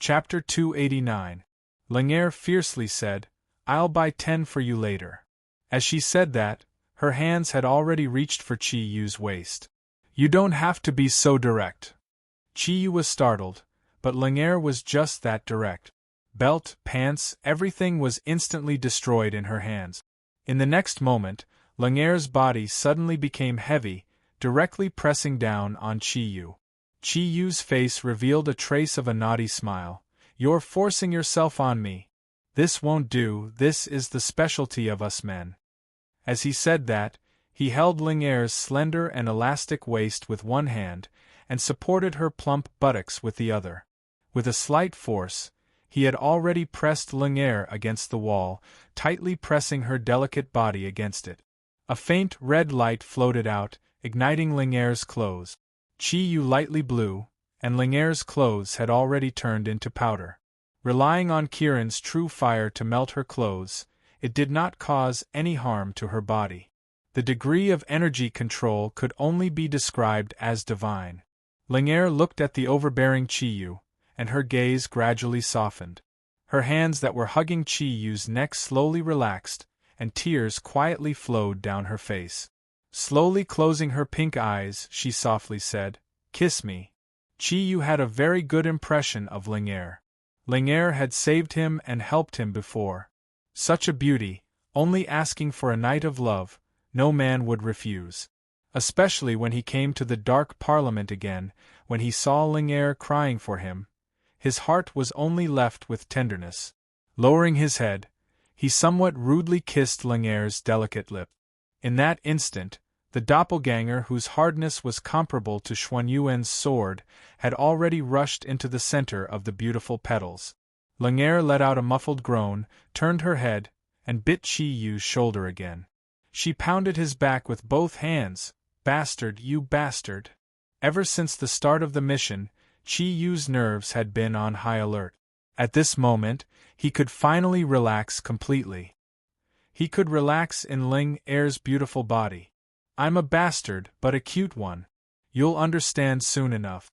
Chapter 289. Lingere fiercely said, "I'll buy 10 for you later." As she said that, her hands had already reached for Chi Yu's waist. "You don't have to be so direct." Chi Yu was startled, but Lingere was just that direct. Belt, pants, everything was instantly destroyed in her hands. In the next moment, Lingere's body suddenly became heavy, directly pressing down on Chi Yu. Chi Yu's face revealed a trace of a naughty smile. "You're forcing yourself on me. This won't do, this is the specialty of us men." As he said that, he held Lingere's slender and elastic waist with one hand, and supported her plump buttocks with the other. With a slight force, he had already pressed Lingere against the wall, tightly pressing her delicate body against it. A faint red light floated out, igniting Lingere's clothes. Chi Yu lightly blew, and Lingere's clothes had already turned into powder. Relying on Kiran's true fire to melt her clothes, it did not cause any harm to her body. The degree of energy control could only be described as divine. Lingere looked at the overbearing Chi Yu, and her gaze gradually softened. Her hands that were hugging Chi Yu's neck slowly relaxed, and tears quietly flowed down her face. Slowly closing her pink eyes, she softly said, "Kiss me." Chi Yu had a very good impression of Lingere. Lingere had saved him and helped him before. Such a beauty, only asking for a night of love, no man would refuse. Especially when he came to the dark parliament again, when he saw Lingere crying for him, his heart was only left with tenderness. Lowering his head, he somewhat rudely kissed Lingere's delicate lip. In that instant, the doppelganger whose hardness was comparable to Xuan Yuan's sword had already rushed into the center of the beautiful petals. Lingere let out a muffled groan, turned her head, and bit Chi Yu's shoulder again. She pounded his back with both hands. "Bastard, you bastard!" Ever since the start of the mission, Chi Yu's nerves had been on high alert. At this moment, he could finally relax completely. He could relax in Lingere's beautiful body. "I'm a bastard, but a cute one. You'll understand soon enough."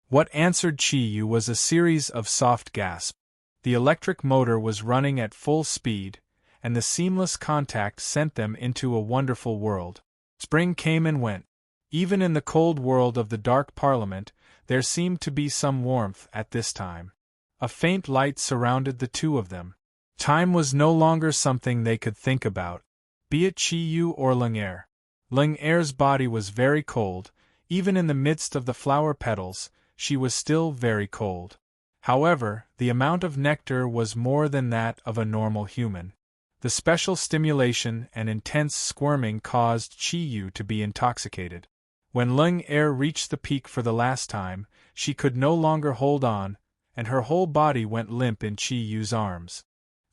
What answered Chi Yu was a series of soft gasps. The electric motor was running at full speed, and the seamless contact sent them into a wonderful world. Spring came and went. Even in the cold world of the dark parliament, there seemed to be some warmth at this time. A faint light surrounded the two of them. Time was no longer something they could think about, be it Chi Yu or Lingere. Lingere's body was very cold, even in the midst of the flower petals, she was still very cold. However, the amount of nectar was more than that of a normal human. The special stimulation and intense squirming caused Chi Yu to be intoxicated. When Lingere reached the peak for the last time, she could no longer hold on, and her whole body went limp in Chi Yu's arms.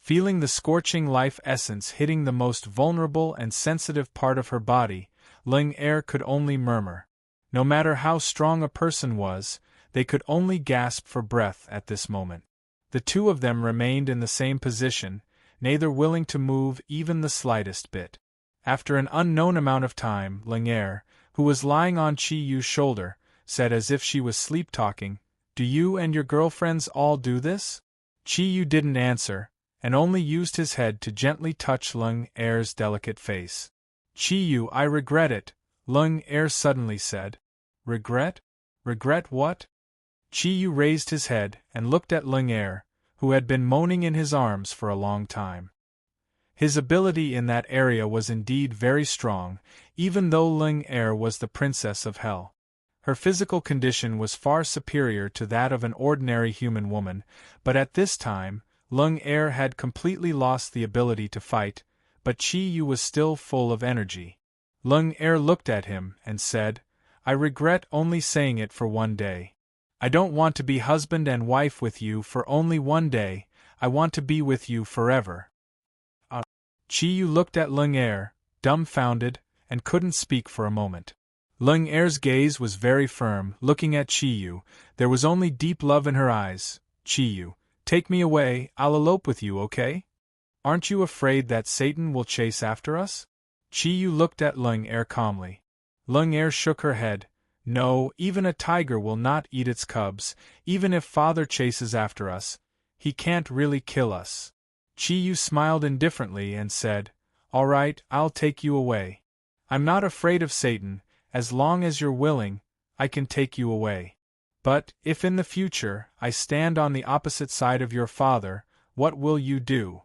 Feeling the scorching life essence hitting the most vulnerable and sensitive part of her body, Lingere could only murmur. No matter how strong a person was, they could only gasp for breath at this moment. The two of them remained in the same position, neither willing to move even the slightest bit. After an unknown amount of time, Lingere, who was lying on Chi Yu's shoulder, said as if she was sleep-talking, "Do you and your girlfriends all do this?" Chi Yu didn't answer, and only used his head to gently touch Lingere's delicate face. "Chi Yu, I regret it," Lingere suddenly said. "Regret? Regret what?" Chi Yu raised his head and looked at Lingere, who had been moaning in his arms for a long time. His ability in that area was indeed very strong, even though Lingere was the princess of hell. Her physical condition was far superior to that of an ordinary human woman, but at this time, Lingere had completely lost the ability to fight, but Chi Yu was still full of energy. Lingere looked at him and said, "I regret only saying it for one day. I don't want to be husband and wife with you for only one day, I want to be with you forever." Chi Yu looked at Lingere, dumbfounded, and couldn't speak for a moment. Lingere's gaze was very firm, looking at Chi Yu. There was only deep love in her eyes. "Chi Yu, take me away, I'll elope with you, okay? Aren't you afraid that Satan will chase after us?" Chi Yu looked at Lingere calmly. Lingere shook her head. No, even a tiger will not eat its cubs, even if father chases after us. He can't really kill us. Chi-Yu smiled indifferently and said, All right, I'll take you away. I'm not afraid of Satan. As long as you're willing, I can take you away. But, if in the future, I stand on the opposite side of your father, what will you do?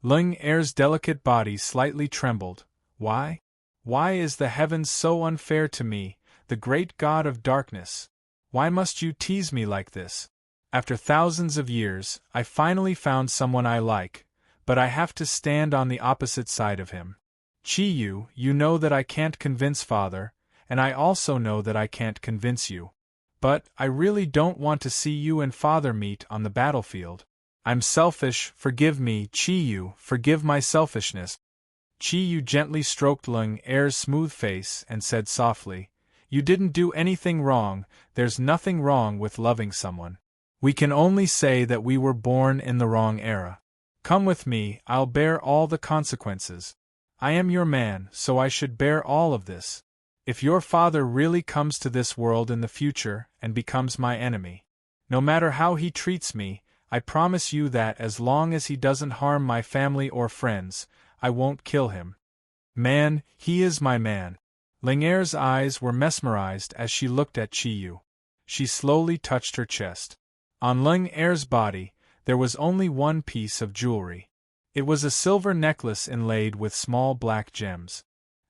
Lung Er's delicate body slightly trembled. Why? Why is the heavens so unfair to me, the great god of darkness? Why must you tease me like this? After thousands of years, I finally found someone I like, but I have to stand on the opposite side of him. Chi-Yu, you know that I can't convince father, and I also know that I can't convince you. But I really don't want to see you and father meet on the battlefield. I'm selfish, forgive me, Chi-Yu, forgive my selfishness. Chi-Yu gently stroked Lung Er's smooth face and said softly, You didn't do anything wrong, there's nothing wrong with loving someone. We can only say that we were born in the wrong era. Come with me, I'll bear all the consequences. I am your man, so I should bear all of this. If your father really comes to this world in the future and becomes my enemy, no matter how he treats me, I promise you that as long as he doesn't harm my family or friends, I won't kill him. Man, he is my man. Lung Er's eyes were mesmerized as she looked at Chi-Yu. She slowly touched her chest. On Lung Er's body, there was only one piece of jewelry. It was a silver necklace inlaid with small black gems.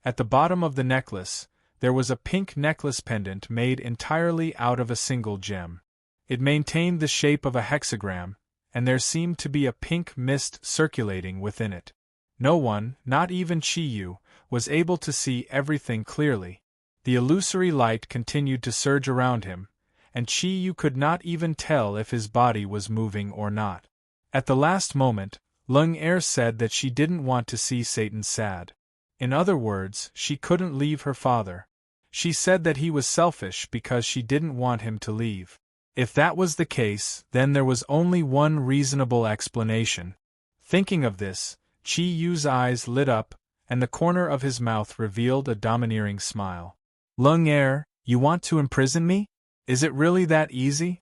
At the bottom of the necklace, there was a pink necklace pendant made entirely out of a single gem. It maintained the shape of a hexagram, and there seemed to be a pink mist circulating within it. No one, not even Chi-Yu, was able to see everything clearly. The illusory light continued to surge around him, and Chi-Yu could not even tell if his body was moving or not. At the last moment, Lung Er said that she didn't want to see Satan sad. In other words, she couldn't leave her father. She said that he was selfish because she didn't want him to leave. If that was the case, then there was only one reasonable explanation. Thinking of this, Chi-Yu's eyes lit up, and the corner of his mouth revealed a domineering smile. Lung Er, you want to imprison me? Is it really that easy?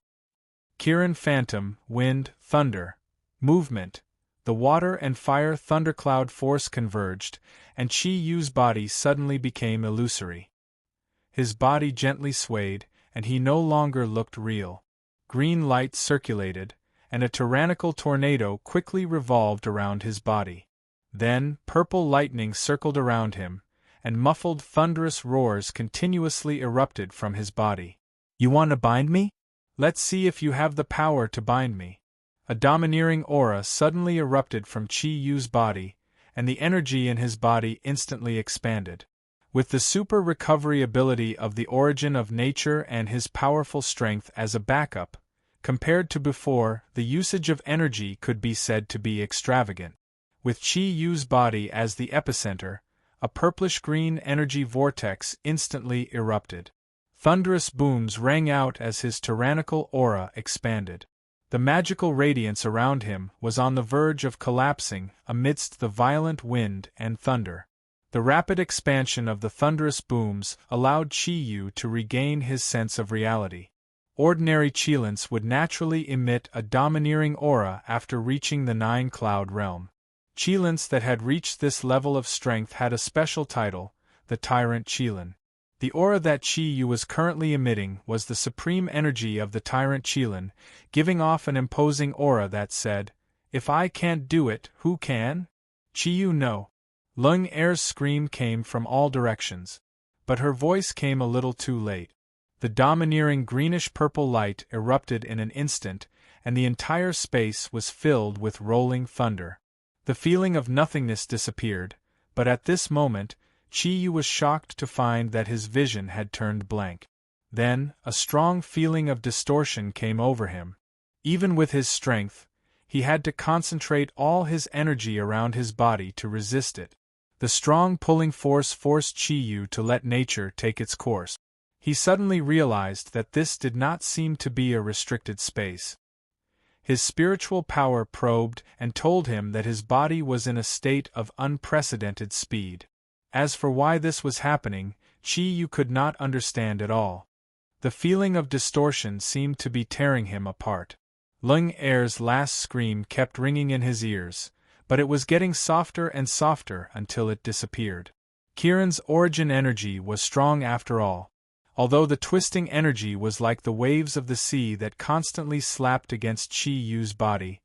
Kirin Phantom, Wind, Thunder, Movement. The water and fire thundercloud force converged, and Chi-Yu's body suddenly became illusory. His body gently swayed, and he no longer looked real. Green light circulated, and a tyrannical tornado quickly revolved around his body. Then, purple lightning circled around him, and muffled thunderous roars continuously erupted from his body. You want to bind me? Let's see if you have the power to bind me. A domineering aura suddenly erupted from Chi-Yu's body, and the energy in his body instantly expanded. With the super recovery ability of the origin of nature and his powerful strength as a backup, compared to before, the usage of energy could be said to be extravagant. With Chi-Yu's body as the epicenter, a purplish-green energy vortex instantly erupted. Thunderous booms rang out as his tyrannical aura expanded. The magical radiance around him was on the verge of collapsing amidst the violent wind and thunder. The rapid expansion of the thunderous booms allowed Chi-Yu to regain his sense of reality. Ordinary Qilins would naturally emit a domineering aura after reaching the nine-cloud realm. Qilins that had reached this level of strength had a special title, the Tyrant Qilin. The aura that Chi-Yu was currently emitting was the supreme energy of the Tyrant Qilin, giving off an imposing aura that said, If I can't do it, who can? Chi-Yu no. Lung Er's scream came from all directions. But her voice came a little too late. The domineering greenish-purple light erupted in an instant, and the entire space was filled with rolling thunder. The feeling of nothingness disappeared, but at this moment, Chi-Yu was shocked to find that his vision had turned blank. Then, a strong feeling of distortion came over him. Even with his strength, he had to concentrate all his energy around his body to resist it. The strong pulling force forced Chi-Yu to let nature take its course. He suddenly realized that this did not seem to be a restricted space. His spiritual power probed and told him that his body was in a state of unprecedented speed. As for why this was happening, Chi-Yu could not understand at all. The feeling of distortion seemed to be tearing him apart. Lung Er's last scream kept ringing in his ears, but it was getting softer and softer until it disappeared. Kieran's origin energy was strong after all. Although the twisting energy was like the waves of the sea that constantly slapped against Chi Yu's body,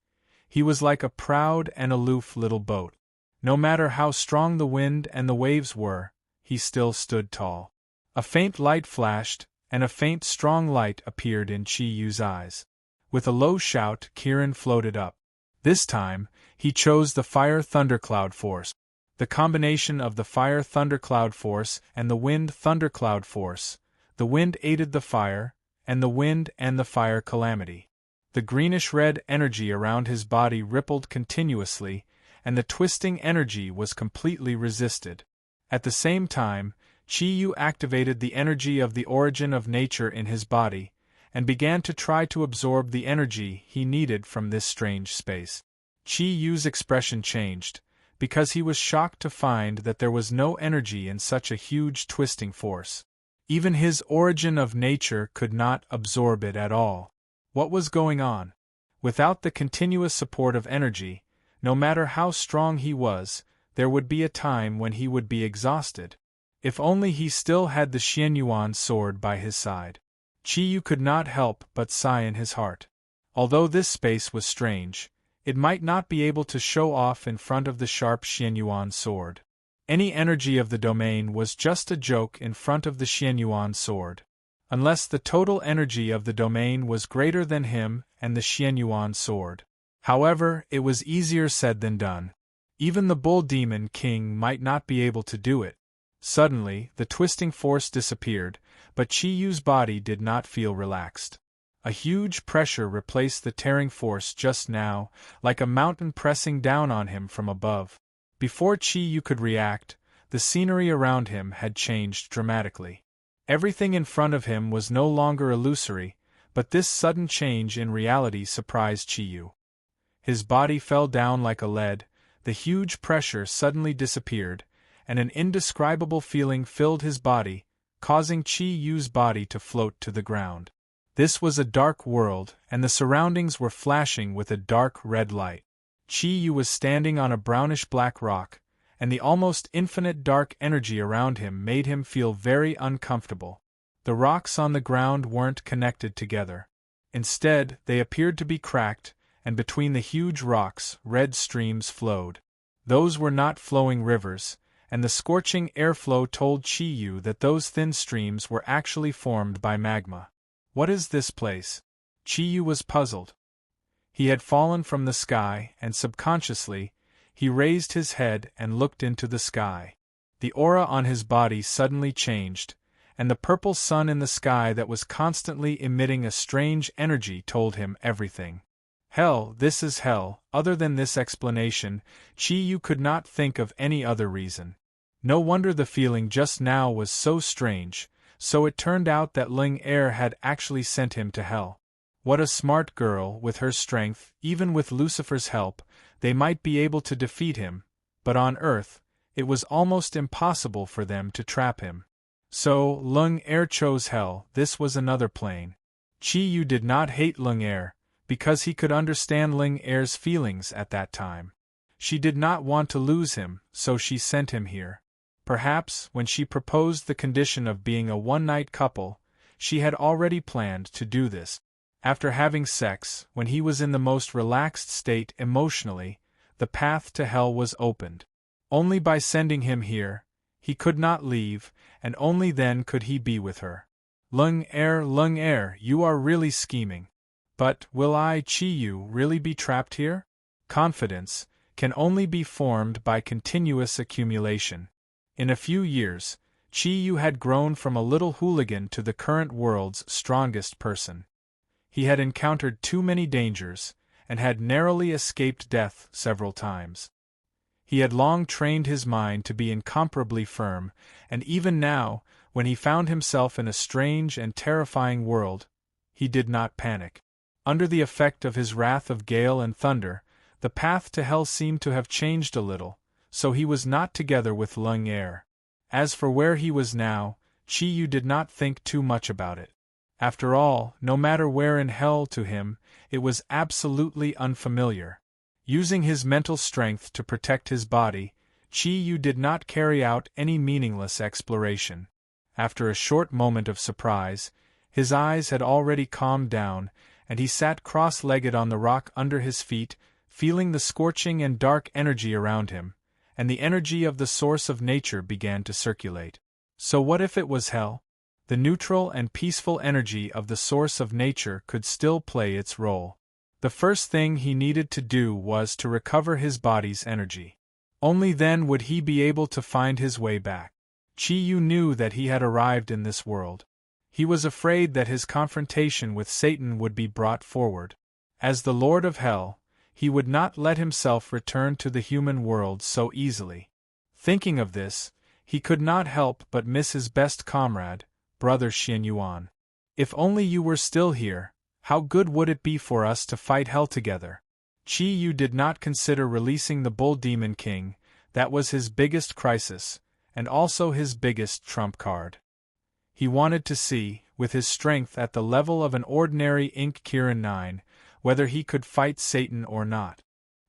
he was like a proud and aloof little boat. No matter how strong the wind and the waves were, he still stood tall. A faint light flashed, and a faint strong light appeared in Chi Yu's eyes. With a low shout, Kieran floated up. This time, he chose the Fire Thundercloud Force. The combination of the Fire Thundercloud Force and the Wind Thundercloud Force. The wind aided the fire, and the wind and the fire calamity. The greenish-red energy around his body rippled continuously, and the twisting energy was completely resisted. At the same time, Chi Yu activated the energy of the origin of nature in his body, and began to try to absorb the energy he needed from this strange space. Chi Yu's expression changed, because he was shocked to find that there was no energy in such a huge twisting force. Even his origin of nature could not absorb it at all. What was going on? Without the continuous support of energy, no matter how strong he was, there would be a time when he would be exhausted. If only he still had the Xianyuan sword by his side. Chi Yu could not help but sigh in his heart. Although this space was strange, it might not be able to show off in front of the sharp Xianyuan sword. Any energy of the domain was just a joke in front of the Xianyuan sword. Unless the total energy of the domain was greater than him and the Xianyuan sword. However, it was easier said than done. Even the Bull Demon King might not be able to do it. Suddenly, the twisting force disappeared, but Chi Yu's body did not feel relaxed. A huge pressure replaced the tearing force just now, like a mountain pressing down on him from above. Before Chi Yu could react, the scenery around him had changed dramatically. Everything in front of him was no longer illusory, but this sudden change in reality surprised Chi Yu. His body fell down like a lead, the huge pressure suddenly disappeared, and an indescribable feeling filled his body, causing Chi Yu's body to float to the ground. This was a dark world, and the surroundings were flashing with a dark red light. Chi Yu was standing on a brownish-black rock, and the almost infinite dark energy around him made him feel very uncomfortable. The rocks on the ground weren't connected together. Instead, they appeared to be cracked, and between the huge rocks, red streams flowed. Those were not flowing rivers, and the scorching airflow told Chi Yu that those thin streams were actually formed by magma. What is this place? Chi Yu was puzzled. He had fallen from the sky, and subconsciously, he raised his head and looked into the sky. The aura on his body suddenly changed, and the purple sun in the sky that was constantly emitting a strange energy told him everything. Hell, this is hell. Other than this explanation, Chi Yu could not think of any other reason. No wonder the feeling just now was so strange, so it turned out that Ling Er had actually sent him to hell. What a smart girl! With her strength, even with Lucifer's help, they might be able to defeat him, but on Earth, it was almost impossible for them to trap him. So, Lung Er chose hell. This was another plane. Chi Yu did not hate Lung Er, because he could understand Ling Er's feelings at that time. She did not want to lose him, so she sent him here. Perhaps, when she proposed the condition of being a one-night couple, she had already planned to do this. After having sex, when he was in the most relaxed state emotionally, the path to hell was opened. Only by sending him here, he could not leave, and only then could he be with her. Lung Er, you are really scheming. But, will I, Chi Yu, really be trapped here? Confidence can only be formed by continuous accumulation. In a few years, Chi Yu had grown from a little hooligan to the current world's strongest person. He had encountered too many dangers, and had narrowly escaped death several times. He had long trained his mind to be incomparably firm, and even now, when he found himself in a strange and terrifying world, he did not panic. Under the effect of his wrath of gale and thunder, the path to hell seemed to have changed a little, so he was not together with Lung Er. As for where he was now, Chi Yu did not think too much about it. After all, no matter where in hell to him, it was absolutely unfamiliar. Using his mental strength to protect his body, Chi Yu did not carry out any meaningless exploration. After a short moment of surprise, his eyes had already calmed down, and he sat cross-legged on the rock under his feet, feeling the scorching and dark energy around him, and the energy of the source of nature began to circulate. So what if it was hell? The neutral and peaceful energy of the source of nature could still play its role. The first thing he needed to do was to recover his body's energy. Only then would he be able to find his way back. Chi Yu knew that he had arrived in this world. He was afraid that his confrontation with Satan would be brought forward. As the Lord of Hell, he would not let himself return to the human world so easily. Thinking of this, he could not help but miss his best comrade, Brother Xian Yuan. If only you were still here, how good would it be for us to fight hell together? Chi Yu did not consider releasing the Bull Demon King. That was his biggest crisis, and also his biggest trump card. He wanted to see, with his strength at the level of an ordinary Ink Kirin 9, whether he could fight Satan or not.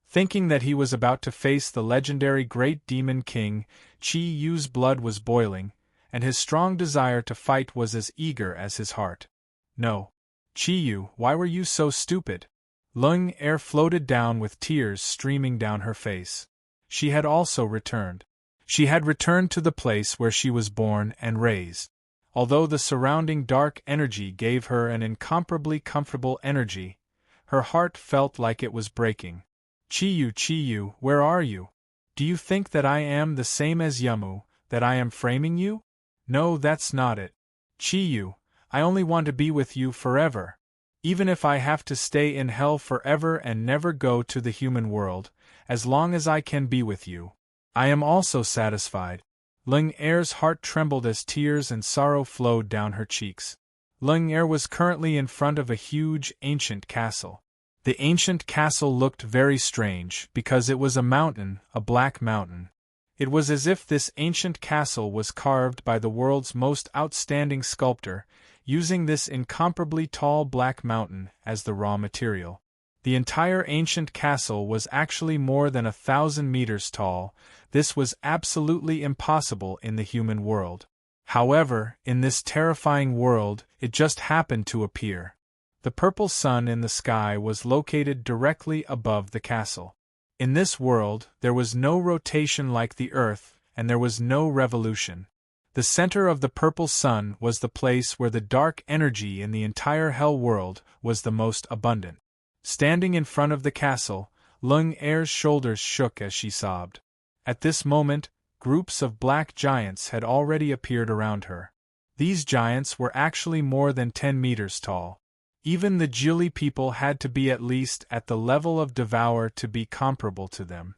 Thinking that he was about to face the legendary Great Demon King, Chi Yu's blood was boiling, and his strong desire to fight was as eager as his heart. No. Chi Yu, why were you so stupid? Lung Er floated down with tears streaming down her face. She had also returned. She had returned to the place where she was born and raised. Although the surrounding dark energy gave her an incomparably comfortable energy, her heart felt like it was breaking. Chi Yu, where are you? Do you think that I am the same as Yamu, that I am framing you? No, that's not it. Chi Yu, I only want to be with you forever. Even if I have to stay in hell forever and never go to the human world, as long as I can be with you, I am also satisfied. Lung Er's heart trembled as tears and sorrow flowed down her cheeks. Lung Er was currently in front of a huge, ancient castle. The ancient castle looked very strange because it was a mountain, a black mountain. It was as if this ancient castle was carved by the world's most outstanding sculptor, using this incomparably tall black mountain as the raw material. The entire ancient castle was actually more than 1,000 meters tall. This was absolutely impossible in the human world. However, in this terrifying world, it just happened to appear. The purple sun in the sky was located directly above the castle. In this world, there was no rotation like the Earth, and there was no revolution. The center of the purple sun was the place where the dark energy in the entire hell world was the most abundant. Standing in front of the castle, Lung Er's shoulders shook as she sobbed. At this moment, groups of black giants had already appeared around her. These giants were actually more than 10 meters tall. Even the Jili people had to be at least at the level of Devour to be comparable to them.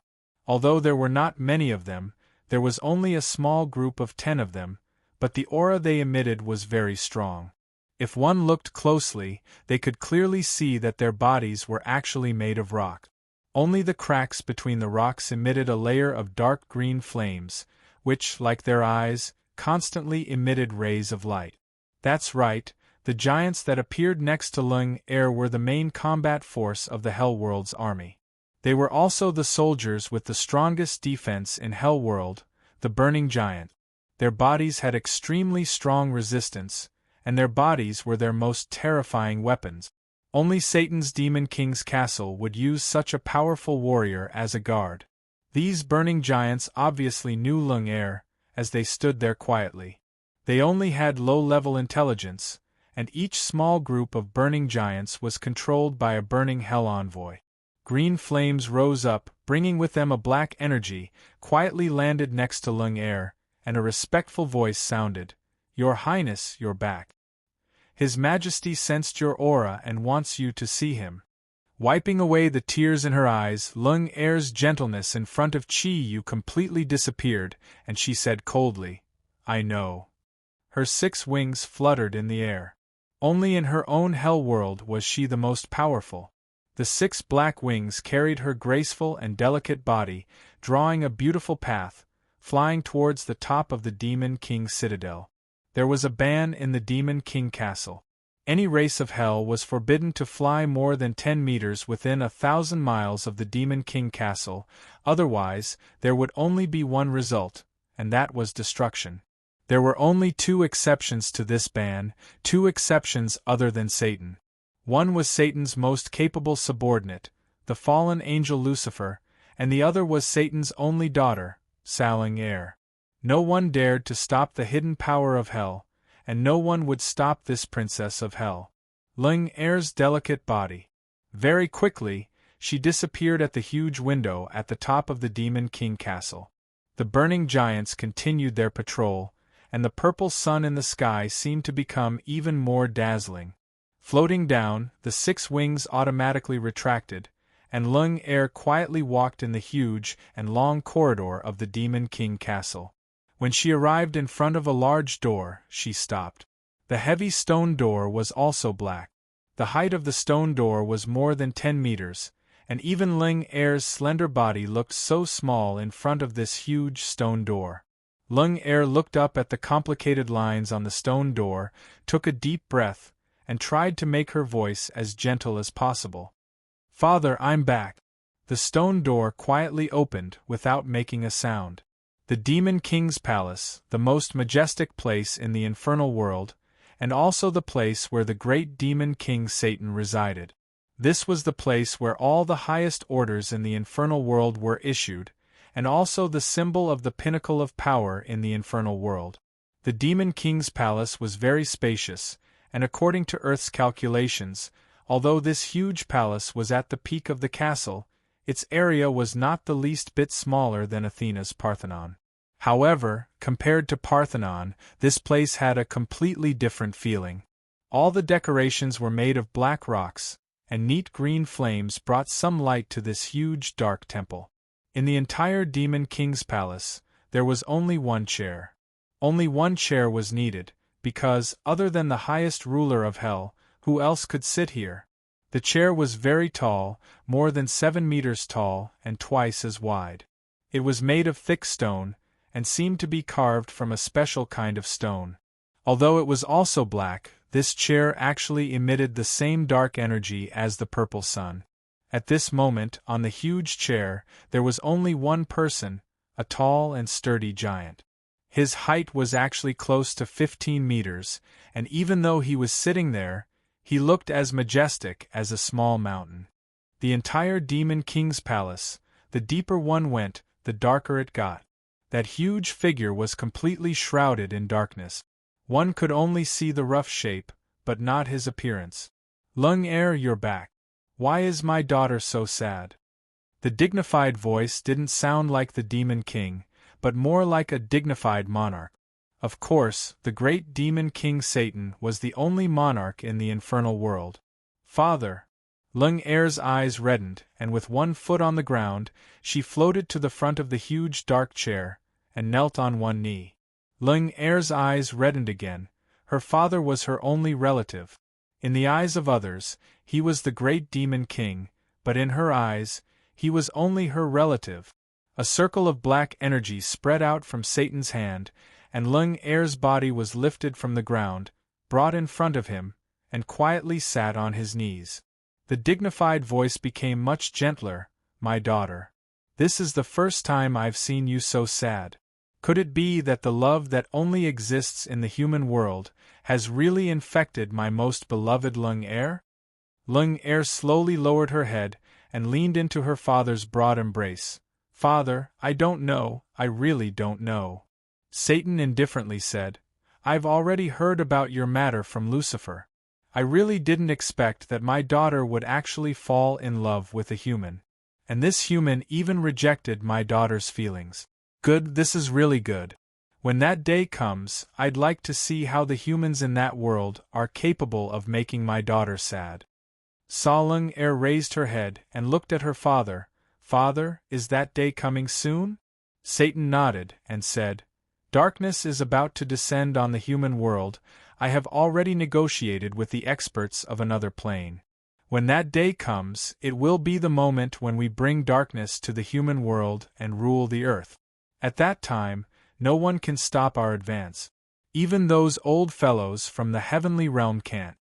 Although there were not many of them, there was only a small group of 10 of them, but the aura they emitted was very strong. If one looked closely, they could clearly see that their bodies were actually made of rock. Only the cracks between the rocks emitted a layer of dark green flames, which, like their eyes, constantly emitted rays of light. That's right, the giants that appeared next to Lung Er were the main combat force of the Hellworld's army. They were also the soldiers with the strongest defense in Hellworld, the Burning Giant. Their bodies had extremely strong resistance, and their bodies were their most terrifying weapons. Only Satan's Demon King's castle would use such a powerful warrior as a guard. These burning giants obviously knew Lung Er, as they stood there quietly. They only had low-level intelligence, and each small group of burning giants was controlled by a burning hell envoy. Green flames rose up, bringing with them a black energy, quietly landed next to Lung Er, and a respectful voice sounded, "Your Highness, you're back. His Majesty sensed your aura and wants you to see him." Wiping away the tears in her eyes, Lung Er's gentleness in front of Chi Yu completely disappeared, and she said coldly, "I know." Her 6 wings fluttered in the air. Only in her own hell world was she the most powerful. The 6 black wings carried her graceful and delicate body, drawing a beautiful path, flying towards the top of the Demon King citadel. There was a ban in the Demon King castle. Any race of hell was forbidden to fly more than 10 meters within 1,000 miles of the Demon King Castle, otherwise, there would only be one result, and that was destruction. There were only 2 exceptions to this ban, 2 exceptions other than Satan. One was Satan's most capable subordinate, the fallen angel Lucifer, and the other was Satan's only daughter, Lung Er. No one dared to stop the hidden power of hell, and no one would stop this princess of hell. Lung Er's delicate body. Very quickly, she disappeared at the huge window at the top of the Demon King Castle. The burning giants continued their patrol, and the purple sun in the sky seemed to become even more dazzling. Floating down, the 6 wings automatically retracted, and Lung Er quietly walked in the huge and long corridor of the Demon King Castle. When she arrived in front of a large door, she stopped. The heavy stone door was also black. The height of the stone door was more than 10 meters, and even Lung Er's slender body looked so small in front of this huge stone door. Lung Er looked up at the complicated lines on the stone door, took a deep breath, and tried to make her voice as gentle as possible. "Father, I'm back." The stone door quietly opened without making a sound. The Demon King's palace, the most majestic place in the infernal world, and also the place where the great Demon King Satan resided. This was the place where all the highest orders in the infernal world were issued, and also the symbol of the pinnacle of power in the infernal world. The Demon King's palace was very spacious, and according to Earth's calculations, although this huge palace was at the peak of the castle, its area was not the least bit smaller than Athena's Parthenon. However, compared to Parthenon, this place had a completely different feeling. All the decorations were made of black rocks, and neat green flames brought some light to this huge dark temple. In the entire Demon King's palace, there was only one chair. Only one chair was needed, because, other than the highest ruler of hell, who else could sit here? The chair was very tall, more than 7 meters tall, and twice as wide. It was made of thick stone, and seemed to be carved from a special kind of stone. Although it was also black, this chair actually emitted the same dark energy as the purple sun. At this moment, on the huge chair, there was only one person, a tall and sturdy giant. His height was actually close to 15 meters, and even though he was sitting there, he looked as majestic as a small mountain. The entire Demon King's palace, the deeper one went, the darker it got. That huge figure was completely shrouded in darkness. One could only see the rough shape, but not his appearance. "Lung Er, you're back. Why is my daughter so sad?" The dignified voice didn't sound like the Demon King, but more like a dignified monarch. Of course, the great Demon King Satan was the only monarch in the infernal world. "Father." Lung Er's eyes reddened, and with one foot on the ground, she floated to the front of the huge dark chair, and knelt on one knee. Lung Er's eyes reddened again. Her father was her only relative. In the eyes of others, he was the great Demon King, but in her eyes, he was only her relative. A circle of black energy spread out from Satan's hand, and Lung Er's body was lifted from the ground, brought in front of him, and quietly sat on his knees. The dignified voice became much gentler. "My daughter. This is the first time I've seen you so sad. Could it be that the love that only exists in the human world has really infected my most beloved Lung Er?" Lung Er slowly lowered her head and leaned into her father's broad embrace. "Father, I don't know, I really don't know." Satan indifferently said, "I've already heard about your matter from Lucifer. I really didn't expect that my daughter would actually fall in love with a human. And this human even rejected my daughter's feelings. Good, this is really good. When that day comes, I'd like to see how the humans in that world are capable of making my daughter sad." Lung Er raised her head and looked at her father. "Father, is that day coming soon?" Satan nodded and said, "Darkness is about to descend on the human world. I have already negotiated with the experts of another plane. When that day comes, it will be the moment when we bring darkness to the human world and rule the earth. At that time, no one can stop our advance. Even those old fellows from the heavenly realm can't."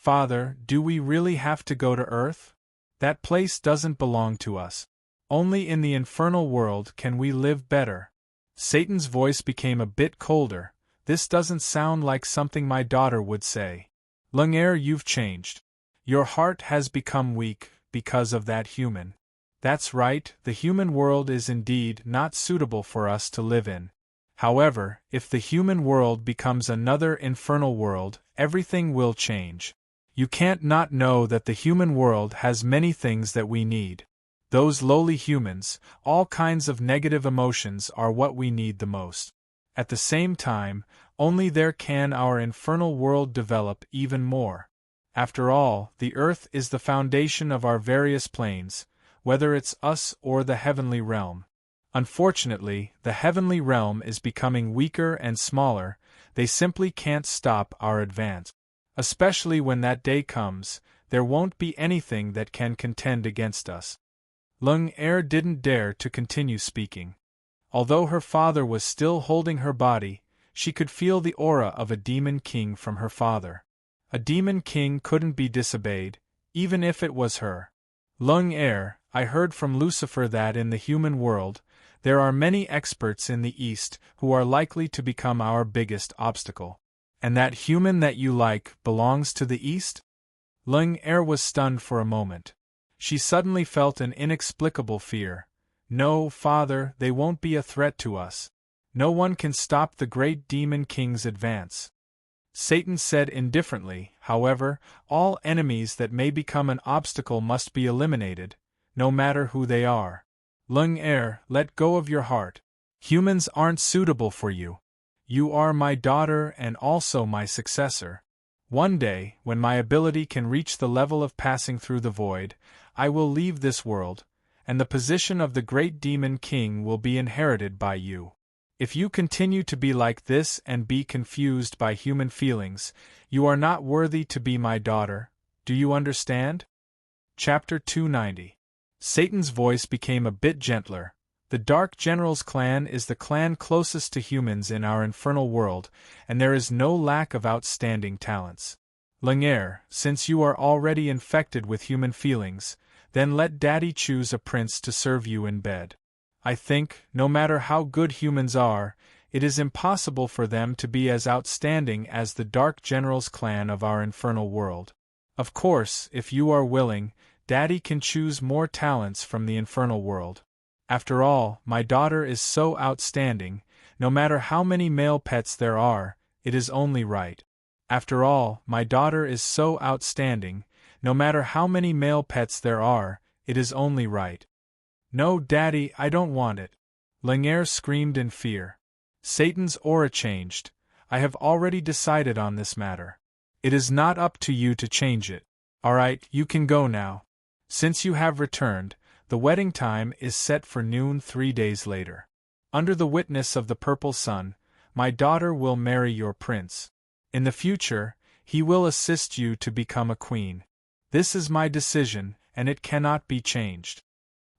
Father, do we really have to go to Earth? That place doesn't belong to us. Only in the infernal world can we live better. Satan's voice became a bit colder. This doesn't sound like something my daughter would say. Lumiere, you've changed. Your heart has become weak because of that human. That's right, the human world is indeed not suitable for us to live in. However, if the human world becomes another infernal world, everything will change. You can't not know that the human world has many things that we need. Those lowly humans, all kinds of negative emotions are what we need the most. At the same time, only there can our infernal world develop even more. After all, the earth is the foundation of our various planes, whether it's us or the heavenly realm. Unfortunately, the heavenly realm is becoming weaker and smaller. They simply can't stop our advance. Especially when that day comes, there won't be anything that can contend against us. Lumiere didn't dare to continue speaking. Although her father was still holding her body, she could feel the aura of a demon king from her father. A demon king couldn't be disobeyed, even if it was her. Lumiere, I heard from Lucifer that in the human world, there are many experts in the East who are likely to become our biggest obstacle. And that human that you like belongs to the East? Lumiere was stunned for a moment. She suddenly felt an inexplicable fear. No, Father, they won't be a threat to us. No one can stop the great demon king's advance. Satan said indifferently, however, all enemies that may become an obstacle must be eliminated, no matter who they are. Lumiere, let go of your heart. Humans aren't suitable for you. You are my daughter and also my successor. One day, when my ability can reach the level of passing through the void, I will leave this world, and the position of the great demon king will be inherited by you. If you continue to be like this and be confused by human feelings, you are not worthy to be my daughter. Do you understand? Chapter 290. Satan's voice became a bit gentler. The Dark General's clan is the clan closest to humans in our infernal world, and there is no lack of outstanding talents. Lumiere, since you are already infected with human feelings, then let Daddy choose a prince to serve you in bed. I think, no matter how good humans are, it is impossible for them to be as outstanding as the Dark General's clan of our infernal world. Of course, if you are willing, Daddy can choose more talents from the infernal world. After all, my daughter is so outstanding, no matter how many male pets there are, it is only right. After all, my daughter is so outstanding, no matter how many male pets there are, it is only right. No, Daddy, I don't want it. Lumiere screamed in fear. Satan's aura changed. I have already decided on this matter. It is not up to you to change it. Alright, you can go now. Since you have returned, the wedding time is set for noon 3 days later. Under the witness of the purple sun, my daughter will marry your prince. In the future, he will assist you to become a queen. This is my decision, and it cannot be changed.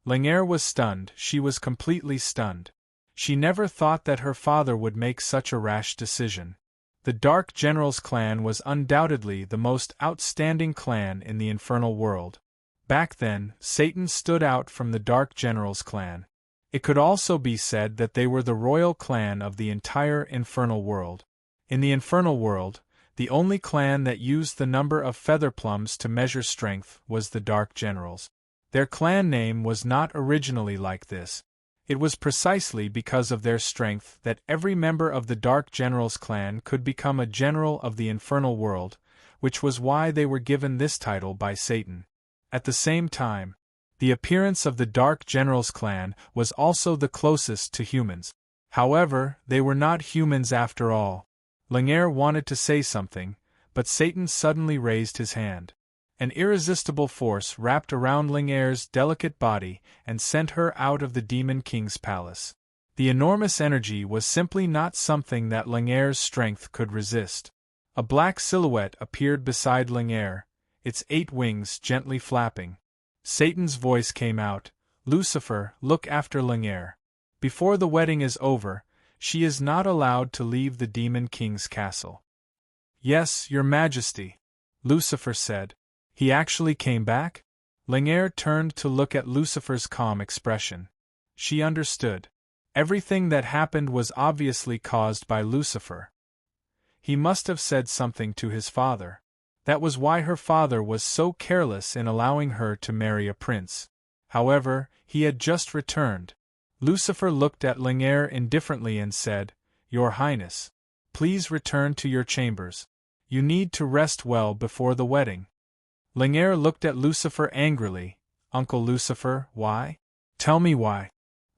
Lumiere was stunned. She was completely stunned. She never thought that her father would make such a rash decision. The Dark General's clan was undoubtedly the most outstanding clan in the infernal world. Back then, Satan stood out from the Dark General's clan. It could also be said that they were the royal clan of the entire infernal world. In the infernal world, the only clan that used the number of feather plums to measure strength was the Dark Generals. Their clan name was not originally like this. It was precisely because of their strength that every member of the Dark General's clan could become a general of the infernal world, which was why they were given this title by Satan. At the same time, the appearance of the Dark General's clan was also the closest to humans. However, they were not humans after all. Lumiere wanted to say something, but Satan suddenly raised his hand. An irresistible force wrapped around Lumiere's delicate body and sent her out of the Demon King's palace. The enormous energy was simply not something that Lumiere's strength could resist. A black silhouette appeared beside Lumiere, its 8 wings gently flapping. Satan's voice came out, "Lucifer, look after Lumiere. Before the wedding is over, she is not allowed to leave the Demon King's castle." "Yes, Your Majesty." Lucifer said. He actually came back? Lanier turned to look at Lucifer's calm expression. She understood. Everything that happened was obviously caused by Lucifer. He must have said something to his father. That was why her father was so careless in allowing her to marry a prince. However, he had just returned. Lucifer looked at Lanier indifferently and said, "Your Highness, please return to your chambers. You need to rest well before the wedding." Lanier looked at Lucifer angrily. "Uncle Lucifer, why? Tell me why."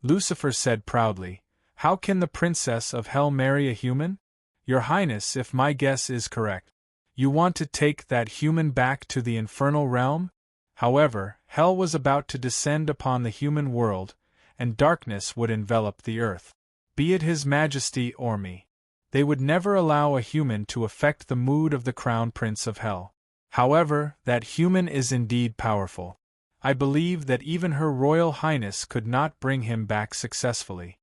Lucifer said proudly, "How can the Princess of Hell marry a human? Your Highness, if my guess is correct, you want to take that human back to the infernal realm?" However, Hell was about to descend upon the human world, and darkness would envelop the earth. Be it His Majesty or me, they would never allow a human to affect the mood of the Crown Prince of Hell. However, that human is indeed powerful. I believe that even Her Royal Highness could not bring him back successfully.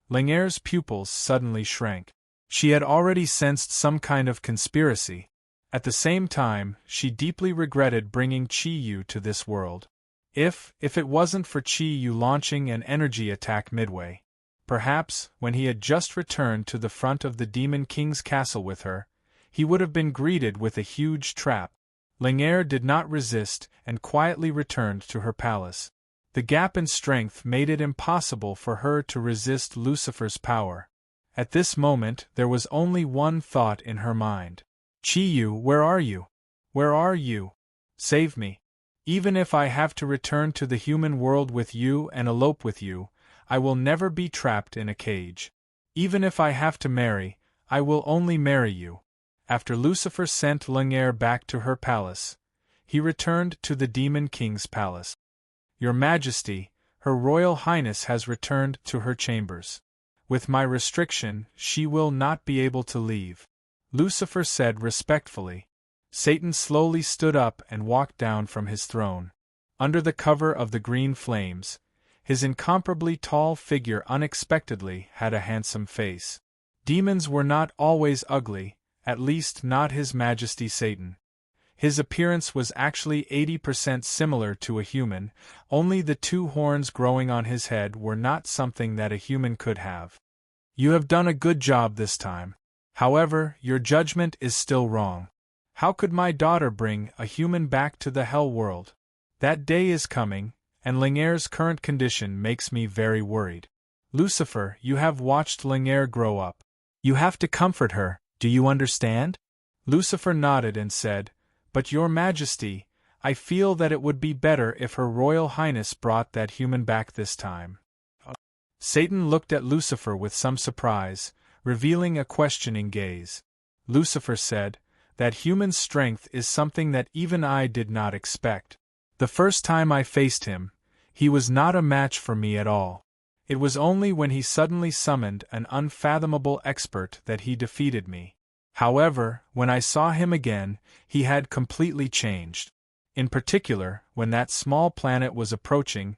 Lanier's pupils suddenly shrank. She had already sensed some kind of conspiracy. At the same time, she deeply regretted bringing Chi-Yu to this world. If it wasn't for Chi-Yu launching an energy attack midway, perhaps, when he had just returned to the front of the Demon King's castle with her, he would have been greeted with a huge trap. Lanier did not resist and quietly returned to her palace. The gap in strength made it impossible for her to resist Lucifer's power. At this moment there was only one thought in her mind. "Chi-Yu, where are you? Where are you? Save me. Even if I have to return to the human world with you and elope with you, I will never be trapped in a cage. Even if I have to marry, I will only marry you." After Lucifer sent Lanier back to her palace, he returned to the Demon King's palace. "Your Majesty, Her Royal Highness has returned to her chambers. With my restriction, she will not be able to leave," Lucifer said respectfully. Satan slowly stood up and walked down from his throne. Under the cover of the green flames, his incomparably tall figure unexpectedly had a handsome face. Demons were not always ugly, at least not His Majesty Satan. His appearance was actually 80% similar to a human, only the two horns growing on his head were not something that a human could have. "You have done a good job this time. However, your judgment is still wrong. How could my daughter bring a human back to the Hell world? That day is coming, and Lanier's current condition makes me very worried. Lucifer, you have watched Lanier grow up. You have to comfort her, do you understand?" Lucifer nodded and said, "But Your Majesty, I feel that it would be better if Her Royal Highness brought that human back this time." Satan looked at Lucifer with some surprise, revealing a questioning gaze. Lucifer said, "That human strength is something that even I did not expect. The first time I faced him, he was not a match for me at all. It was only when he suddenly summoned an unfathomable expert that he defeated me. However, when I saw him again, he had completely changed. In particular, when that small planet was approaching,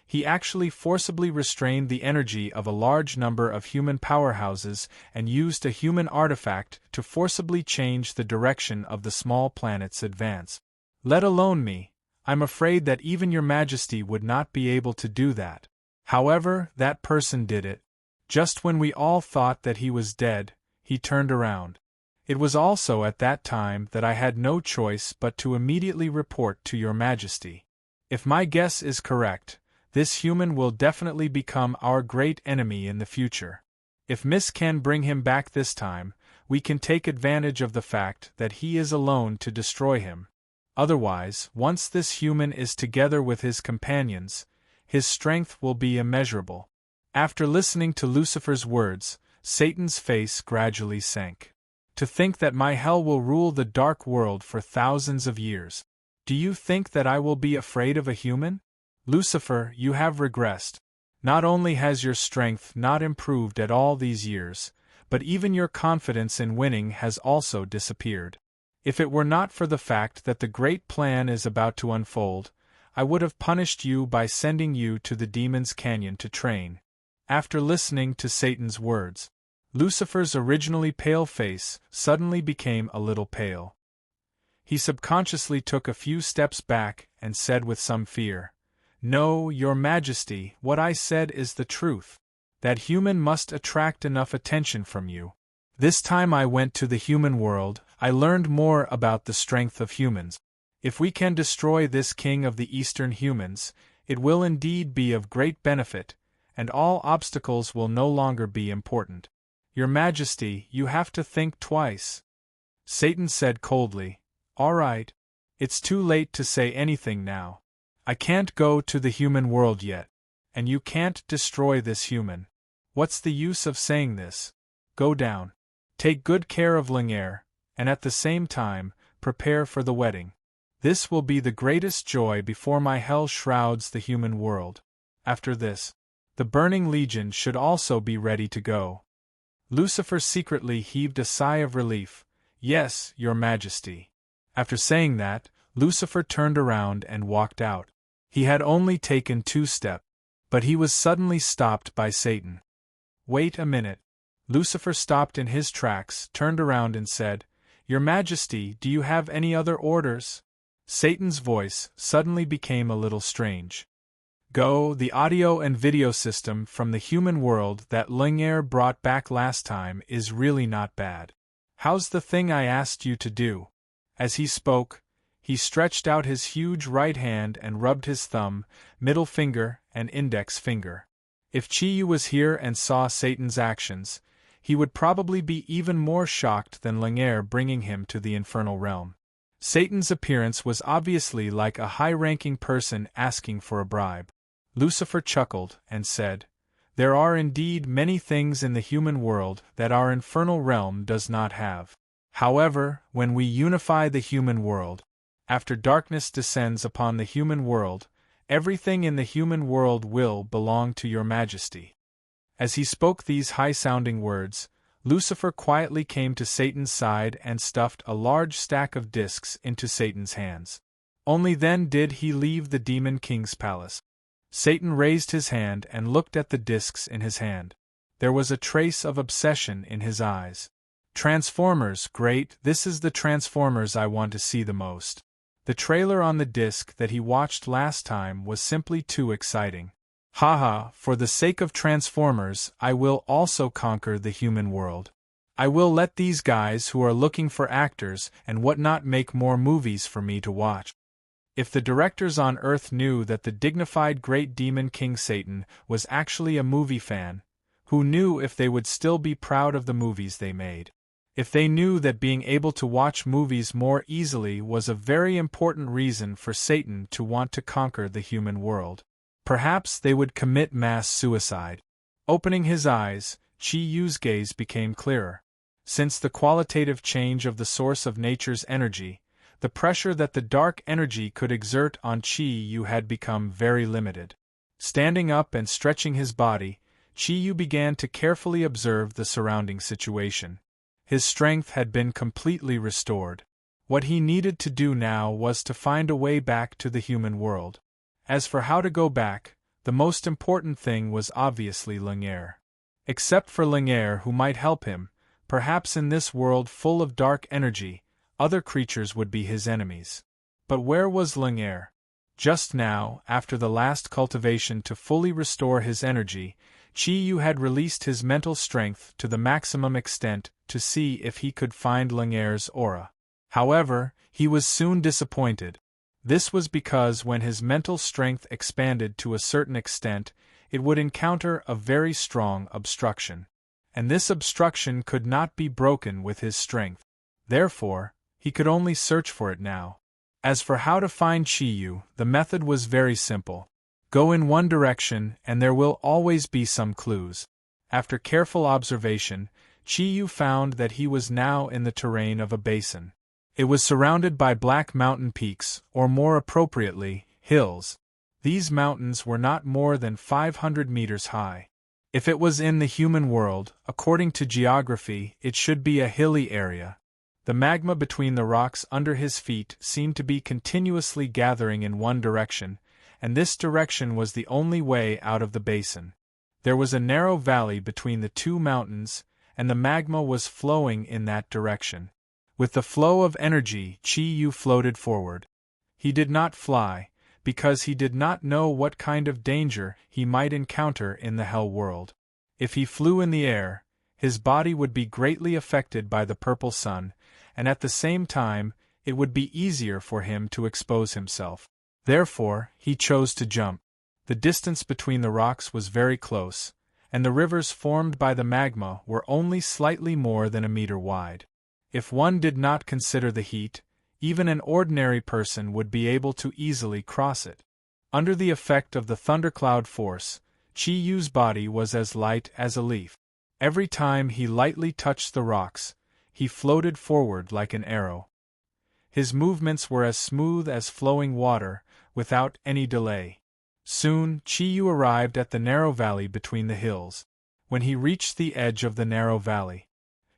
he actually forcibly restrained the energy of a large number of human powerhouses and used a human artifact to forcibly change the direction of the small planet's advance. Let alone me, I'm afraid that even Your Majesty would not be able to do that. However, that person did it. Just when we all thought that he was dead, he turned around. It was also at that time that I had no choice but to immediately report to Your Majesty. If my guess is correct, this human will definitely become our great enemy in the future. If Miss can bring him back this time, we can take advantage of the fact that he is alone to destroy him. Otherwise, once this human is together with his companions, his strength will be immeasurable." After listening to Lucifer's words, Satan's face gradually sank. "To think that my hell will rule the dark world for thousands of years. Do you think that I will be afraid of a human? Lucifer, you have regressed. Not only has your strength not improved at all these years, but even your confidence in winning has also disappeared. If it were not for the fact that the great plan is about to unfold, I would have punished you by sending you to the Demon's Canyon to train." After listening to Satan's words, Lucifer's originally pale face suddenly became a little pale. He subconsciously took a few steps back and said with some fear, "No, Your Majesty, what I said is the truth. That human must attract enough attention from you. This time I went to the human world, I learned more about the strength of humans. If we can destroy this king of the Eastern humans, it will indeed be of great benefit, and all obstacles will no longer be important. Your Majesty, you have to think twice." Satan said coldly, "All right. It's too late to say anything now. I can't go to the human world yet. And you can't destroy this human. What's the use of saying this? Go down. Take good care of Lingere, and at the same time, prepare for the wedding. This will be the greatest joy before my hell shrouds the human world. After this, the burning legion should also be ready to go." Lucifer secretly heaved a sigh of relief. "Yes, Your Majesty." After saying that, Lucifer turned around and walked out. He had only taken 2 steps, but he was suddenly stopped by Satan. "Wait a minute." Lucifer stopped in his tracks, turned around and said, "Your Majesty, do you have any other orders?" Satan's voice suddenly became a little strange. "Go, the audio and video system from the human world that Lingere brought back last time is really not bad. How's the thing I asked you to do?" As he spoke, he stretched out his huge right hand and rubbed his thumb, middle finger, and index finger. If Chi-Yu was here and saw Satan's actions, he would probably be even more shocked than Lingere bringing him to the infernal realm. Satan's appearance was obviously like a high-ranking person asking for a bribe. Lucifer chuckled and said, "There are indeed many things in the human world that our infernal realm does not have. However, when we unify the human world, after darkness descends upon the human world, everything in the human world will belong to Your Majesty." As he spoke these high-sounding words, Lucifer quietly came to Satan's side and stuffed a large stack of discs into Satan's hands. Only then did he leave the Demon King's palace. Satan raised his hand and looked at the discs in his hand. There was a trace of obsession in his eyes. "Transformers, great, this is the Transformers I want to see the most." The trailer on the disc that he watched last time was simply too exciting. "Haha, for the sake of Transformers, I will also conquer the human world. I will let these guys who are looking for actors and whatnot make more movies for me to watch." If the directors on Earth knew that the dignified great demon King Satan was actually a movie fan, who knew if they would still be proud of the movies they made? If they knew that being able to watch movies more easily was a very important reason for Satan to want to conquer the human world, perhaps they would commit mass suicide. Opening his eyes, Chi-Yu's gaze became clearer. Since the qualitative change of the source of nature's energy, the pressure that the dark energy could exert on Chi-Yu had become very limited. Standing up and stretching his body, Chi-Yu began to carefully observe the surrounding situation. His strength had been completely restored. What he needed to do now was to find a way back to the human world. As for how to go back, the most important thing was obviously Lingere. Except for Lingere, who might help him, perhaps in this world full of dark energy, other creatures would be his enemies. But where was Lingere? Just now, after the last cultivation to fully restore his energy, Chi-Yu had released his mental strength to the maximum extent to see if he could find Lingere's aura. However, he was soon disappointed. This was because when his mental strength expanded to a certain extent, it would encounter a very strong obstruction. And this obstruction could not be broken with his strength. Therefore, he could only search for it now. As for how to find Chi-Yu, the method was very simple. Go in one direction and there will always be some clues. After careful observation, Chi-Yu found that he was now in the terrain of a basin. It was surrounded by black mountain peaks, or more appropriately, hills. These mountains were not more than 500 meters high. If it was in the human world, according to geography, it should be a hilly area. The magma between the rocks under his feet seemed to be continuously gathering in one direction, and this direction was the only way out of the basin. There was a narrow valley between the two mountains, and the magma was flowing in that direction. With the flow of energy, Chi Yu floated forward. He did not fly, because he did not know what kind of danger he might encounter in the hell world. If he flew in the air, his body would be greatly affected by the purple sun, and at the same time, it would be easier for him to expose himself. Therefore, he chose to jump. The distance between the rocks was very close, and the rivers formed by the magma were only slightly more than a meter wide. If one did not consider the heat, even an ordinary person would be able to easily cross it. Under the effect of the thundercloud force, Chi Yu's body was as light as a leaf. Every time he lightly touched the rocks, he floated forward like an arrow. His movements were as smooth as flowing water, without any delay. Soon, Chi Yu arrived at the narrow valley between the hills. When he reached the edge of the narrow valley,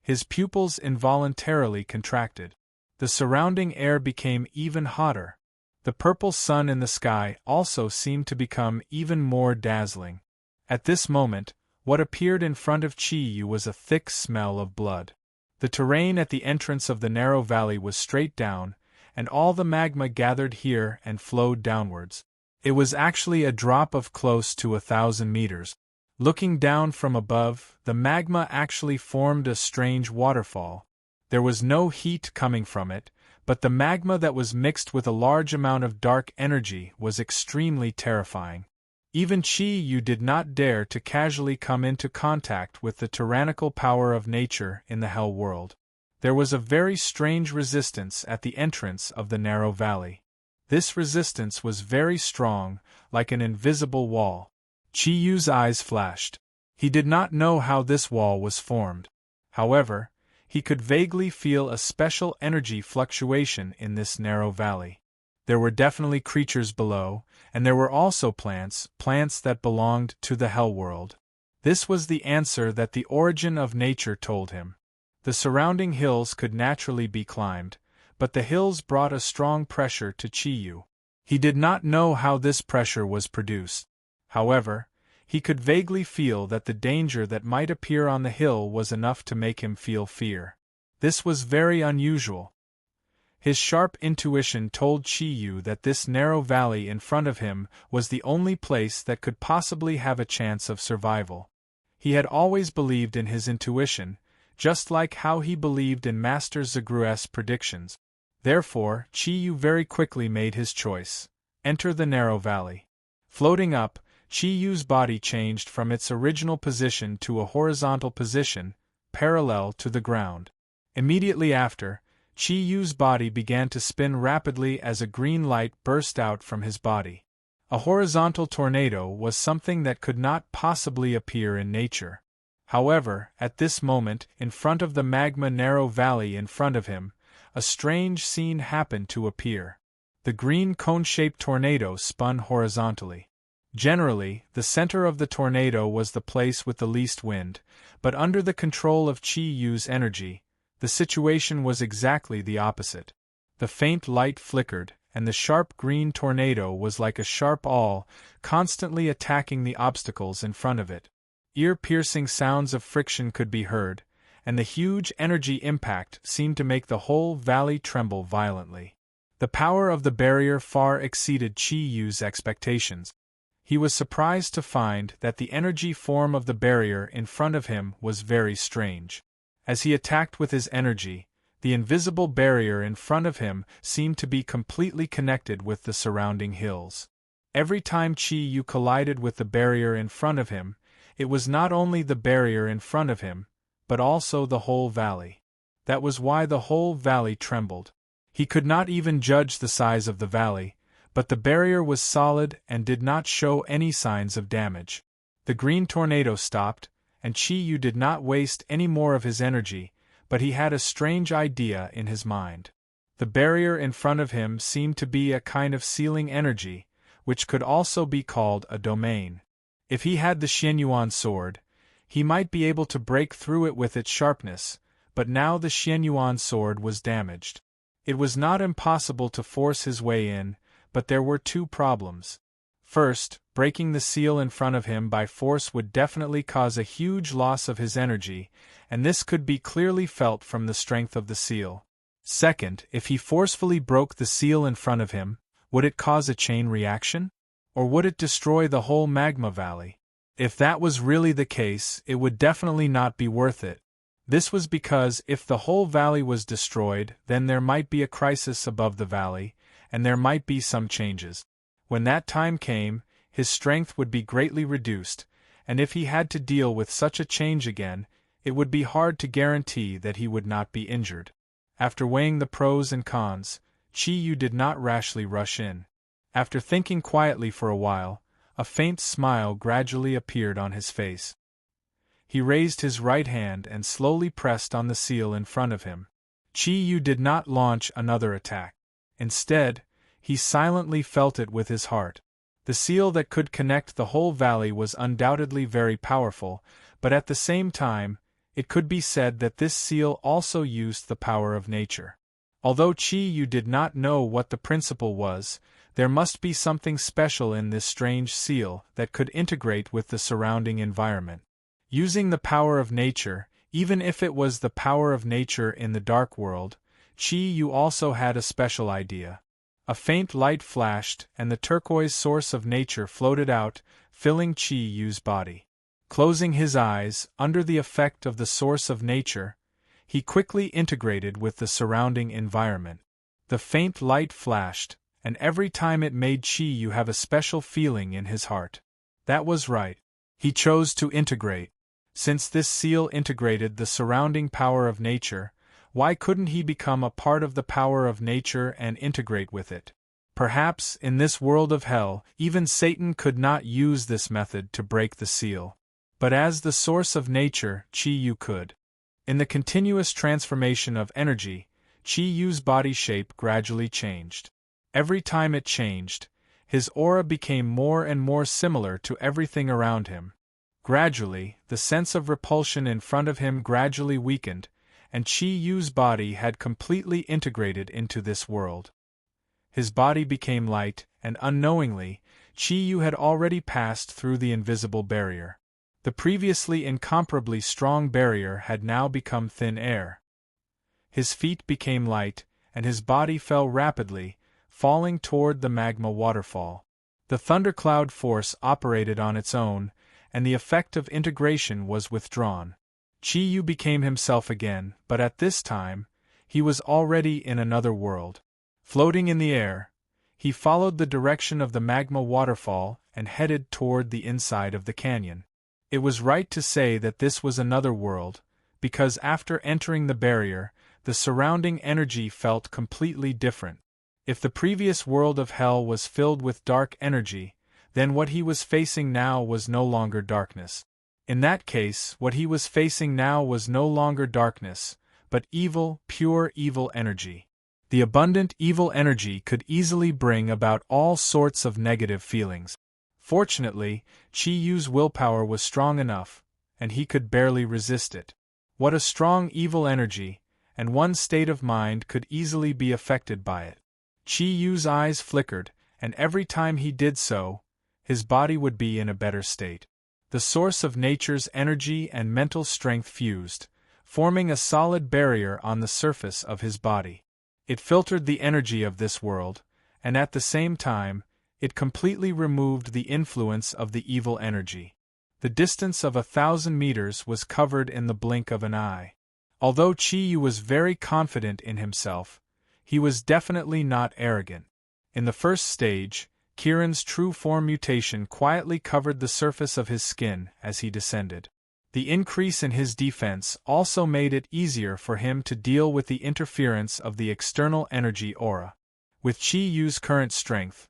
his pupils involuntarily contracted. The surrounding air became even hotter. The purple sun in the sky also seemed to become even more dazzling. At this moment, what appeared in front of Chi Yu was a thick smell of blood. The terrain at the entrance of the narrow valley was straight down, and all the magma gathered here and flowed downwards. It was actually a drop of close to 1,000 meters. Looking down from above, the magma actually formed a strange waterfall. There was no heat coming from it, but the magma that was mixed with a large amount of dark energy was extremely terrifying. Even Chi Yu did not dare to casually come into contact with the tyrannical power of nature in the hell world. There was a very strange resistance at the entrance of the narrow valley. This resistance was very strong, like an invisible wall. Chi Yu's eyes flashed. He did not know how this wall was formed. However, he could vaguely feel a special energy fluctuation in this narrow valley. There were definitely creatures below, and there were also plants that belonged to the hell world. This was the answer that the origin of nature told him. The surrounding hills could naturally be climbed, but the hills brought a strong pressure to Chi Yu. He did not know how this pressure was produced. However, he could vaguely feel that the danger that might appear on the hill was enough to make him feel fear. This was very unusual. His sharp intuition told Chi Yu that this narrow valley in front of him was the only place that could possibly have a chance of survival. He had always believed in his intuition, just like how he believed in Master Zagru's predictions. Therefore, Chi Yu very quickly made his choice: enter the narrow valley. Floating up, Chi Yu's body changed from its original position to a horizontal position, parallel to the ground. Immediately after, Chi Yu's body began to spin rapidly as a green light burst out from his body. A horizontal tornado was something that could not possibly appear in nature. However, at this moment, in front of the magma narrow valley in front of him, a strange scene happened to appear. The green cone-shaped tornado spun horizontally. Generally, the center of the tornado was the place with the least wind, but under the control of Chi Yu's energy, the situation was exactly the opposite. The faint light flickered, and the sharp green tornado was like a sharp awl, constantly attacking the obstacles in front of it. Ear-piercing sounds of friction could be heard, and the huge energy impact seemed to make the whole valley tremble violently. The power of the barrier far exceeded Chi Yu's expectations. He was surprised to find that the energy form of the barrier in front of him was very strange. As he attacked with his energy, the invisible barrier in front of him seemed to be completely connected with the surrounding hills. Every time Chi Yu collided with the barrier in front of him, it was not only the barrier in front of him, but also the whole valley. That was why the whole valley trembled. He could not even judge the size of the valley, but the barrier was solid and did not show any signs of damage. The green tornado stopped, and Chi Yu did not waste any more of his energy, but he had a strange idea in his mind. The barrier in front of him seemed to be a kind of sealing energy, which could also be called a domain. If he had the Xianyuan sword, he might be able to break through it with its sharpness, but now the Xianyuan sword was damaged. It was not impossible to force his way in, but there were two problems. First, breaking the seal in front of him by force would definitely cause a huge loss of his energy, and this could be clearly felt from the strength of the seal. Second, if he forcefully broke the seal in front of him, would it cause a chain reaction? Or would it destroy the whole magma valley? If that was really the case, it would definitely not be worth it. This was because if the whole valley was destroyed, then there might be a crisis above the valley, and there might be some changes. When that time came, his strength would be greatly reduced, and if he had to deal with such a change again, it would be hard to guarantee that he would not be injured. After weighing the pros and cons, Chi Yu did not rashly rush in. After thinking quietly for a while, a faint smile gradually appeared on his face. He raised his right hand and slowly pressed on the seal in front of him. Chi Yu did not launch another attack. Instead, he silently felt it with his heart. The seal that could connect the whole valley was undoubtedly very powerful, but at the same time, it could be said that this seal also used the power of nature. Although Chi Yu did not know what the principle was, there must be something special in this strange seal that could integrate with the surrounding environment. Using the power of nature, even if it was the power of nature in the dark world, Chi Yu also had a special idea. A faint light flashed, and the turquoise source of nature floated out, filling Chi Yu's body. Closing his eyes, under the effect of the source of nature, he quickly integrated with the surrounding environment. The faint light flashed, and every time it made Chi Yu have a special feeling in his heart. That was right. He chose to integrate. Since this seal integrated the surrounding power of nature, why couldn't he become a part of the power of nature and integrate with it? Perhaps, in this world of hell, even Satan could not use this method to break the seal. But as the source of nature, Chi Yu could. In the continuous transformation of energy, Chi Yu's body shape gradually changed. Every time it changed, his aura became more and more similar to everything around him. Gradually, the sense of repulsion in front of him gradually weakened, and Chi Yu's body had completely integrated into this world. His body became light, and unknowingly, Chi Yu had already passed through the invisible barrier. The previously incomparably strong barrier had now become thin air. His feet became light, and his body fell rapidly, falling toward the magma waterfall. The thundercloud force operated on its own, and the effect of integration was withdrawn. Chi Yu became himself again, but at this time, he was already in another world. Floating in the air, he followed the direction of the magma waterfall and headed toward the inside of the canyon. It was right to say that this was another world, because after entering the barrier, the surrounding energy felt completely different. If the previous world of hell was filled with dark energy, then what he was facing now was no longer darkness. In that case, what he was facing now was no longer darkness, but evil, pure evil energy. The abundant evil energy could easily bring about all sorts of negative feelings. Fortunately, Chi Yu's willpower was strong enough, and he could barely resist it. What a strong evil energy, and one's state of mind could easily be affected by it. Chi Yu's eyes flickered, and every time he did so, his body would be in a better state. The source of nature's energy and mental strength fused, forming a solid barrier on the surface of his body. It filtered the energy of this world, and at the same time, it completely removed the influence of the evil energy. The distance of 1,000 meters was covered in the blink of an eye. Although Chi Yu was very confident in himself, he was definitely not arrogant. In the first stage, Kiran's true form mutation quietly covered the surface of his skin as he descended. The increase in his defense also made it easier for him to deal with the interference of the external energy aura. With Chi Yu's current strength,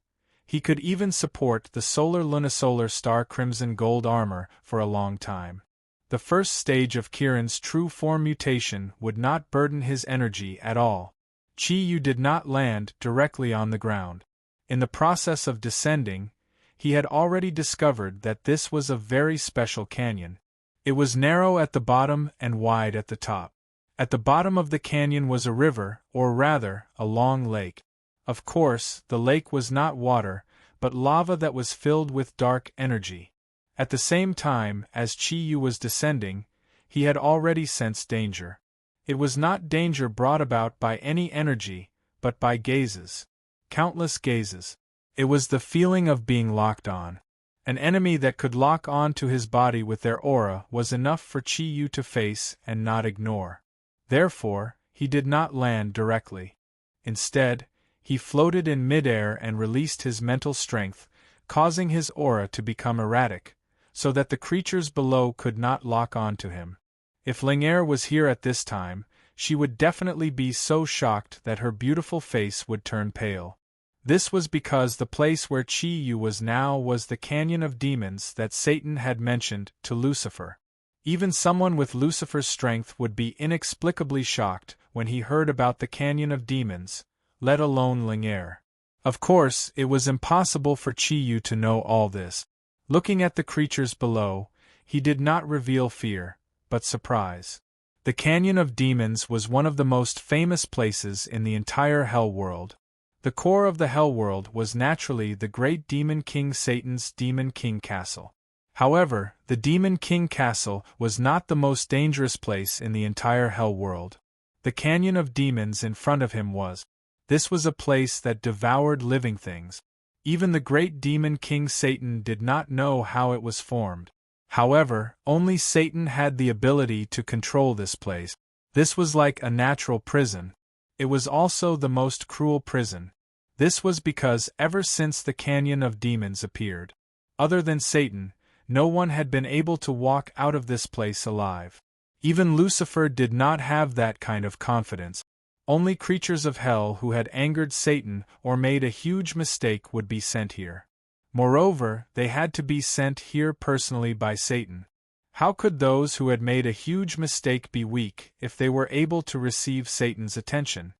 he could even support the solar lunisolar star crimson gold armor for a long time. The first stage of Kiran's true form mutation would not burden his energy at all. Chi Yu did not land directly on the ground. In the process of descending, he had already discovered that this was a very special canyon. It was narrow at the bottom and wide at the top. At the bottom of the canyon was a river, or rather, a long lake. Of course, the lake was not water, but lava that was filled with dark energy. At the same time as Chi Yu was descending, he had already sensed danger. It was not danger brought about by any energy, but by gazes. Countless gazes. It was the feeling of being locked on. An enemy that could lock on to his body with their aura was enough for Chi-Yu to face and not ignore. Therefore, he did not land directly. Instead, he floated in midair and released his mental strength, causing his aura to become erratic, so that the creatures below could not lock on to him. If Ling'er was here at this time, she would definitely be so shocked that her beautiful face would turn pale. This was because the place where Chi-Yu was now was the Canyon of Demons that Satan had mentioned to Lucifer. Even someone with Lucifer's strength would be inexplicably shocked when he heard about the Canyon of Demons, let alone Ling'er. Of course, it was impossible for Chi-Yu to know all this. Looking at the creatures below, he did not reveal fear, but surprise. The Canyon of Demons was one of the most famous places in the entire Hell world. The core of the Hell world was naturally the great Demon King Satan's Demon King Castle. However, the Demon King Castle was not the most dangerous place in the entire Hell world. The Canyon of Demons in front of him was. This was a place that devoured living things. Even the great Demon King Satan did not know how it was formed. However, only Satan had the ability to control this place. This was like a natural prison. It was also the most cruel prison. This was because ever since the Canyon of Demons appeared, other than Satan, no one had been able to walk out of this place alive. Even Lucifer did not have that kind of confidence. Only creatures of hell who had angered Satan or made a huge mistake would be sent here. Moreover, they had to be sent here personally by Satan. How could those who had made a huge mistake be weak if they were able to receive Satan's attention?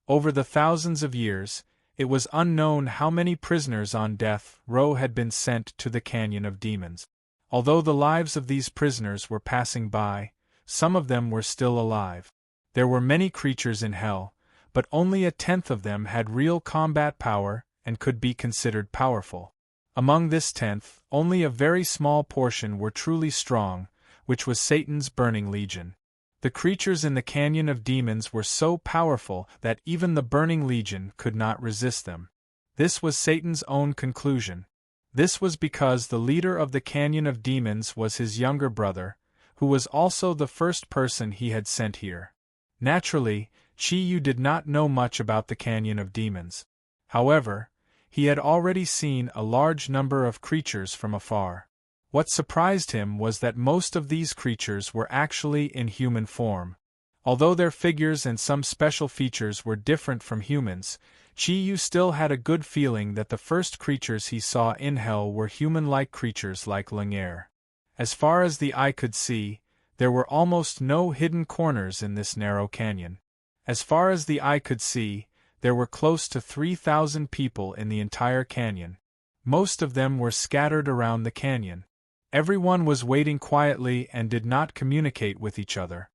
Over the thousands of years, it was unknown how many prisoners on death row had been sent to the Canyon of Demons. Although the lives of these prisoners were passing by, some of them were still alive. There were many creatures in hell, but only a tenth of them had real combat power and could be considered powerful. Among this tenth, only a very small portion were truly strong, which was Satan's burning legion. The creatures in the Canyon of Demons were so powerful that even the burning legion could not resist them. This was Satan's own conclusion. This was because the leader of the Canyon of Demons was his younger brother, who was also the first person he had sent here. Naturally, Chi-Yu did not know much about the Canyon of Demons. However, he had already seen a large number of creatures from afar. What surprised him was that most of these creatures were actually in human form. Although their figures and some special features were different from humans, Chi-Yu still had a good feeling that the first creatures he saw in hell were human-like creatures like Ling'er. As far as the eye could see, there were almost no hidden corners in this narrow canyon. As far as the eye could see, there were close to 3,000 people in the entire canyon. Most of them were scattered around the canyon. Everyone was waiting quietly and did not communicate with each other.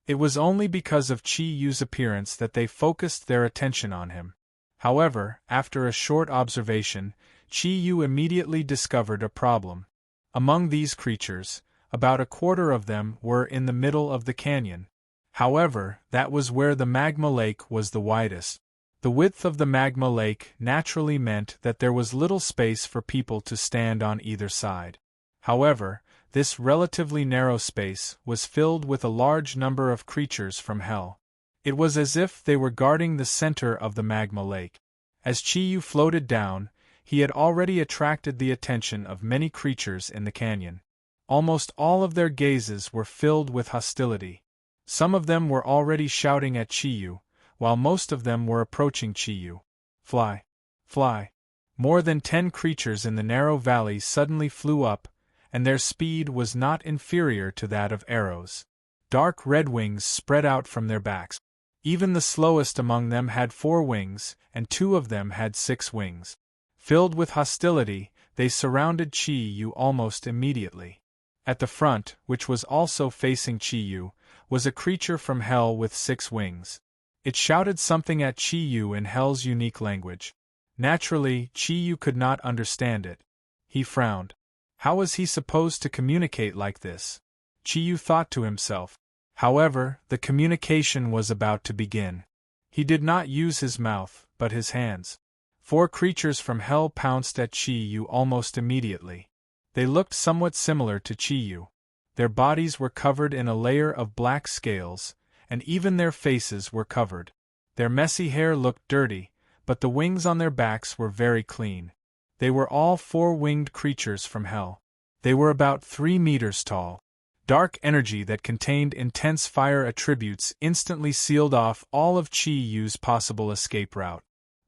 It was only because of Chi-Yu's appearance that they focused their attention on him. However, after a short observation, Chi-Yu immediately discovered a problem. Among these creatures, about a quarter of them were in the middle of the canyon. However, that was where the magma lake was the widest. The width of the magma lake naturally meant that there was little space for people to stand on either side. However, this relatively narrow space was filled with a large number of creatures from hell. It was as if they were guarding the center of the magma lake. As Chi-Yu floated down, he had already attracted the attention of many creatures in the canyon. Almost all of their gazes were filled with hostility. Some of them were already shouting at Chi-Yu, while most of them were approaching Chi-Yu. Fly! Fly! More than 10 creatures in the narrow valley suddenly flew up, and their speed was not inferior to that of arrows. Dark red wings spread out from their backs. Even the slowest among them had 4 wings, and 2 of them had 6 wings. Filled with hostility, they surrounded Chi-Yu almost immediately. At the front, which was also facing Chi-Yu, was a creature from hell with 6 wings. It shouted something at Chi-Yu in hell's unique language. Naturally, Chi-Yu could not understand it. He frowned. How was he supposed to communicate like this? Chi-Yu thought to himself. However, the communication was about to begin. He did not use his mouth, but his hands. 4 creatures from hell pounced at Chi-Yu almost immediately. They looked somewhat similar to Chi-Yu. Their bodies were covered in a layer of black scales, and even their faces were covered. Their messy hair looked dirty, but the wings on their backs were very clean. They were all 4-winged creatures from hell. They were about 3 meters tall. Dark energy that contained intense fire attributes instantly sealed off all of Chi-Yu's possible escape route.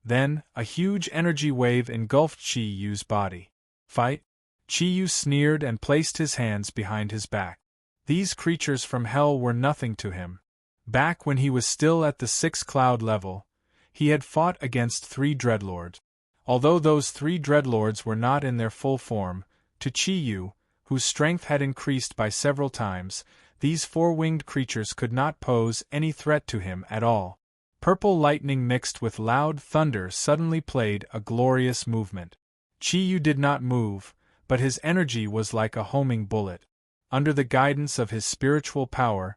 Then, a huge energy wave engulfed Chi-Yu's body. Fight? Chi-Yu sneered and placed his hands behind his back. These creatures from hell were nothing to him. Back when he was still at the 6th cloud level, he had fought against 3 dreadlords. Although those 3 dreadlords were not in their full form, to Chi-Yu, whose strength had increased by several times, these 4-winged creatures could not pose any threat to him at all. Purple lightning mixed with loud thunder suddenly played a glorious movement. Chi-Yu did not move, but his energy was like a homing bullet. Under the guidance of his spiritual power,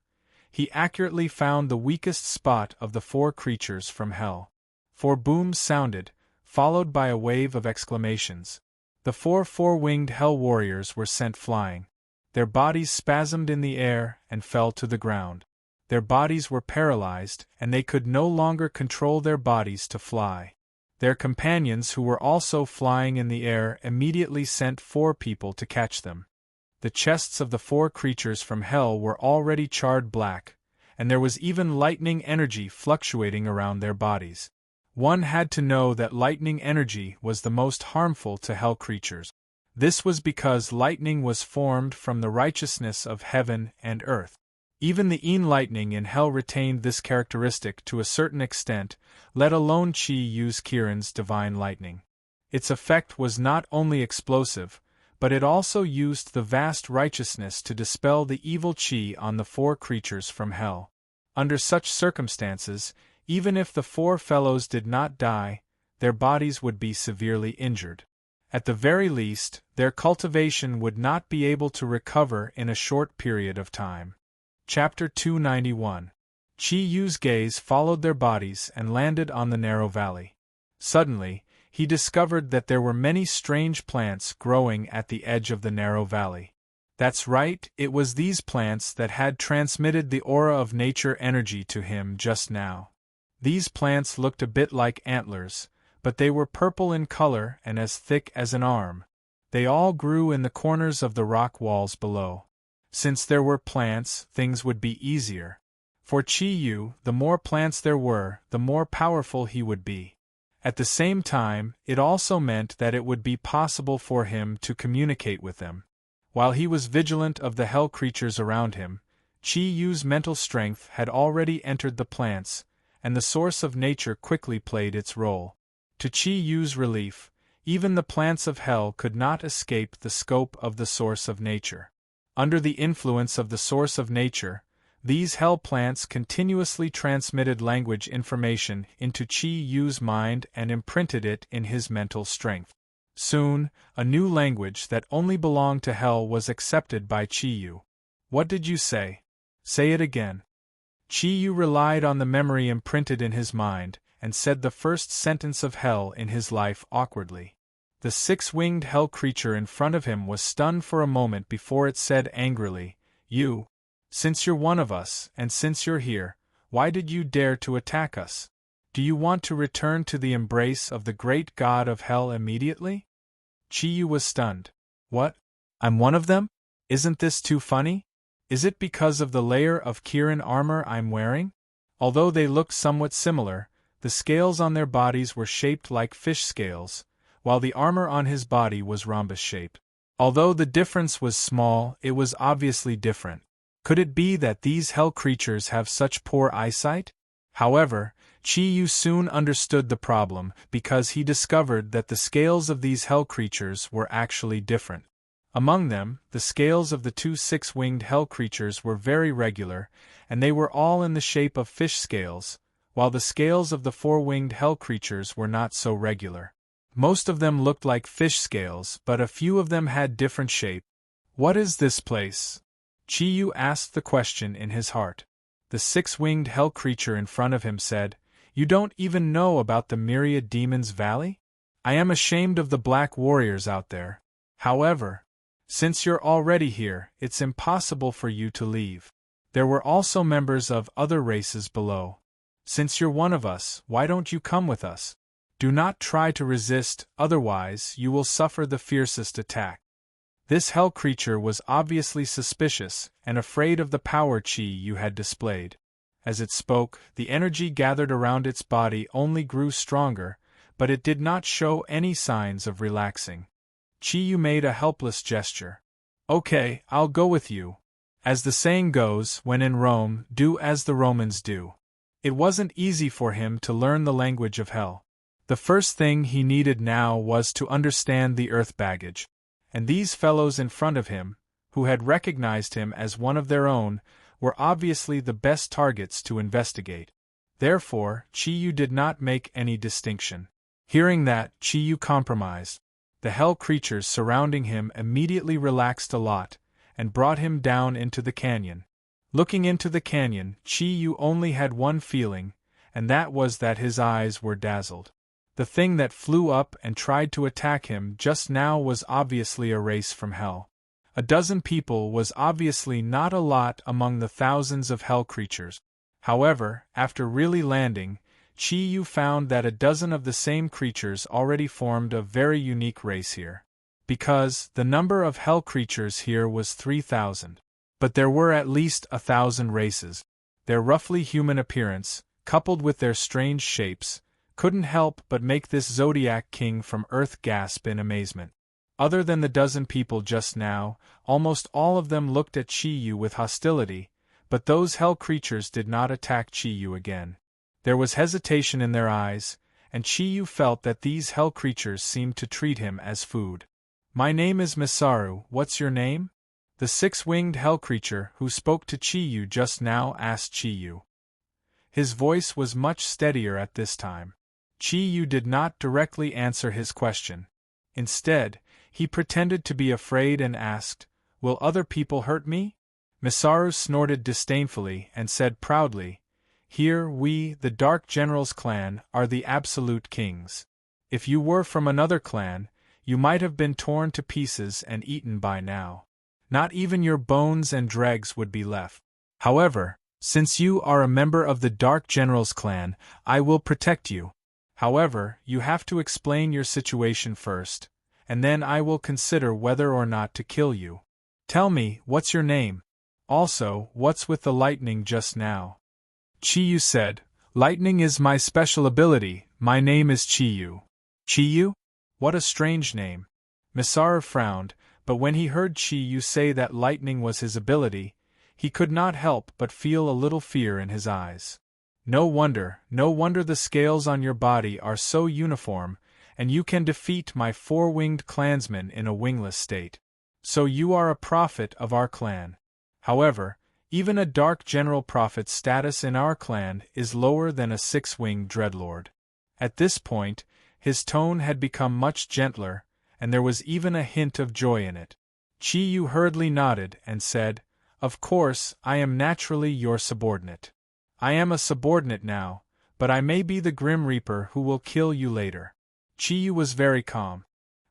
he accurately found the weakest spot of the 4 creatures from hell. 4 booms sounded, followed by a wave of exclamations. The 4 4-winged hell warriors were sent flying. Their bodies spasmed in the air and fell to the ground. Their bodies were paralyzed, and they could no longer control their bodies to fly. Their companions who were also flying in the air immediately sent 4 people to catch them. The chests of the 4 creatures from hell were already charred black, and there was even lightning energy fluctuating around their bodies. One had to know that lightning energy was the most harmful to hell creatures. This was because lightning was formed from the righteousness of heaven and earth. Even the lightning in hell retained this characteristic to a certain extent, let alone Chi-Yu's Kiran's divine lightning. Its effect was not only explosive, but it also used the vast righteousness to dispel the evil Chi on the 4 creatures from hell. Under such circumstances, even if the 4 fellows did not die, their bodies would be severely injured. At the very least, their cultivation would not be able to recover in a short period of time. Chapter 291. Chi-Yu's gaze followed their bodies and landed on the narrow valley. Suddenly, he discovered that there were many strange plants growing at the edge of the narrow valley. That's right, it was these plants that had transmitted the aura of nature energy to him just now. These plants looked a bit like antlers, but they were purple in color and as thick as an arm. They all grew in the corners of the rock walls below. Since there were plants, things would be easier. For Chi-Yu, the more plants there were, the more powerful he would be. At the same time, it also meant that it would be possible for him to communicate with them. While he was vigilant of the hell creatures around him, Chi-Yu's mental strength had already entered the plants, and the source of nature quickly played its role. To Chi-Yu's relief, even the plants of hell could not escape the scope of the source of nature. Under the influence of the source of nature, these hell plants continuously transmitted language information into Chi-Yu's mind and imprinted it in his mental strength. Soon, a new language that only belonged to hell was accepted by Chi-Yu. What did you say? Say it again. Chi-Yu relied on the memory imprinted in his mind, and said the first sentence of hell in his life awkwardly. The 6-winged hell creature in front of him was stunned for a moment before it said angrily, "You. Since you're one of us, and since you're here, why did you dare to attack us? Do you want to return to the embrace of the great god of hell immediately?" Chi-Yu was stunned. What? I'm one of them? Isn't this too funny? Is it because of the layer of Kiran armor I'm wearing? Although they looked somewhat similar, the scales on their bodies were shaped like fish scales, while the armor on his body was rhombus-shaped. Although the difference was small, it was obviously different. Could it be that these hell creatures have such poor eyesight? However, Chi-Yu soon understood the problem because he discovered that the scales of these hell creatures were actually different. Among them, the scales of the 2 6-winged hell creatures were very regular, and they were all in the shape of fish scales, while the scales of the 4-winged hell creatures were not so regular. Most of them looked like fish scales, but a few of them had different shape. What is this place? Chi-Yu asked the question in his heart. The six-winged hell creature in front of him said, "You don't even know about the Myriad Demons Valley? I am ashamed of the black warriors out there. However, since you're already here, it's impossible for you to leave. There were also members of other races below. Since you're one of us, why don't you come with us? Do not try to resist, otherwise you will suffer the fiercest attack." This hell creature was obviously suspicious and afraid of the power Chi-Yu had displayed. As it spoke, the energy gathered around its body only grew stronger, but it did not show any signs of relaxing. Chi-Yu made a helpless gesture. "Okay, I'll go with you. As the saying goes, when in Rome, do as the Romans do." It wasn't easy for him to learn the language of hell. The first thing he needed now was to understand the earth baggage. And these fellows in front of him, who had recognized him as one of their own, were obviously the best targets to investigate. Therefore, Chi-Yu did not make any distinction. Hearing that, Chi-Yu compromised. The hell creatures surrounding him immediately relaxed a lot, and brought him down into the canyon. Looking into the canyon, Chi-Yu only had one feeling, and that was that his eyes were dazzled. The thing that flew up and tried to attack him just now was obviously a race from hell. A dozen people was obviously not a lot among the thousands of hell creatures. However, after really landing, Chi-Yu found that a dozen of the same creatures already formed a very unique race here. Because the number of hell creatures here was 3,000. But there were at least 1,000 races. Their roughly human appearance, coupled with their strange shapes, couldn't help but make this Zodiac king from Earth gasp in amazement. Other than the dozen people just now, almost all of them looked at Chi-Yu with hostility, but those hell creatures did not attack Chi-Yu again. There was hesitation in their eyes, and Chi-Yu felt that these hell creatures seemed to treat him as food. "My name is Misaru, what's your name?" The six-winged hell creature who spoke to Chi-Yu just now asked Chi-Yu. His voice was much steadier at this time. Chi-Yu did not directly answer his question. Instead, he pretended to be afraid and asked, "Will other people hurt me?" Misaru snorted disdainfully and said proudly, "Here we, the Dark General's clan, are the absolute kings. If you were from another clan, you might have been torn to pieces and eaten by now. Not even your bones and dregs would be left. However, since you are a member of the Dark General's clan, I will protect you. However, you have to explain your situation first, and then I will consider whether or not to kill you. Tell me, what's your name? Also, what's with the lightning just now?" Chi-Yu said, "Lightning is my special ability, my name is Chi-Yu." "Chi-Yu? What a strange name." Misaru frowned, but when he heard Chi-Yu say that lightning was his ability, he could not help but feel a little fear in his eyes. No wonder the scales on your body are so uniform, and you can defeat my four-winged clansmen in a wingless state. So you are a prophet of our clan. However, even a Dark General prophet's status in our clan is lower than a six-winged dreadlord." At this point, his tone had become much gentler, and there was even a hint of joy in it. Chi-Yu hurriedly nodded and said, "Of course, I am naturally your subordinate. I am a subordinate now, but I may be the Grim Reaper who will kill you later." Chi-Yu was very calm.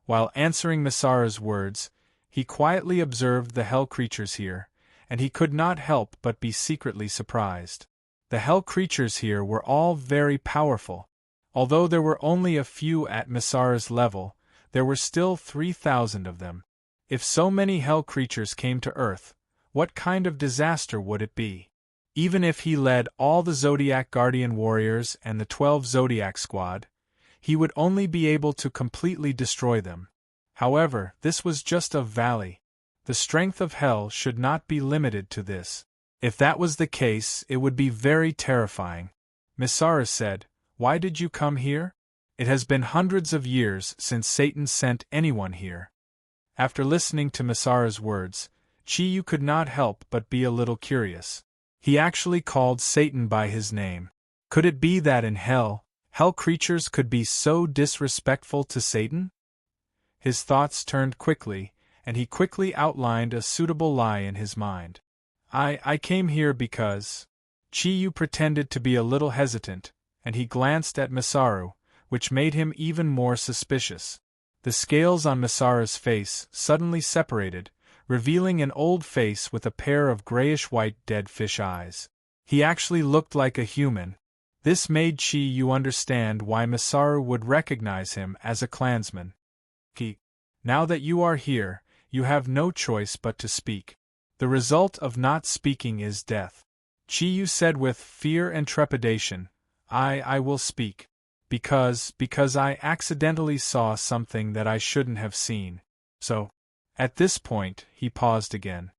While answering Misaru's words, he quietly observed the hell creatures here, and he could not help but be secretly surprised. The hell creatures here were all very powerful. Although there were only a few at Misaru's level, there were still 3,000 of them. If so many hell creatures came to Earth, what kind of disaster would it be? Even if he led all the Zodiac Guardian warriors and the 12 Zodiac squad, he would only be able to completely destroy them. However, this was just a valley. The strength of hell should not be limited to this. If that was the case, it would be very terrifying. Misaru said, "Why did you come here?" "It has been hundreds of years since Satan sent anyone here." After listening to Misaru's words, Chi-Yu could not help but be a little curious. He actually called Satan by his name. Could it be that in hell creatures could be so disrespectful to Satan? His thoughts turned quickly, and he quickly outlined a suitable lie in his mind. I came here because. Chiyu pretended to be a little hesitant, and he glanced at Masaru, which made him even more suspicious. The scales on Masaru's face suddenly separated, revealing an old face with a pair of grayish-white dead fish eyes. He actually looked like a human. This made Chiyu understand why Masaru would recognize him as a clansman. Now that you are here, you have no choice but to speak. The result of not speaking is death. Chiyu said with fear and trepidation, I will speak. Because I accidentally saw something that I shouldn't have seen. So. At this point, he paused again.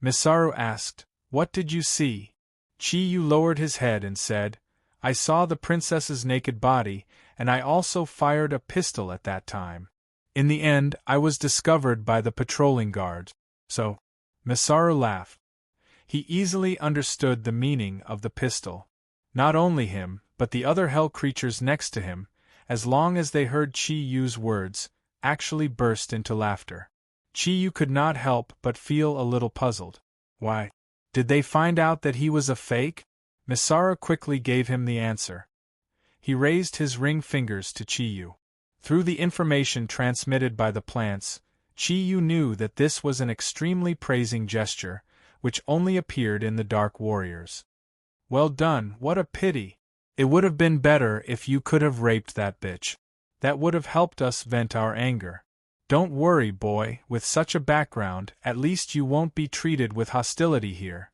Masaru asked, What did you see? Chiyu lowered his head and said, I saw the princess's naked body, and I also fired a pistol at that time. In the end, I was discovered by the patrolling guards. So. Masaru laughed. He easily understood the meaning of the pistol. Not only him, but the other hell creatures next to him, as long as they heard Chiyu's words, actually burst into laughter. Chiyu could not help but feel a little puzzled. Why? Did they find out that he was a fake? Masaru quickly gave him the answer. He raised his ring fingers to Chiyu. Through the information transmitted by the plants, Chiyu knew that this was an extremely praising gesture, which only appeared in the Dark Warriors. Well done, what a pity. It would have been better if you could have raped that bitch. That would have helped us vent our anger. Don't worry, boy, with such a background, at least you won't be treated with hostility here.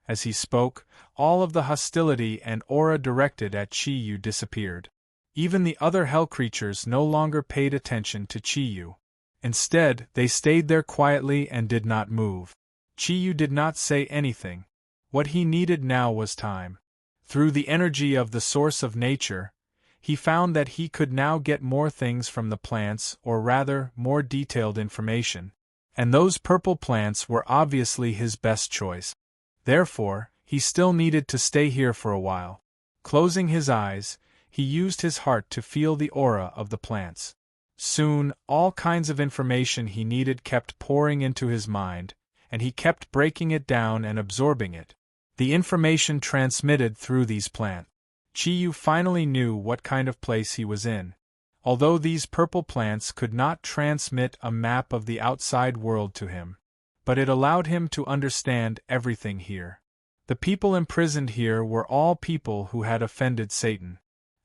As he spoke, all of the hostility and aura directed at Chiyu disappeared. Even the other hell creatures no longer paid attention to Chiyu. Instead, they stayed there quietly and did not move. Chiyu did not say anything. What he needed now was time. Through the energy of the source of nature, he found that he could now get more things from the plants, or rather, more detailed information. And those purple plants were obviously his best choice. Therefore, he still needed to stay here for a while. Closing his eyes, he used his heart to feel the aura of the plants. Soon, all kinds of information he needed kept pouring into his mind, and he kept breaking it down and absorbing it. The information transmitted through these plants. Chiyu finally knew what kind of place he was in. Although these purple plants could not transmit a map of the outside world to him, but it allowed him to understand everything here. The people imprisoned here were all people who had offended Satan.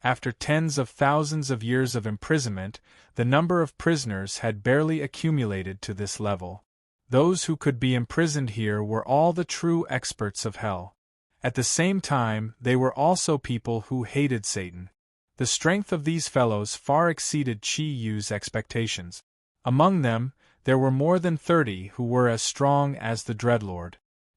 After tens of thousands of years of imprisonment, the number of prisoners had barely accumulated to this level. Those who could be imprisoned here were all the true experts of hell. At the same time, they were also people who hated Satan. The strength of these fellows far exceeded Chi-Yu's expectations. Among them, there were more than 30 who were as strong as the Dreadlord.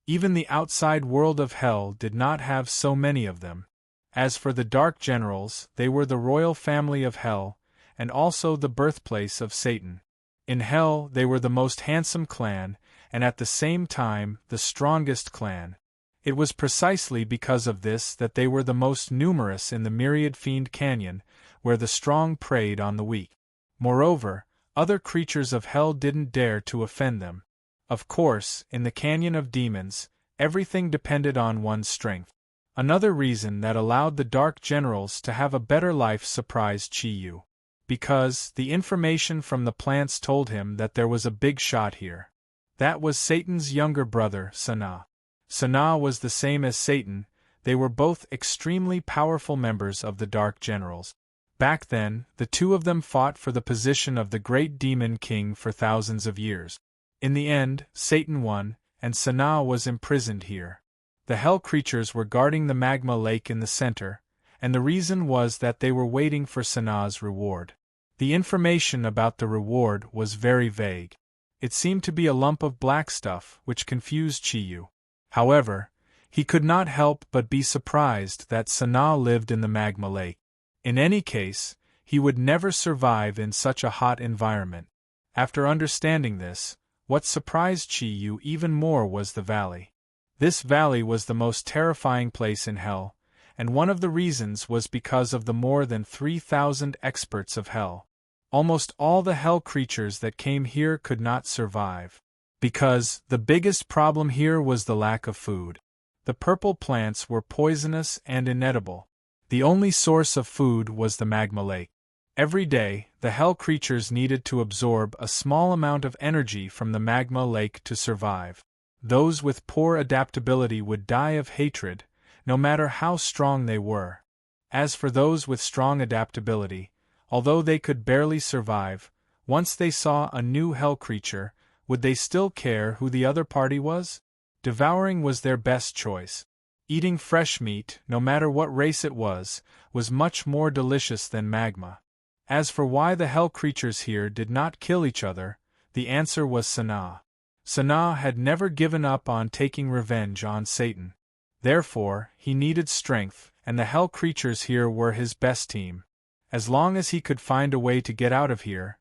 Even the outside world of hell did not have so many of them. As for the Dark Generals, they were the royal family of hell, and also the birthplace of Satan. In hell, they were the most handsome clan, and at the same time, the strongest clan. It was precisely because of this that they were the most numerous in the myriad Fiend Canyon, where the strong preyed on the weak. Moreover, other creatures of hell didn't dare to offend them. Of course, in the Canyon of Demons, everything depended on one's strength. Another reason that allowed the Dark Generals to have a better life surprised Chiyu. Because the information from the plants told him that there was a big shot here. That was Satan's younger brother, Sanaa. Sanaa was the same as Satan. They were both extremely powerful members of the Dark Generals. Back then, the two of them fought for the position of the great demon king for thousands of years. In the end, Satan won, and Sanaa was imprisoned here. The hell creatures were guarding the magma lake in the center, and the reason was that they were waiting for Sanaa's reward. The information about the reward was very vague. It seemed to be a lump of black stuff, which confused Chiyu. However, he could not help but be surprised that Sanaa lived in the magma lake. In any case, he would never survive in such a hot environment. After understanding this, what surprised Chiyu even more was the valley. This valley was the most terrifying place in hell, and one of the reasons was because of the more than 3,000 experts of hell. Almost all the hell creatures that came here could not survive. Because the biggest problem here was the lack of food. The purple plants were poisonous and inedible. The only source of food was the magma lake. Every day, the hell creatures needed to absorb a small amount of energy from the magma lake to survive. Those with poor adaptability would die of hatred, no matter how strong they were. As for those with strong adaptability, although they could barely survive, once they saw a new hell creature, would they still care who the other party was? Devouring was their best choice. Eating fresh meat, no matter what race it was much more delicious than magma. As for why the hell creatures here did not kill each other, the answer was Sanaa. Sanaa had never given up on taking revenge on Satan. Therefore, he needed strength, and the hell creatures here were his best team. As long as he could find a way to get out of here,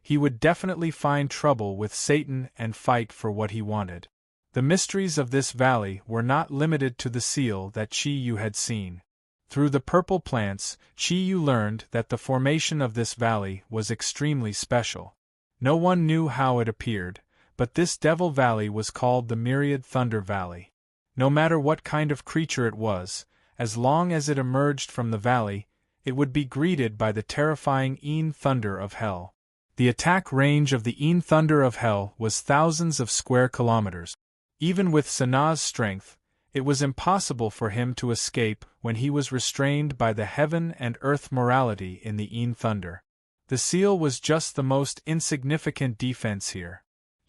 he would definitely find trouble with Satan and fight for what he wanted. The mysteries of this valley were not limited to the seal that Chi-Yu had seen. Through the purple plants, Chi-Yu learned that the formation of this valley was extremely special. No one knew how it appeared, but this Devil Valley was called the Myriad Thunder Valley. No matter what kind of creature it was, as long as it emerged from the valley, it would be greeted by the terrifying Een Thunder of Hell. The attack range of the Een Thunder of Hell was thousands of square kilometers. Even with Sanaa's strength, it was impossible for him to escape when he was restrained by the heaven and earth morality in the Een Thunder. The seal was just the most insignificant defense here.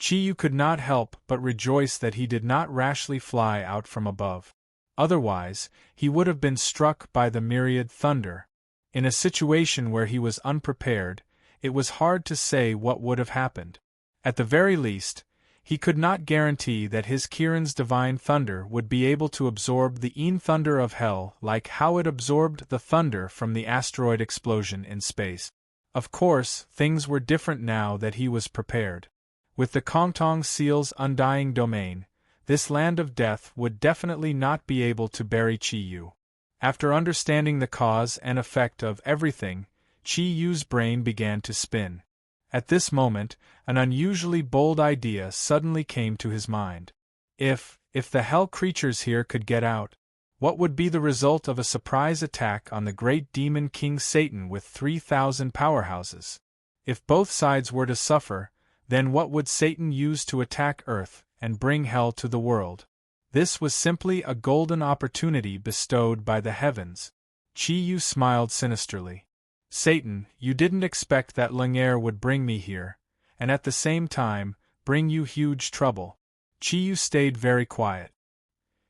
Chi-Yu could not help but rejoice that he did not rashly fly out from above. Otherwise, he would have been struck by the myriad thunder. In a situation where he was unprepared, it was hard to say what would have happened. At the very least, he could not guarantee that his Kiran's divine thunder would be able to absorb the Een Thunder of Hell like how it absorbed the thunder from the asteroid explosion in space. Of course, things were different now that he was prepared. With the Kongtong Seal's undying domain, this land of death would definitely not be able to bury Chi-Yu. After understanding the cause and effect of everything, Chi-Yu's brain began to spin. At this moment, an unusually bold idea suddenly came to his mind. If the hell creatures here could get out, what would be the result of a surprise attack on the great demon King Satan with 3,000 powerhouses? If both sides were to suffer, then what would Satan use to attack Earth and bring hell to the world? This was simply a golden opportunity bestowed by the heavens. Chi-Yu smiled sinisterly. Satan, you didn't expect that Ling'er would bring me here, and at the same time, bring you huge trouble. Chi-Yu stayed very quiet.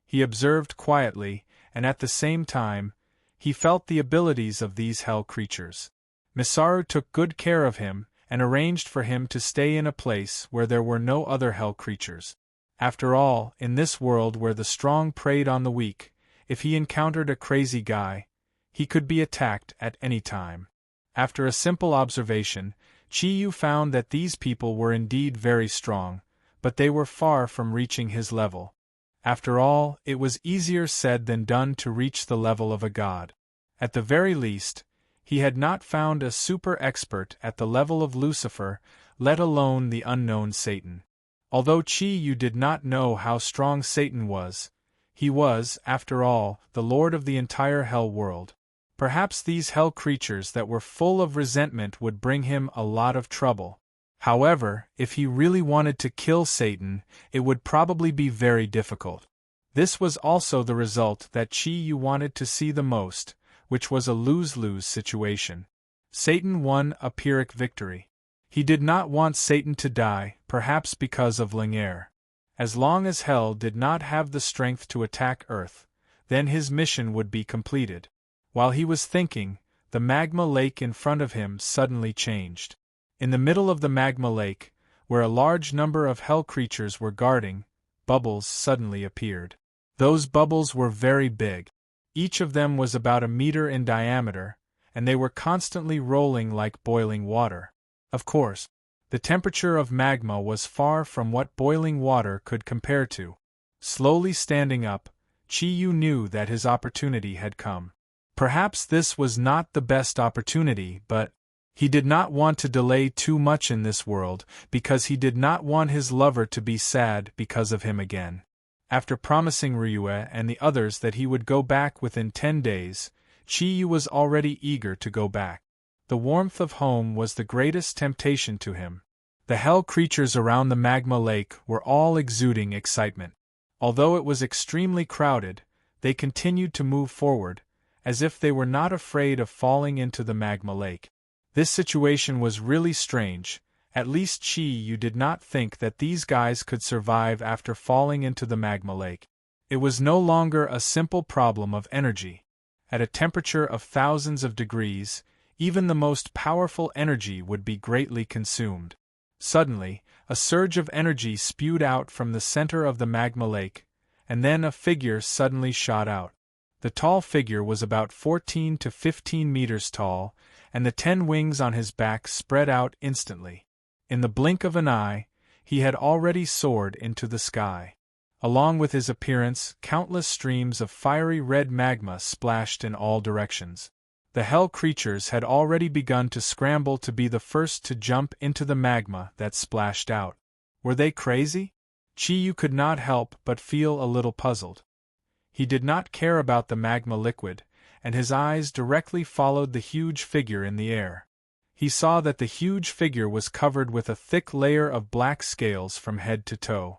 He observed quietly, and at the same time, he felt the abilities of these hell creatures. Misaru took good care of him, and arranged for him to stay in a place where there were no other hell creatures. After all, in this world where the strong preyed on the weak, if he encountered a crazy guy, he could be attacked at any time. After a simple observation, Chi-Yu found that these people were indeed very strong, but they were far from reaching his level. After all, it was easier said than done to reach the level of a god. At the very least, he had not found a super expert at the level of Lucifer, let alone the unknown Satan. Although Chi-Yu did not know how strong Satan was, he was, after all, the lord of the entire hell world. Perhaps these hell creatures that were full of resentment would bring him a lot of trouble. However, if he really wanted to kill Satan, it would probably be very difficult. This was also the result that Chi-Yu wanted to see the most, which was a lose-lose situation. Satan won a Pyrrhic victory. He did not want Satan to die, perhaps because of Ling'er. As long as Hell did not have the strength to attack Earth, then his mission would be completed. While he was thinking, the magma lake in front of him suddenly changed. In the middle of the magma lake, where a large number of hell creatures were guarding, bubbles suddenly appeared. Those bubbles were very big. Each of them was about a meter in diameter, and they were constantly rolling like boiling water. Of course, the temperature of magma was far from what boiling water could compare to. Slowly standing up, Chi-Yu knew that his opportunity had come. Perhaps this was not the best opportunity, but He did not want to delay too much in this world, because he did not want his lover to be sad because of him again. After promising Ryue and the others that he would go back within 10 days, Chiyu was already eager to go back. The warmth of home was the greatest temptation to him. The hell creatures around the magma lake were all exuding excitement. Although it was extremely crowded, they continued to move forward, as if they were not afraid of falling into the magma lake. This situation was really strange. At least Chiyu did not think that these guys could survive after falling into the magma lake. It was no longer a simple problem of energy. At a temperature of thousands of degrees, even the most powerful energy would be greatly consumed. Suddenly, a surge of energy spewed out from the center of the magma lake, and then a figure suddenly shot out. The tall figure was about 14 to 15 meters tall, and the 10 wings on his back spread out instantly. In the blink of an eye, he had already soared into the sky. Along with his appearance, countless streams of fiery red magma splashed in all directions. The hell creatures had already begun to scramble to be the first to jump into the magma that splashed out. Were they crazy? Chiyu could not help but feel a little puzzled. He did not care about the magma liquid, and his eyes directly followed the huge figure in the air. He saw that the huge figure was covered with a thick layer of black scales from head to toe.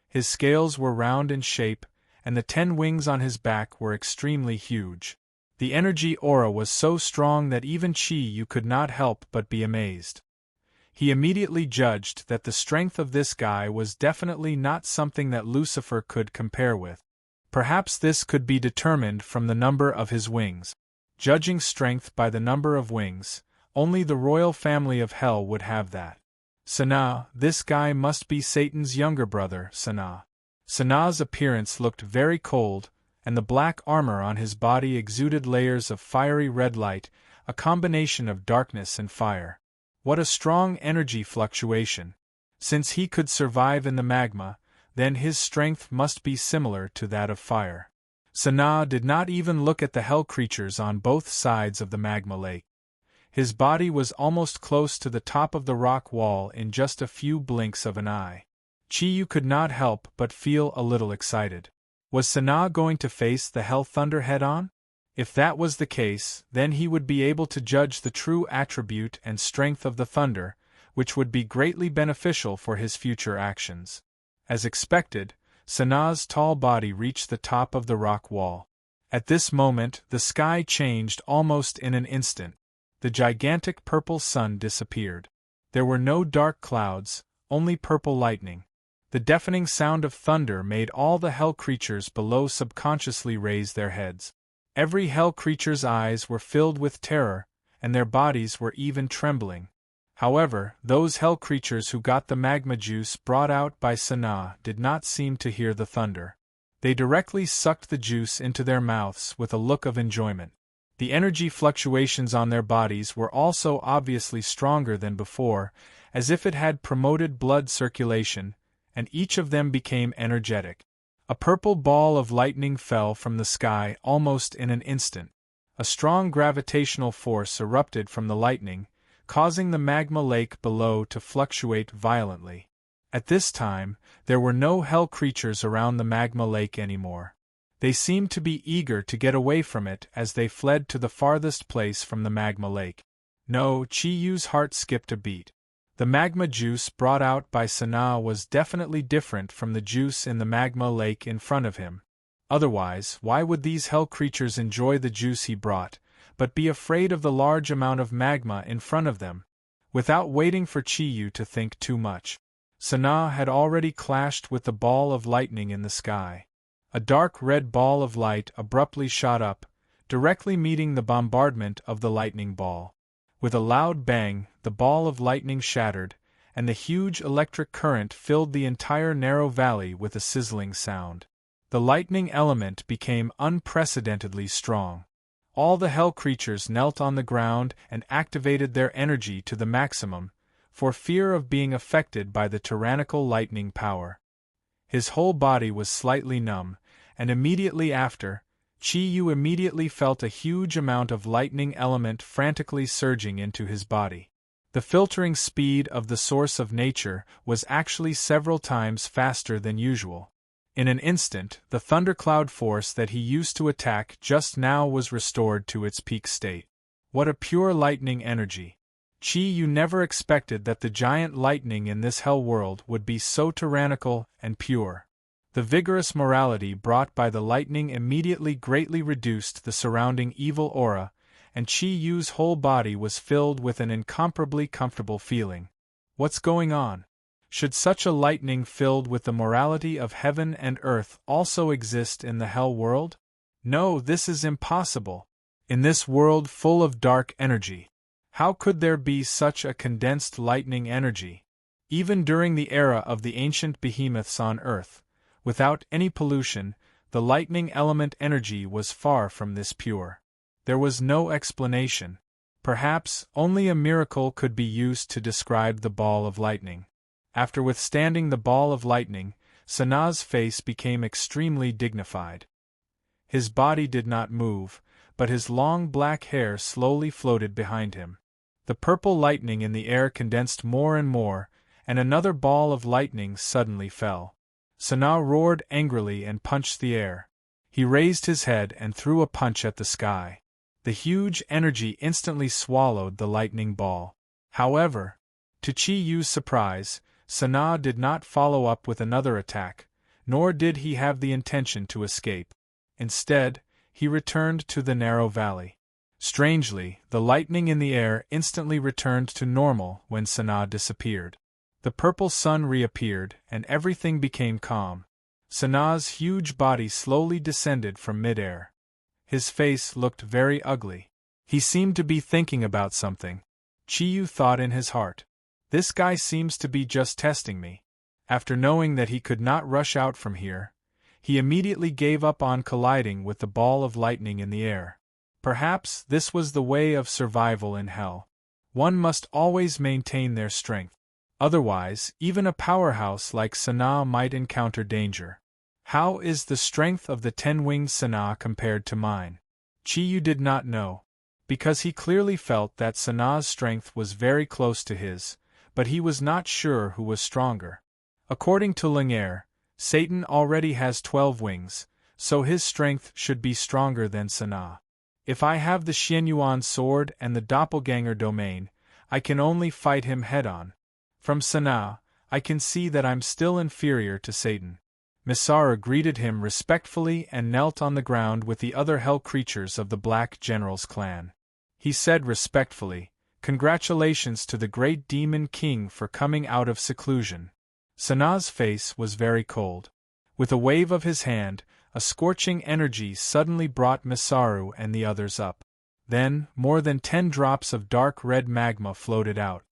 His scales were round in shape, and the 10 wings on his back were extremely huge. The energy aura was so strong that even Chiyu could not help but be amazed. He immediately judged that the strength of this guy was definitely not something that Lucifer could compare with. Perhaps this could be determined from the number of his wings. Judging strength by the number of wings, only the royal family of hell would have that. Sanaa, this guy must be Satan's younger brother, Sanaa. Sanaa's appearance looked very cold, and the black armor on his body exuded layers of fiery red light, a combination of darkness and fire. What a strong energy fluctuation! Since he could survive in the magma, then his strength must be similar to that of fire. Sanaa did not even look at the hell creatures on both sides of the magma lake. His body was almost close to the top of the rock wall in just a few blinks of an eye. Chiyu could not help but feel a little excited. Was Sanaa going to face the hell thunder head-on? If that was the case, then he would be able to judge the true attribute and strength of the thunder, which would be greatly beneficial for his future actions. As expected, Sanaa's tall body reached the top of the rock wall. At this moment, the sky changed almost in an instant. The gigantic purple sun disappeared. There were no dark clouds, only purple lightning. The deafening sound of thunder made all the hell creatures below subconsciously raise their heads. Every hell creature's eyes were filled with terror, and their bodies were even trembling. However, those hell creatures who got the magma juice brought out by Sanaa did not seem to hear the thunder. They directly sucked the juice into their mouths with a look of enjoyment. The energy fluctuations on their bodies were also obviously stronger than before, as if it had promoted blood circulation, and each of them became energetic. A purple ball of lightning fell from the sky almost in an instant. A strong gravitational force erupted from the lightning, causing the magma lake below to fluctuate violently. At this time, there were no hell creatures around the magma lake anymore. They seemed to be eager to get away from it as they fled to the farthest place from the magma lake. No, Chiyu's heart skipped a beat. The magma juice brought out by Sanaa was definitely different from the juice in the magma lake in front of him. Otherwise, why would these hell creatures enjoy the juice he brought, but be afraid of the large amount of magma in front of them? Without waiting for Chiyu to think too much, Sanaa had already clashed with the ball of lightning in the sky. A dark red ball of light abruptly shot up, directly meeting the bombardment of the lightning ball. With a loud bang, the ball of lightning shattered, and the huge electric current filled the entire narrow valley with a sizzling sound. The lightning element became unprecedentedly strong. All the hell creatures knelt on the ground and activated their energy to the maximum, for fear of being affected by the tyrannical lightning power. His whole body was slightly numb, and immediately after, Chi-Yu immediately felt a huge amount of lightning element frantically surging into his body. The filtering speed of the source of nature was actually several times faster than usual. In an instant, the thundercloud force that he used to attack just now was restored to its peak state. What a pure lightning energy! Chi-Yu never expected that the giant lightning in this hell world would be so tyrannical and pure. The vigorous morality brought by the lightning immediately greatly reduced the surrounding evil aura, and Chi-Yu's whole body was filled with an incomparably comfortable feeling. What's going on? Should such a lightning filled with the morality of heaven and earth also exist in the hell world? No, this is impossible. In this world full of dark energy, how could there be such a condensed lightning energy? Even during the era of the ancient behemoths on earth, without any pollution, the lightning element energy was far from this pure. There was no explanation. Perhaps only a miracle could be used to describe the ball of lightning. After withstanding the ball of lightning, Sanaa's face became extremely dignified. His body did not move, but his long black hair slowly floated behind him. The purple lightning in the air condensed more and more, and another ball of lightning suddenly fell. Sanaa roared angrily and punched the air. He raised his head and threw a punch at the sky. The huge energy instantly swallowed the lightning ball. However, to Chi-Yu's surprise, Sanaa did not follow up with another attack, nor did he have the intention to escape. Instead, he returned to the narrow valley. Strangely, the lightning in the air instantly returned to normal when Sanaa disappeared. The purple sun reappeared, and everything became calm. Sanaa's huge body slowly descended from mid-air. His face looked very ugly. He seemed to be thinking about something. Chi-Yu thought in his heart, "This guy seems to be just testing me." After knowing that he could not rush out from here, he immediately gave up on colliding with the ball of lightning in the air. Perhaps this was the way of survival in hell. One must always maintain their strength. Otherwise, even a powerhouse like Sanaa might encounter danger. How is the strength of the 10-winged Sanaa compared to mine? Chi-Yu did not know, because he clearly felt that Sanaa's strength was very close to his, but he was not sure who was stronger. According to Ling'er, Satan already has 12 wings, so his strength should be stronger than Sanaa. If I have the Xianyuan sword and the doppelganger domain, I can only fight him head-on. From Sanaa, I can see that I'm still inferior to Satan. Misara greeted him respectfully and knelt on the ground with the other hell creatures of the Black General's clan. He said respectfully, "Congratulations to the great demon king for coming out of seclusion." Sanaa's face was very cold. With a wave of his hand, a scorching energy suddenly brought Misaru and the others up. Then, more than 10 drops of dark red magma floated out.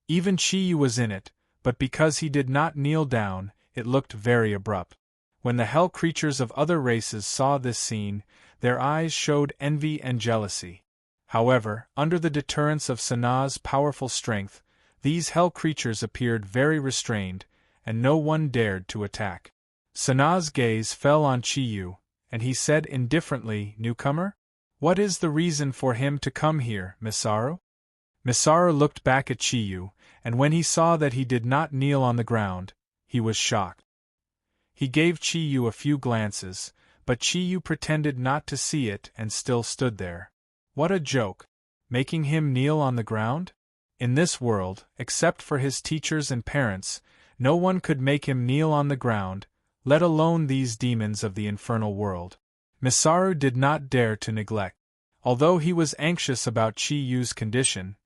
Even Chi-Yu was in it, but because he did not kneel down, it looked very abrupt. When the hell creatures of other races saw this scene, their eyes showed envy and jealousy. However, under the deterrence of Sanaa's powerful strength, these hell creatures appeared very restrained, and no one dared to attack. Sanaa's gaze fell on Chi-Yu, and he said indifferently, "Newcomer? What is the reason for him to come here, Misaru?" Misaru looked back at Chi-Yu, and when he saw that he did not kneel on the ground, he was shocked. He gave Chi-Yu a few glances, but Chi-Yu pretended not to see it and still stood there. What a joke! Making him kneel on the ground? In this world, except for his teachers and parents, no one could make him kneel on the ground, let alone these demons of the infernal world. Misaru did not dare to neglect. Although he was anxious about Chi-Yu's condition,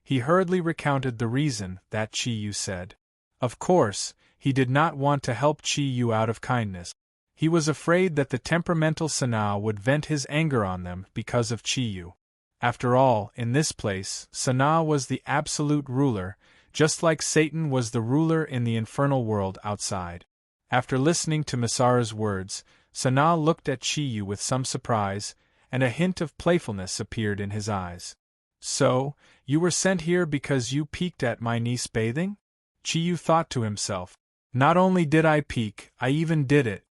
he hurriedly recounted the reason that Chi-Yu said. Of course, he did not want to help Chi-Yu out of kindness. He was afraid that the temperamental Sanaa would vent his anger on them because of Chi-Yu. After all, in this place, Sanaa was the absolute ruler, just like Satan was the ruler in the infernal world outside. After listening to Misaru's words, Sanaa looked at Chi-Yu with some surprise, and a hint of playfulness appeared in his eyes. "So, you were sent here because you peeked at my niece bathing?" Chi-Yu thought to himself. "Not only did I peek, I even did it."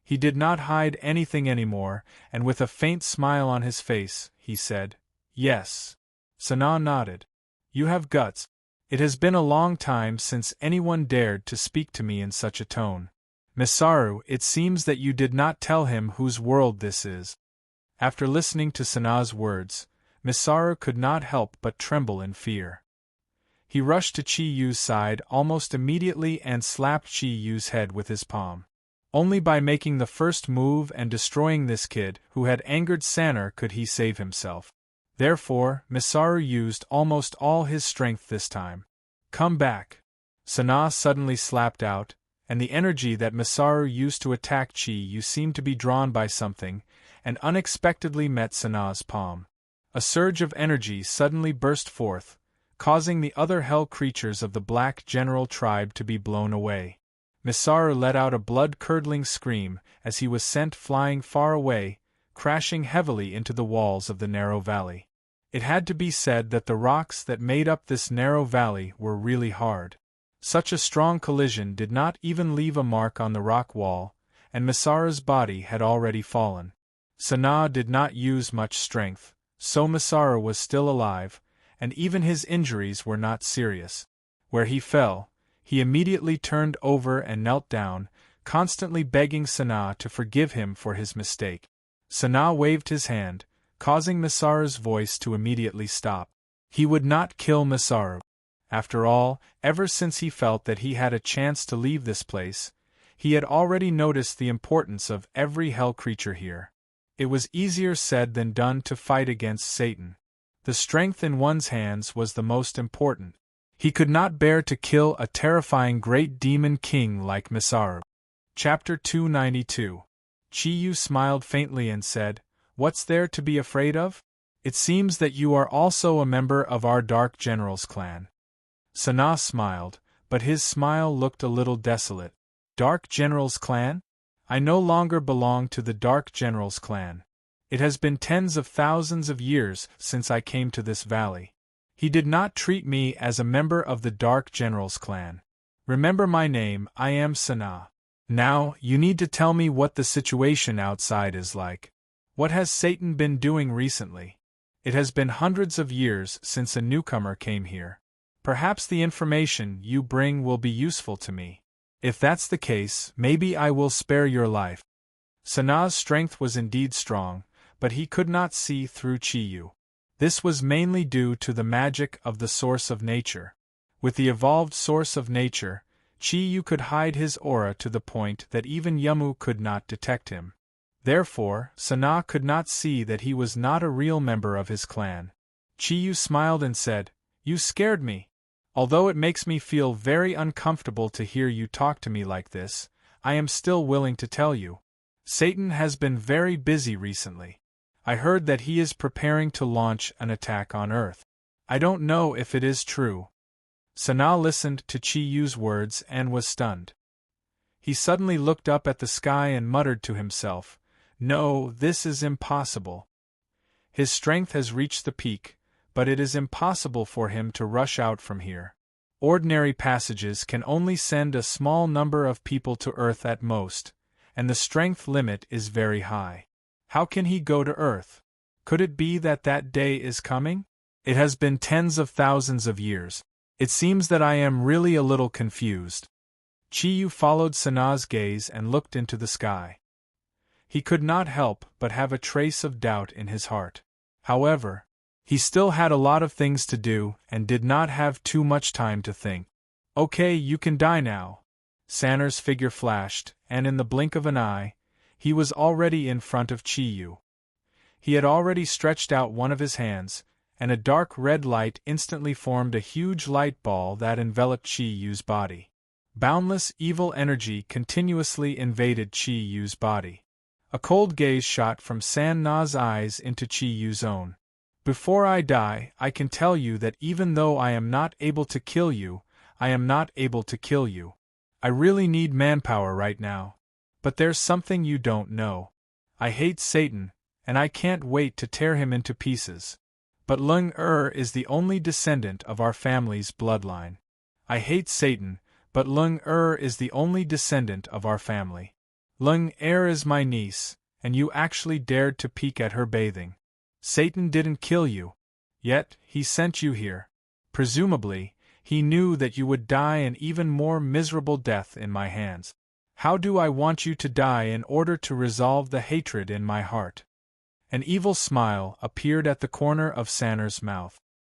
He did not hide anything anymore, and with a faint smile on his face, he said, "Yes." Sanaa nodded. "You have guts. It has been a long time since anyone dared to speak to me in such a tone. Misaru, it seems that you did not tell him whose world this is." After listening to Sanaa's words, Misaru could not help but tremble in fear. He rushed to Chi-Yu's side almost immediately and slapped Chi-Yu's head with his palm. Only by making the first move and destroying this kid who had angered Saner could he save himself. Therefore, Misaru used almost all his strength this time. "Come back!" Sanaa suddenly slapped out, and the energy that Misaru used to attack Chi-Yu seemed to be drawn by something, and unexpectedly met Sanaa's palm. A surge of energy suddenly burst forth, causing the other hell creatures of the Black General tribe to be blown away. Misaru let out a blood-curdling scream as he was sent flying far away, crashing heavily into the walls of the narrow valley. It had to be said that the rocks that made up this narrow valley were really hard. Such a strong collision did not even leave a mark on the rock wall, and Misaru's body had already fallen. Sanaa did not use much strength, so Misaru was still alive, and even his injuries were not serious. Where he fell, he immediately turned over and knelt down, constantly begging Sanaa to forgive him for his mistake. Sanaa waved his hand, causing Misaru's voice to immediately stop. He would not kill Misaru. After all, ever since he felt that he had a chance to leave this place, he had already noticed the importance of every hell creature here. It was easier said than done to fight against Satan. The strength in one's hands was the most important. He could not bear to kill a terrifying great demon king like Misaru. Chapter 292. Chi-Yu smiled faintly and said, "What's there to be afraid of? It seems that you are also a member of our Dark General's clan." Sanaa smiled, but his smile looked a little desolate. "Dark General's clan? I no longer belong to the Dark General's clan. It has been tens of thousands of years since I came to this valley. He did not treat me as a member of the Dark General's clan. Remember my name, I am Sanaa. Now, you need to tell me what the situation outside is like. What has Satan been doing recently? It has been hundreds of years since a newcomer came here. Perhaps the information you bring will be useful to me. If that's the case, maybe I will spare your life." Sanaa's strength was indeed strong, but he could not see through Chi-Yu. This was mainly due to the magic of the source of nature. With the evolved source of nature, Chi-Yu could hide his aura to the point that even Yamu could not detect him. Therefore, Sanaa could not see that he was not a real member of his clan. Chi-Yu smiled and said, "You scared me. Although it makes me feel very uncomfortable to hear you talk to me like this, I am still willing to tell you. Satan has been very busy recently. I heard that he is preparing to launch an attack on Earth. I don't know if it is true." Sanaa listened to Chi-Yu's words and was stunned. He suddenly looked up at the sky and muttered to himself, "No, this is impossible. His strength has reached the peak, but it is impossible for him to rush out from here. Ordinary passages can only send a small number of people to Earth at most, and the strength limit is very high. How can he go to Earth? Could it be that that day is coming? It has been tens of thousands of years. It seems that I am really a little confused." Chi-Yu followed Sanaa's gaze and looked into the sky. He could not help but have a trace of doubt in his heart. However, he still had a lot of things to do and did not have too much time to think. "Okay, you can die now." Saner's figure flashed, and in the blink of an eye, he was already in front of Chi-Yu. He had already stretched out one of his hands, and a dark red light instantly formed a huge light ball that enveloped Chi-Yu's body. Boundless evil energy continuously invaded Chi-Yu's body. A cold gaze shot from San-Na's eyes into Chi-Yu's own. "Before I die, I can tell you that even though I am not able to kill you, I am not able to kill you. I really need manpower right now. But there's something you don't know. I hate Satan, and I can't wait to tear him into pieces. But Lung-Er is the only descendant of our family's bloodline. I hate Satan, but Lung-Er is the only descendant of our family. Lung Er is my niece, and you actually dared to peek at her bathing. Satan didn't kill you. Yet, he sent you here. Presumably, he knew that you would die an even more miserable death in my hands. How do I want you to die in order to resolve the hatred in my heart? An evil smile appeared at the corner of Sanner's mouth.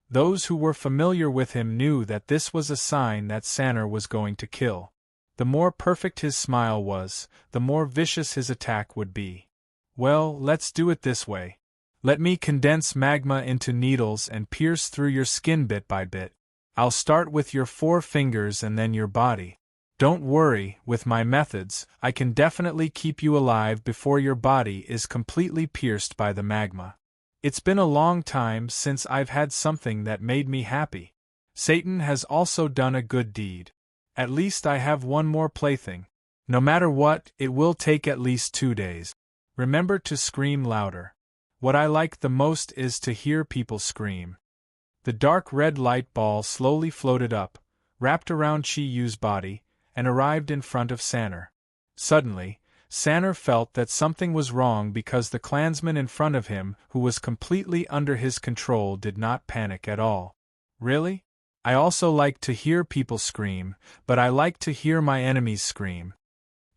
Those who were familiar with him knew that this was a sign that Sanner was going to kill. The more perfect his smile was, the more vicious his attack would be. Well, let's do it this way. Let me condense magma into needles and pierce through your skin bit by bit. I'll start with your 4 fingers and then your body. Don't worry, with my methods, I can definitely keep you alive before your body is completely pierced by the magma. It's been a long time since I've had something that made me happy. Satan has also done a good deed. At least I have one more plaything. No matter what, it will take at least 2 days. Remember to scream louder. What I like the most is to hear people scream. The dark red light ball slowly floated up, wrapped around Chi Yu's body, and arrived in front of Sanner. Suddenly, Sanner felt that something was wrong because the clansman in front of him, who was completely under his control, did not panic at all. Really? I also like to hear people scream, but I like to hear my enemies scream.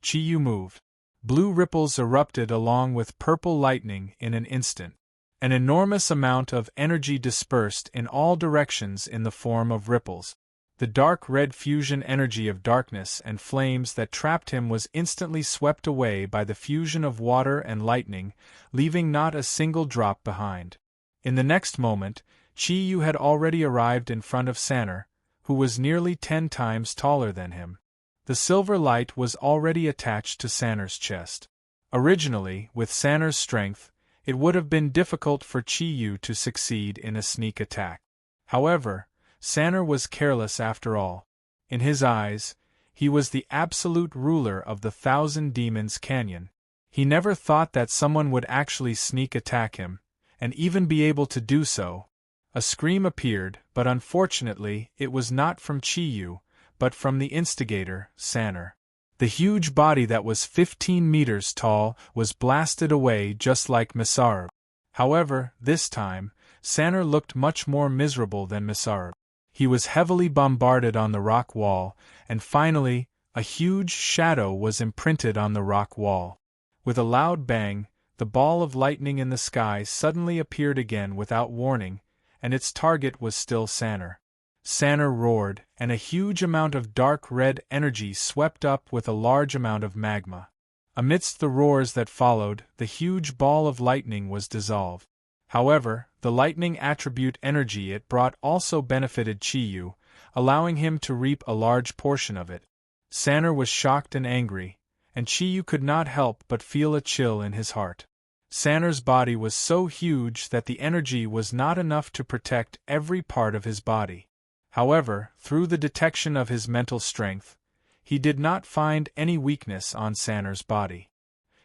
Chi Yu moved. Blue ripples erupted along with purple lightning in an instant. An enormous amount of energy dispersed in all directions in the form of ripples. The dark red fusion energy of darkness and flames that trapped him was instantly swept away by the fusion of water and lightning, leaving not a single drop behind. In the next moment, Chi Yu had already arrived in front of Sanner, who was nearly 10 times taller than him. The silver light was already attached to Sanner's chest. Originally, with Sanner's strength, it would have been difficult for Chi Yu to succeed in a sneak attack. However, Sanner was careless after all. In his eyes, he was the absolute ruler of the Thousand Demons Canyon. He never thought that someone would actually sneak attack him, and even be able to do so. A scream appeared, but unfortunately it was not from Chi Yu, but from the instigator, Sanner. The huge body that was 15 meters tall was blasted away just like Misarb. However, this time, Sanner looked much more miserable than Misarb. He was heavily bombarded on the rock wall, and finally, a huge shadow was imprinted on the rock wall. With a loud bang, the ball of lightning in the sky suddenly appeared again without warning, and its target was still Sanner. Sanner roared, and a huge amount of dark red energy swept up with a large amount of magma. Amidst the roars that followed, the huge ball of lightning was dissolved. However, the lightning attribute energy it brought also benefited Chi Yu, allowing him to reap a large portion of it. Sanner was shocked and angry, and Chi Yu could not help but feel a chill in his heart. Sanner's body was so huge that the energy was not enough to protect every part of his body. However, through the detection of his mental strength, he did not find any weakness on Sanner's body.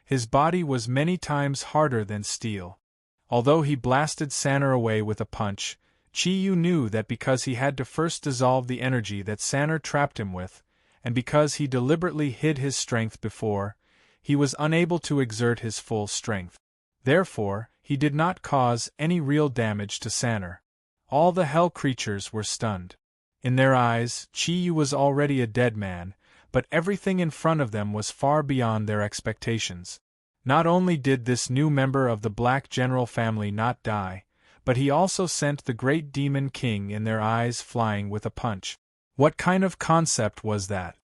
His body was many times harder than steel. Although he blasted Sanner away with a punch, Chi Yu knew that because he had to first dissolve the energy that Sanner trapped him with, and because he deliberately hid his strength before, he was unable to exert his full strength. Therefore, he did not cause any real damage to Sanner. All the hell creatures were stunned. In their eyes, Chi Yu was already a dead man, but everything in front of them was far beyond their expectations. Not only did this new member of the Black General family not die, but he also sent the great Demon King in their eyes flying with a punch. What kind of concept was that?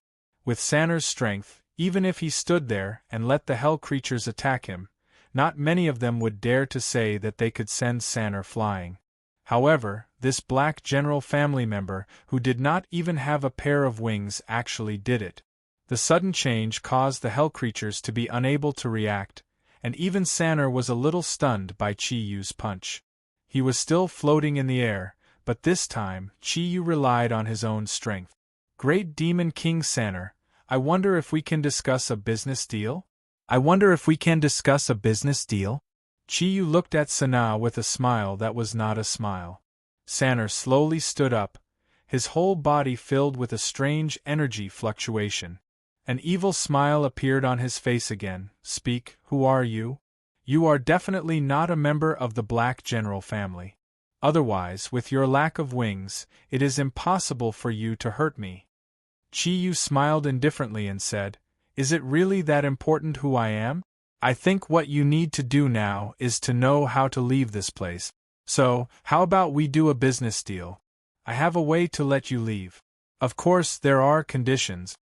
With Sanner's strength, even if he stood there and let the hell creatures attack him, not many of them would dare to say that they could send Sanner flying. However, this Black General family member, who did not even have a pair of wings, actually did it. The sudden change caused the hell creatures to be unable to react, and even Sanner was a little stunned by Chi Yu's punch. He was still floating in the air, but this time, Chi Yu relied on his own strength. Great Demon King Sanner, I wonder if we can discuss a business deal? Chi Yu looked at Sanaa with a smile that was not a smile. Sanner slowly stood up, his whole body filled with a strange energy fluctuation. An evil smile appeared on his face again. Speak, who are you? You are definitely not a member of the Black General family. Otherwise, with your lack of wings, it is impossible for you to hurt me. Chi-Yu smiled indifferently and said, Is it really that important who I am? I think what you need to do now is to know how to leave this place. So, how about we do a business deal? I have a way to let you leave. Of course, there are conditions.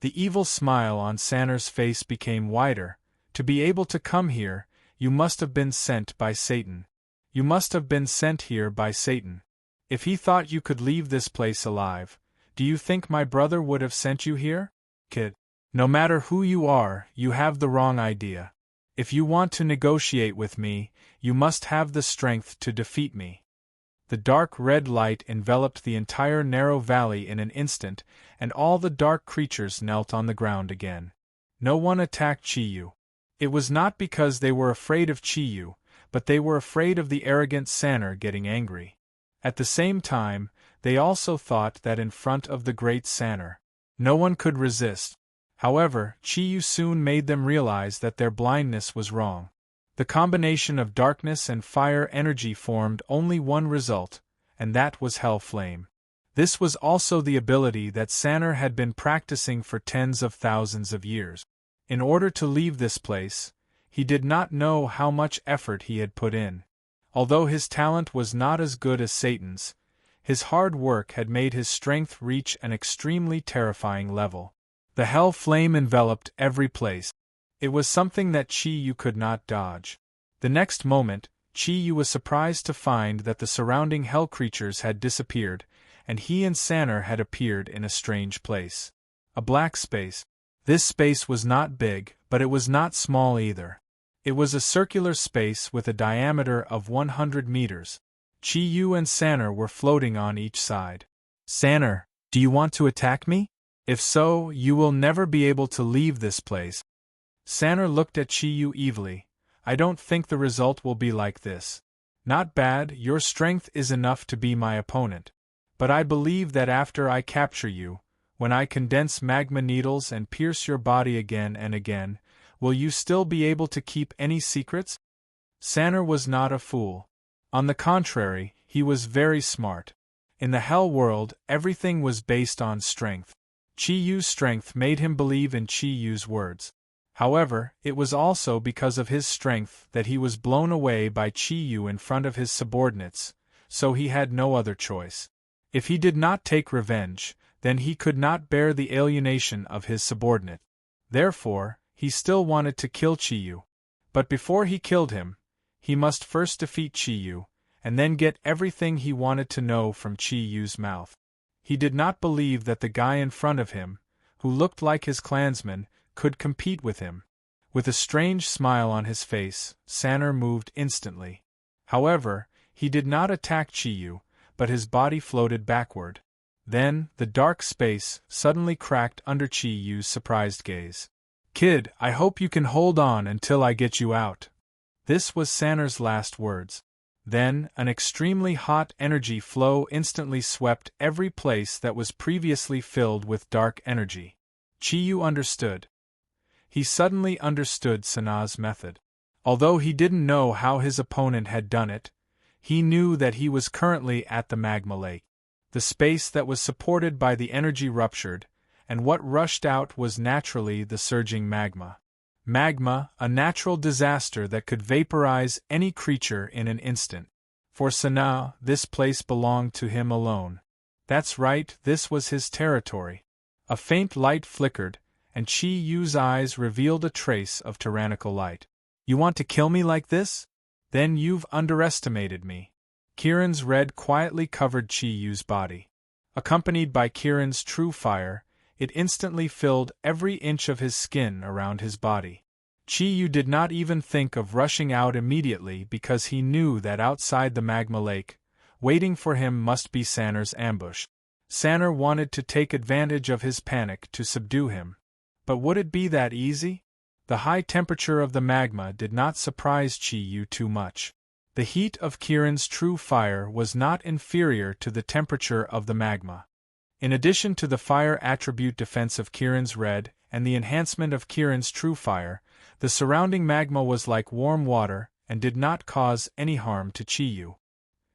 The evil smile on Sanner's face became wider. To be able to come here, you must have been sent by Satan. You must have been sent here by Satan. If he thought you could leave this place alive, do you think my brother would have sent you here? Kid, no matter who you are, you have the wrong idea. If you want to negotiate with me, you must have the strength to defeat me. The dark red light enveloped the entire narrow valley in an instant, and all the dark creatures knelt on the ground again. No one attacked Chi-Yu. It was not because they were afraid of Chi-Yu, but they were afraid of the arrogant Sanner getting angry. At the same time, they also thought that in front of the great Sanner, no one could resist. However, Chi-Yu soon made them realize that their blindness was wrong. The combination of darkness and fire energy formed only one result, and that was Hell Flame. This was also the ability that Sanner had been practicing for tens of thousands of years. In order to leave this place, he did not know how much effort he had put in. Although his talent was not as good as Satan's, his hard work had made his strength reach an extremely terrifying level. The Hell Flame enveloped every place. It was something that Chi-Yu could not dodge. The next moment, Chi-Yu was surprised to find that the surrounding hell creatures had disappeared, and he and Sanner had appeared in a strange place. A black space. This space was not big, but it was not small either. It was a circular space with a diameter of 100 meters. Chi-Yu and Sanner were floating on each side. Sanner, do you want to attack me? If so, you will never be able to leave this place. Sanner looked at Chi-Yu evilly. I don't think the result will be like this. Not bad, your strength is enough to be my opponent. But I believe that after I capture you, when I condense magma needles and pierce your body again and again, will you still be able to keep any secrets? Sanner was not a fool. On the contrary, he was very smart. In the Hell world, everything was based on strength. Chi-Yu's strength made him believe in Chi-Yu's words. However, it was also because of his strength that he was blown away by Chi-Yu in front of his subordinates, so he had no other choice. If he did not take revenge, then he could not bear the alienation of his subordinate. Therefore, he still wanted to kill Chi-Yu. But before he killed him, he must first defeat Chi-Yu, and then get everything he wanted to know from Chi-Yu's mouth. He did not believe that the guy in front of him, who looked like his clansman, could compete with him. With a strange smile on his face, Sanner moved instantly. However, he did not attack Chi-Yu, but his body floated backward. Then, the dark space suddenly cracked under Chi-Yu's surprised gaze. Kid, I hope you can hold on until I get you out. This was Sanner's last words. Then, an extremely hot energy flow instantly swept every place that was previously filled with dark energy. Chi-Yu understood. He suddenly understood Sanna's method. Although he didn't know how his opponent had done it, he knew that he was currently at the magma lake. The space that was supported by the energy ruptured, and what rushed out was naturally the surging magma. Magma, a natural disaster that could vaporize any creature in an instant. For Sanna, this place belonged to him alone. That's right, this was his territory. A faint light flickered, and Chi-Yu's eyes revealed a trace of tyrannical light. You want to kill me like this? Then you've underestimated me. Kirin's red quietly covered Chi-Yu's body. Accompanied by Kirin's true fire, it instantly filled every inch of his skin around his body. Chi-Yu did not even think of rushing out immediately because he knew that outside the magma lake, waiting for him must be Sanner's ambush. Sanner wanted to take advantage of his panic to subdue him. But would it be that easy? The high temperature of the magma did not surprise Chi-Yu too much. The heat of Kirin's true fire was not inferior to the temperature of the magma. In addition to the fire attribute defense of Kirin's red and the enhancement of Kirin's true fire, the surrounding magma was like warm water and did not cause any harm to Chi-Yu.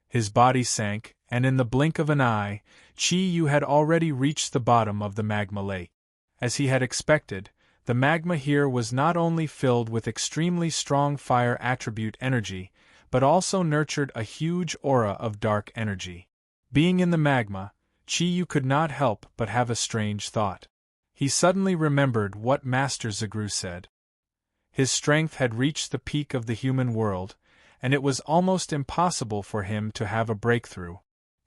His body sank, and in the blink of an eye, Chi-Yu had already reached the bottom of the magma lake. As he had expected, the magma here was not only filled with extremely strong fire attribute energy, but also nurtured a huge aura of dark energy. Being in the magma, Chi-Yu could not help but have a strange thought. He suddenly remembered what Master Zagru said. His strength had reached the peak of the human world, and it was almost impossible for him to have a breakthrough.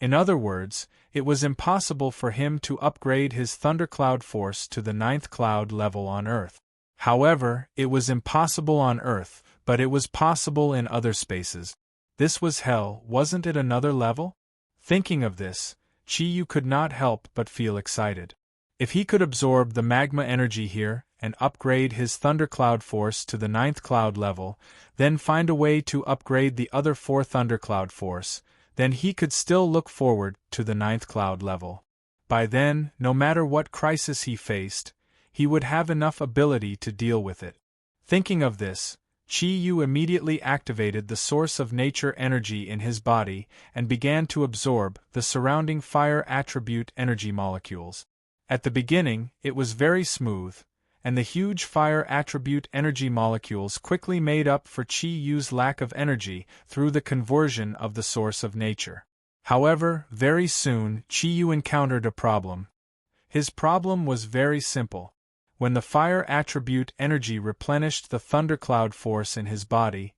In other words, it was impossible for him to upgrade his thundercloud force to the 9th cloud level on Earth. However, it was impossible on Earth, but it was possible in other spaces. This was hell, wasn't it another level? Thinking of this, Chi-Yu could not help but feel excited. If he could absorb the magma energy here and upgrade his thundercloud force to the 9th cloud level, then find a way to upgrade the other 4 thundercloud force, then he could still look forward to the 9th cloud level. By then, no matter what crisis he faced, he would have enough ability to deal with it. Thinking of this, Chi-Yu immediately activated the source of nature energy in his body and began to absorb the surrounding fire attribute energy molecules. At the beginning, it was very smooth, and the huge fire attribute energy molecules quickly made up for Chi-Yu's lack of energy through the conversion of the source of nature. However, very soon, Chi-Yu encountered a problem. His problem was very simple. When the fire attribute energy replenished the thundercloud force in his body,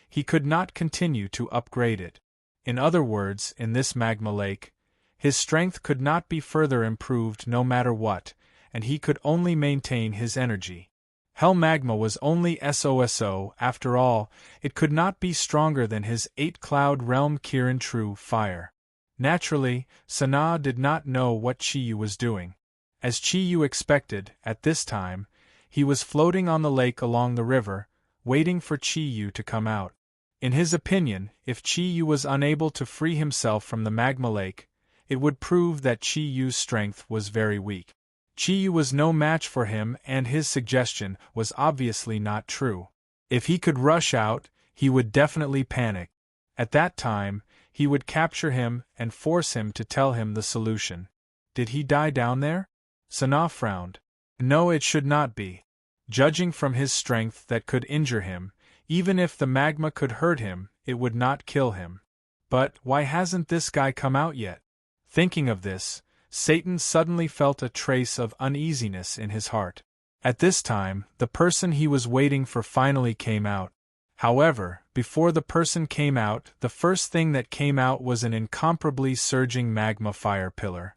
he could not continue to upgrade it. In other words, in this magma lake, his strength could not be further improved no matter what, and he could only maintain his energy. Hell magma was only SOSO, after all, it could not be stronger than his 8-cloud realm Kirin true fire. Naturally, Sanaa did not know what Chi-Yu was doing. As Chi-Yu expected, at this time, he was floating on the lake along the river, waiting for Chi-Yu to come out. In his opinion, if Chi-Yu was unable to free himself from the magma lake, it would prove that Chi-Yu's strength was very weak. Chi-Yu was no match for him, and his suggestion was obviously not true. If he could rush out, he would definitely panic. At that time, he would capture him and force him to tell him the solution. Did he die down there? Sanaa frowned. No, it should not be. Judging from his strength that could injure him, even if the magma could hurt him, it would not kill him. But why hasn't this guy come out yet? Thinking of this, Satan suddenly felt a trace of uneasiness in his heart. At this time, the person he was waiting for finally came out. However, before the person came out, the first thing that came out was an incomparably surging magma fire pillar.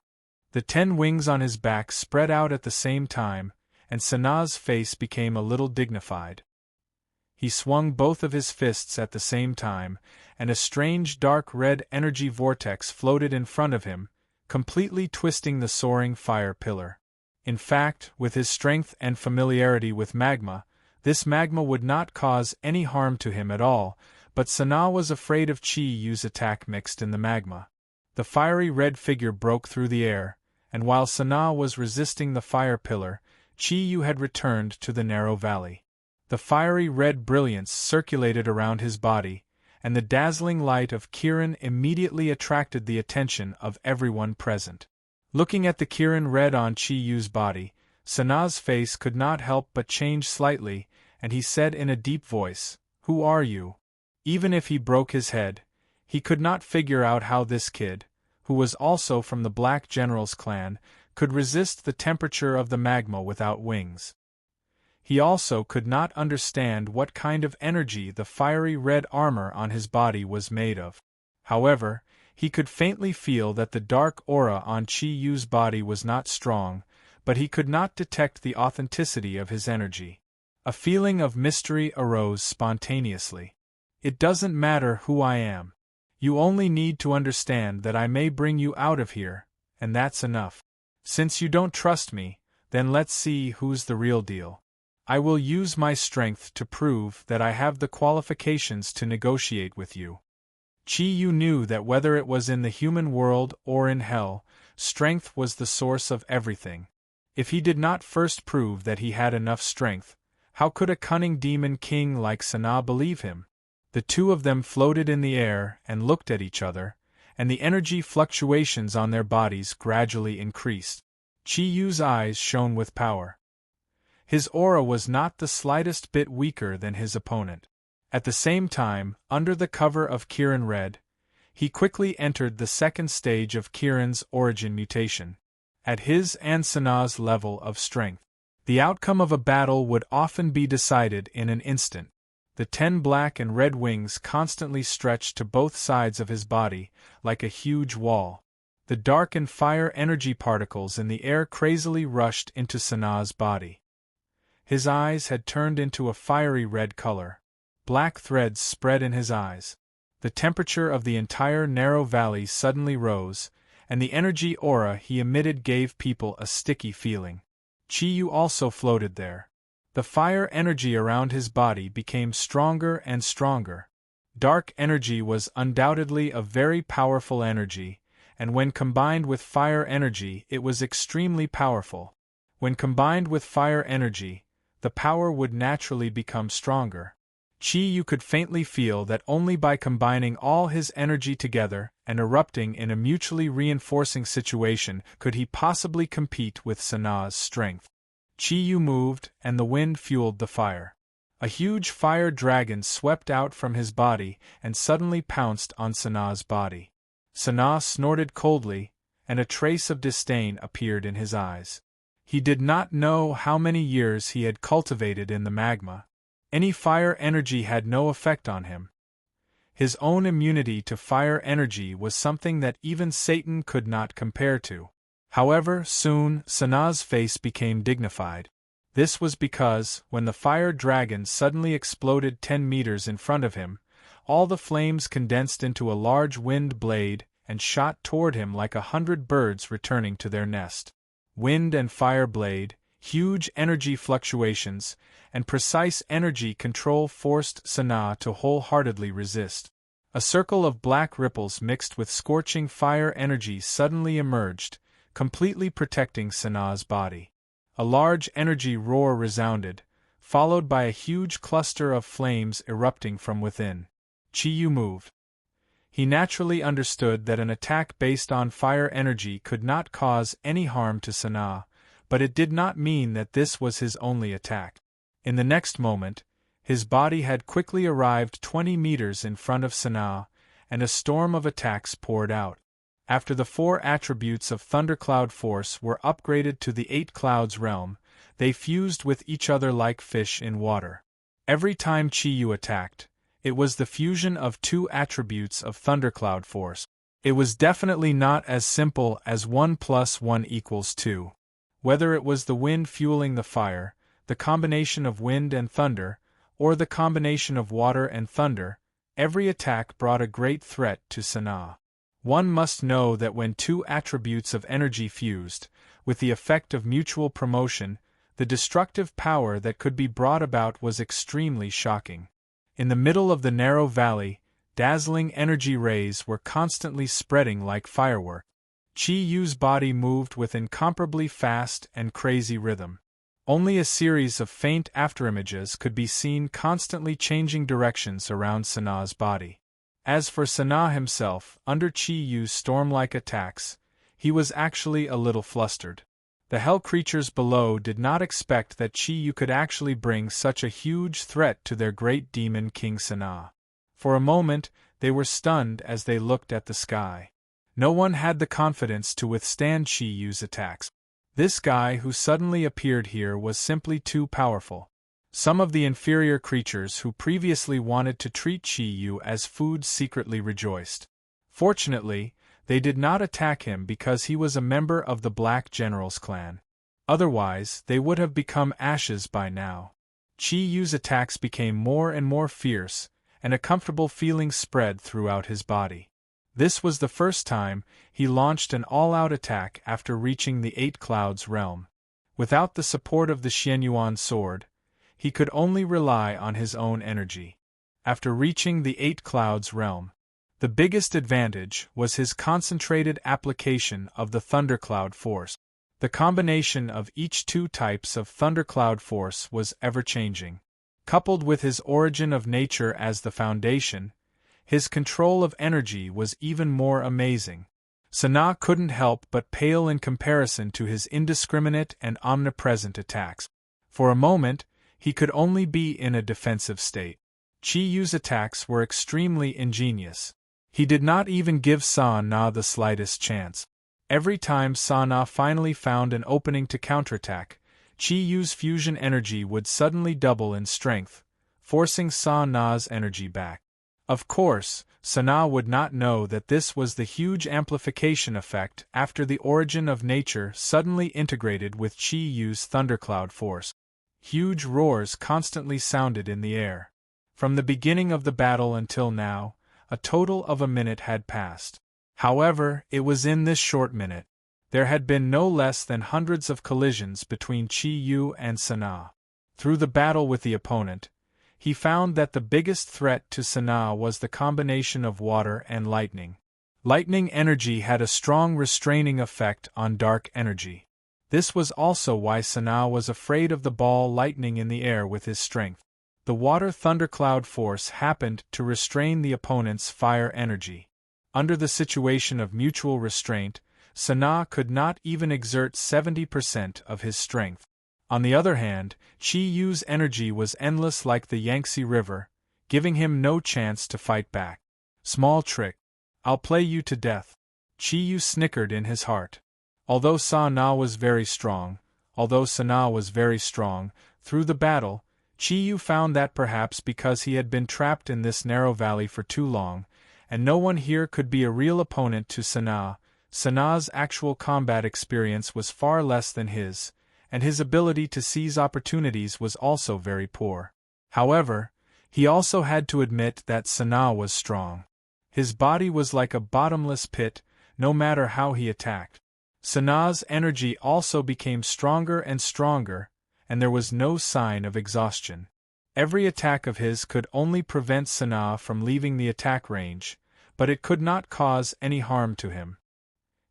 The 10 wings on his back spread out at the same time, and Sanaa's face became a little dignified. He swung both of his fists at the same time, and a strange dark red energy vortex floated in front of him, completely twisting the soaring fire pillar. In fact, with his strength and familiarity with magma, this magma would not cause any harm to him at all, but Sanaa was afraid of Chi-Yu's attack mixed in the magma. The fiery red figure broke through the air, and while Sanaa was resisting the fire pillar, Chi-Yu had returned to the narrow valley. The fiery red brilliance circulated around his body, and the dazzling light of Kirin immediately attracted the attention of everyone present. Looking at the Kirin red on Chi-Yu's body, Sanaa's face could not help but change slightly, and he said in a deep voice, "Who are you?" Even if he broke his head, he could not figure out how this kid, who was also from the Black General's clan, could resist the temperature of the magma without wings. He also could not understand what kind of energy the fiery red armor on his body was made of. However, he could faintly feel that the dark aura on Chi-Yu's body was not strong, but he could not detect the authenticity of his energy. A feeling of mystery arose spontaneously. "It doesn't matter who I am. You only need to understand that I may bring you out of here, and that's enough. Since you don't trust me, then let's see who's the real deal. I will use my strength to prove that I have the qualifications to negotiate with you." Chi-Yu knew that whether it was in the human world or in hell, strength was the source of everything. If he did not first prove that he had enough strength, how could a cunning demon king like Sanaa believe him? The two of them floated in the air and looked at each other, and the energy fluctuations on their bodies gradually increased. Chi Yu's eyes shone with power. His aura was not the slightest bit weaker than his opponent. At the same time, under the cover of Kirin Red, he quickly entered the second stage of Kirin's origin mutation. At his and Sanaa's level of strength, the outcome of a battle would often be decided in an instant. The 10 black and red wings constantly stretched to both sides of his body, like a huge wall. The dark and fire energy particles in the air crazily rushed into Sanaa's body. His eyes had turned into a fiery red color. Black threads spread in his eyes. The temperature of the entire narrow valley suddenly rose, and the energy aura he emitted gave people a sticky feeling. Chi Yu also floated there. The fire energy around his body became stronger and stronger. Dark energy was undoubtedly a very powerful energy, and when combined with fire energy it was extremely powerful. When combined with fire energy, the power would naturally become stronger. Chi Yu could faintly feel that only by combining all his energy together and erupting in a mutually reinforcing situation could he possibly compete with Sanaa's strength. Chi Yu moved, and the wind fueled the fire. A huge fire dragon swept out from his body and suddenly pounced on Sanaa's body. Sanaa snorted coldly, and a trace of disdain appeared in his eyes. He did not know how many years he had cultivated in the magma. Any fire energy had no effect on him. His own immunity to fire energy was something that even Satan could not compare to. However, soon, Sanaa's face became dignified. This was because, when the fire dragon suddenly exploded 10 meters in front of him, all the flames condensed into a large wind blade and shot toward him like 100 birds returning to their nest. Wind and fire blade, huge energy fluctuations, and precise energy control forced Sanaa to wholeheartedly resist. A circle of black ripples mixed with scorching fire energy suddenly emerged, completely protecting Sanaa's body. A large energy roar resounded, followed by a huge cluster of flames erupting from within. Chi Yu moved. He naturally understood that an attack based on fire energy could not cause any harm to Sanaa, but it did not mean that this was his only attack. In the next moment, his body had quickly arrived 20 meters in front of Sanaa, and a storm of attacks poured out. After the 4 attributes of Thundercloud Force were upgraded to the 8 Clouds realm, they fused with each other like fish in water. Every time Chi Yu attacked, it was the fusion of 2 attributes of Thundercloud Force. It was definitely not as simple as 1 + 1 = 2. Whether it was the wind fueling the fire, the combination of wind and thunder, or the combination of water and thunder, every attack brought a great threat to Sanaa. One must know that when 2 attributes of energy fused, with the effect of mutual promotion, the destructive power that could be brought about was extremely shocking. In the middle of the narrow valley, dazzling energy rays were constantly spreading like fireworks. Chi Yu's body moved with incomparably fast and crazy rhythm. Only a series of faint afterimages could be seen constantly changing directions around Sanaa's body. As for Sanaa himself, under Chi Yu's storm-like attacks, he was actually a little flustered. The hell creatures below did not expect that Chi Yu could actually bring such a huge threat to their great demon king Sanaa. For a moment, they were stunned as they looked at the sky. No one had the confidence to withstand Chi Yu's attacks. This guy who suddenly appeared here was simply too powerful. Some of the inferior creatures who previously wanted to treat Chi Yu as food secretly rejoiced. Fortunately, they did not attack him because he was a member of the Black General's clan. Otherwise, they would have become ashes by now. Chi Yu's attacks became more and more fierce, and a comfortable feeling spread throughout his body. This was the first time he launched an all-out attack after reaching the 8 Clouds realm. Without the support of the Xianyuan sword, he could only rely on his own energy. After reaching the 8 Clouds realm, the biggest advantage was his concentrated application of the Thundercloud Force. The combination of each two types of thundercloud force was ever-changing. Coupled with his origin of nature as the foundation, his control of energy was even more amazing. Sanaa couldn't help but pale in comparison to his indiscriminate and omnipresent attacks. For a moment, he could only be in a defensive state. Chi Yu's attacks were extremely ingenious. He did not even give Sanaa the slightest chance. Every time Sanaa finally found an opening to counterattack, Chi Yu's fusion energy would suddenly double in strength, forcing Sanaa's energy back. Of course, Sanaa would not know that this was the huge amplification effect after the origin of nature suddenly integrated with Chi Yu's thundercloud force. Huge roars constantly sounded in the air. From the beginning of the battle until now, a total of a minute had passed. However, it was in this short minute. There had been no less than hundreds of collisions between Chi Yu and Sanaa. Through the battle with the opponent, he found that the biggest threat to Sanaa was the combination of water and lightning. Lightning energy had a strong restraining effect on dark energy. This was also why Sanaa was afraid of the ball lightning in the air with his strength. The water thundercloud force happened to restrain the opponent's fire energy. Under the situation of mutual restraint, Sanaa could not even exert 70% of his strength. On the other hand, Chi Yu's energy was endless like the Yangtze River, giving him no chance to fight back. Small trick. I'll play you to death. Chi Yu snickered in his heart. Although Sanaa was very strong, through the battle, Chi Yu found that perhaps because he had been trapped in this narrow valley for too long, and no one here could be a real opponent to Sanaa, Sanaa's actual combat experience was far less than his, and his ability to seize opportunities was also very poor. However, he also had to admit that Sanaa was strong. His body was like a bottomless pit, no matter how he attacked. Sanaa's energy also became stronger and stronger, and there was no sign of exhaustion. Every attack of his could only prevent Sanaa from leaving the attack range, but it could not cause any harm to him.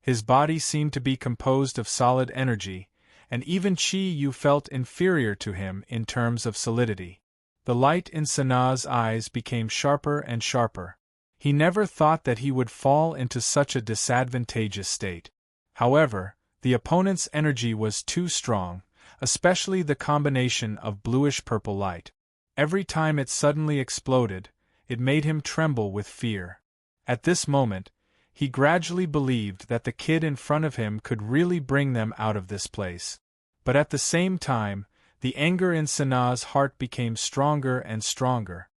His body seemed to be composed of solid energy, and even Chi Yu felt inferior to him in terms of solidity. The light in Sanaa's eyes became sharper and sharper. He never thought that he would fall into such a disadvantageous state. However, the opponent's energy was too strong, especially the combination of bluish-purple light. Every time it suddenly exploded, it made him tremble with fear. At this moment, he gradually believed that the kid in front of him could really bring them out of this place. But at the same time, the anger in Sanaa's heart became stronger and stronger.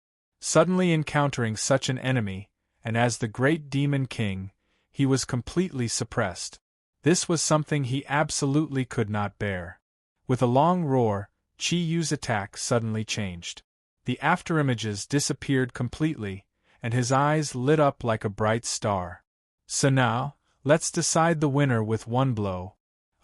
Suddenly encountering such an enemy, and as the great demon king, he was completely suppressed. This was something he absolutely could not bear. With a long roar, Chi Yu's attack suddenly changed. The afterimages disappeared completely, and his eyes lit up like a bright star. So now, let's decide the winner with one blow.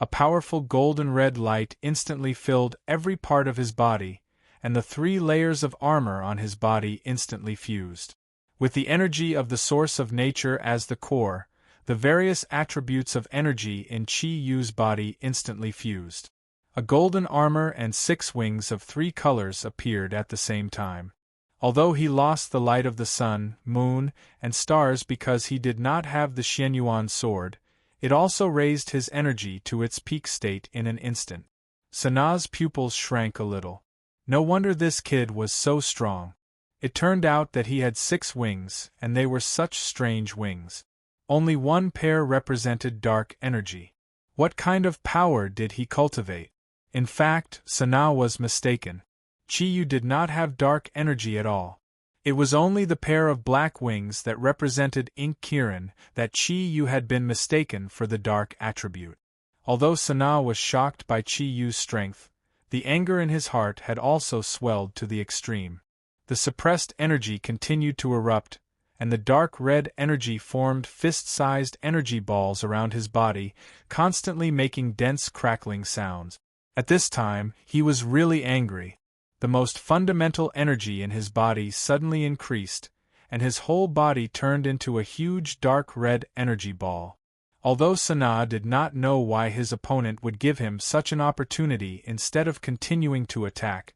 A powerful golden-red light instantly filled every part of his body, and the 3 layers of armor on his body instantly fused. With the energy of the source of nature as the core, the various attributes of energy in Chi Yu's body instantly fused. A golden armor and 6 wings of 3 colors appeared at the same time. Although he lost the light of the sun, moon, and stars because he did not have the Xianyuan sword, it also raised his energy to its peak state in an instant. Sanaa's pupils shrank a little. No wonder this kid was so strong. It turned out that he had 6 wings, and they were such strange wings. Only one pair represented dark energy. What kind of power did he cultivate? In fact, Sanaa was mistaken. Chi Yu did not have dark energy at all. It was only the pair of black wings that represented ink Kirin that Chi Yu had been mistaken for the dark attribute. Although Sanaa was shocked by Chi Yu's strength, the anger in his heart had also swelled to the extreme. The suppressed energy continued to erupt, and the dark red energy formed fist-sized energy balls around his body, constantly making dense crackling sounds. At this time, he was really angry. The most fundamental energy in his body suddenly increased, and his whole body turned into a huge dark red energy ball. Although Sanaa did not know why his opponent would give him such an opportunity instead of continuing to attack,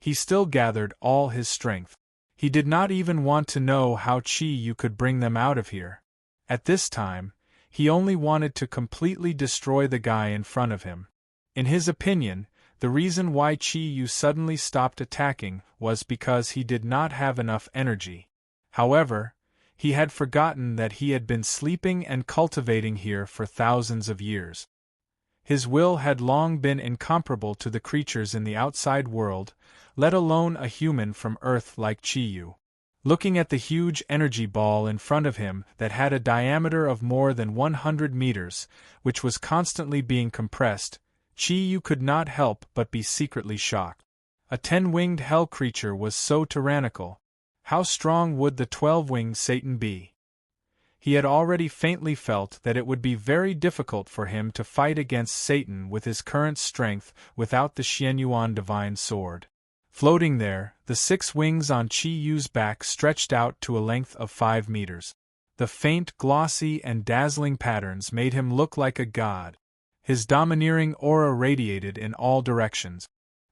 he still gathered all his strength. He did not even want to know how Chi-Yu could bring them out of here. At this time, he only wanted to completely destroy the guy in front of him. In his opinion, the reason why Chi-Yu suddenly stopped attacking was because he did not have enough energy. However, he had forgotten that he had been sleeping and cultivating here for thousands of years. His will had long been incomparable to the creatures in the outside world, let alone a human from Earth like Chi-Yu. Looking at the huge energy ball in front of him that had a diameter of more than 100 meters, which was constantly being compressed, Chi-Yu could not help but be secretly shocked. A 10-winged hell creature was so tyrannical. How strong would the 12-winged Satan be? He had already faintly felt that it would be very difficult for him to fight against Satan with his current strength without the Xianyuan divine sword. Floating there, the 6 wings on Chi-Yu's back stretched out to a length of 5 meters. The faint, glossy, and dazzling patterns made him look like a god. His domineering aura radiated in all directions.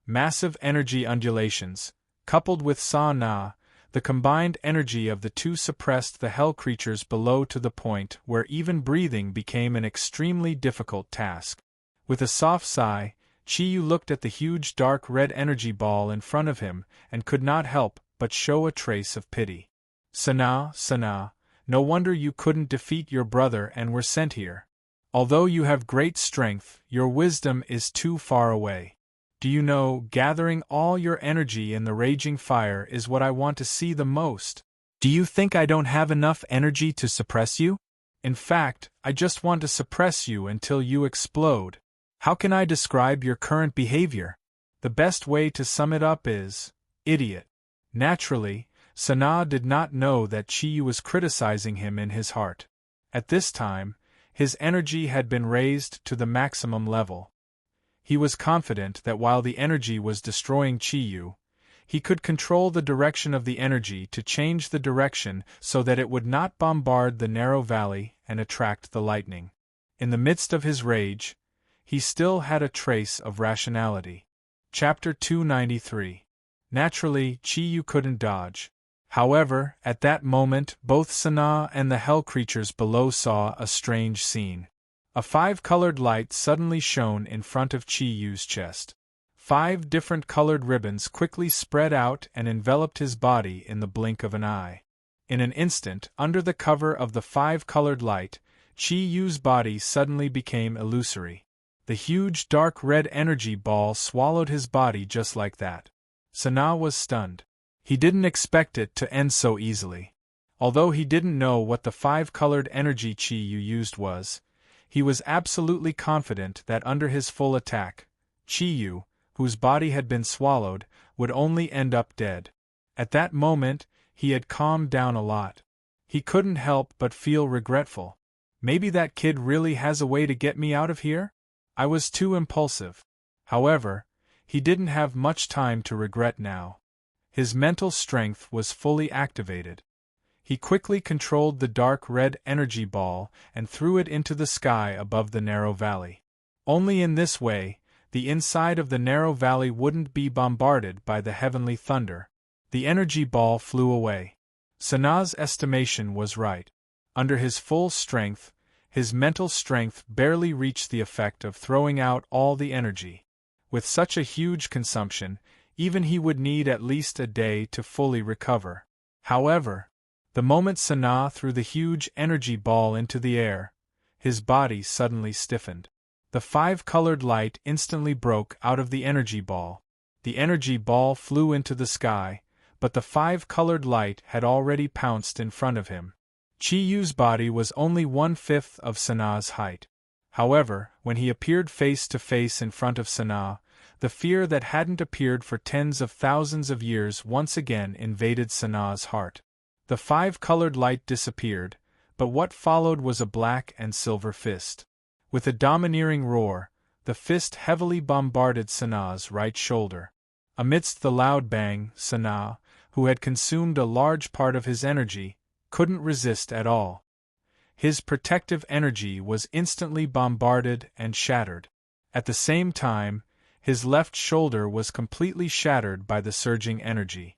Massive energy undulations, coupled with Sa-Na, the combined energy of the two suppressed the hell creatures below to the point where even breathing became an extremely difficult task. With a soft sigh, Chi-Yu looked at the huge dark red energy ball in front of him and could not help but show a trace of pity. Sanaa, Sanaa, no wonder you couldn't defeat your brother and were sent here. Although you have great strength, your wisdom is too far away. Do you know, gathering all your energy in the raging fire is what I want to see the most. Do you think I don't have enough energy to suppress you? In fact, I just want to suppress you until you explode. How can I describe your current behavior? The best way to sum it up is, idiot. Naturally, Sanaa did not know that Chi-Yu was criticizing him in his heart. At this time, his energy had been raised to the maximum level. He was confident that while the energy was destroying Chi-Yu, he could control the direction of the energy to change the direction so that it would not bombard the narrow valley and attract the lightning. In the midst of his rage, he still had a trace of rationality. Chapter 293. Naturally, Chi-Yu couldn't dodge. However, at that moment both Sanaa and the hell creatures below saw a strange scene. A 5-colored light suddenly shone in front of Chi-Yu's chest. 5 different colored ribbons quickly spread out and enveloped his body in the blink of an eye. In an instant, under the cover of the 5-colored light, Chi-Yu's body suddenly became illusory. The huge dark red energy ball swallowed his body just like that. Sanaa was stunned. He didn't expect it to end so easily. Although he didn't know what the 5-colored energy Chi-Yu used was, he was absolutely confident that under his full attack, Chi-Yu, whose body had been swallowed, would only end up dead. At that moment, he had calmed down a lot. He couldn't help but feel regretful. Maybe that kid really has a way to get me out of here? I was too impulsive. However, he didn't have much time to regret now. His mental strength was fully activated. He quickly controlled the dark red energy ball and threw it into the sky above the narrow valley. Only in this way, the inside of the narrow valley wouldn't be bombarded by the heavenly thunder. The energy ball flew away. Sanaa's estimation was right. Under his full strength, his mental strength barely reached the effect of throwing out all the energy. With such a huge consumption, even he would need at least a day to fully recover. However, the moment Sanaa threw the huge energy ball into the air, his body suddenly stiffened. The 5-colored light instantly broke out of the energy ball. The energy ball flew into the sky, but the 5-colored light had already pounced in front of him. Chi-Yu's body was only 1/5 of Sanaa's height. However, when he appeared face to face in front of Sanaa, the fear that hadn't appeared for tens of thousands of years once again invaded Sanaa's heart. The 5-colored light disappeared, but what followed was a black and silver fist. With a domineering roar, the fist heavily bombarded Sanaa's right shoulder. Amidst the loud bang, Sanaa, who had consumed a large part of his energy, couldn't resist at all. His protective energy was instantly bombarded and shattered. At the same time, his left shoulder was completely shattered by the surging energy.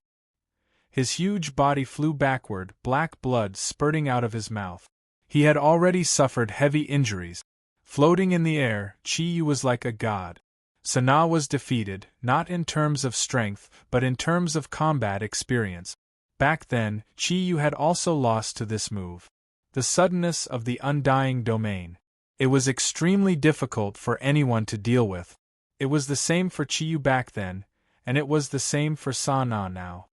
His huge body flew backward, black blood spurting out of his mouth. He had already suffered heavy injuries. Floating in the air, Chi-Yu was like a god. Sana was defeated, not in terms of strength, but in terms of combat experience. Back then, Chi-Yu had also lost to this move. The suddenness of the undying domain. It was extremely difficult for anyone to deal with. It was the same for Chi-Yu back then, and it was the same for Sana now.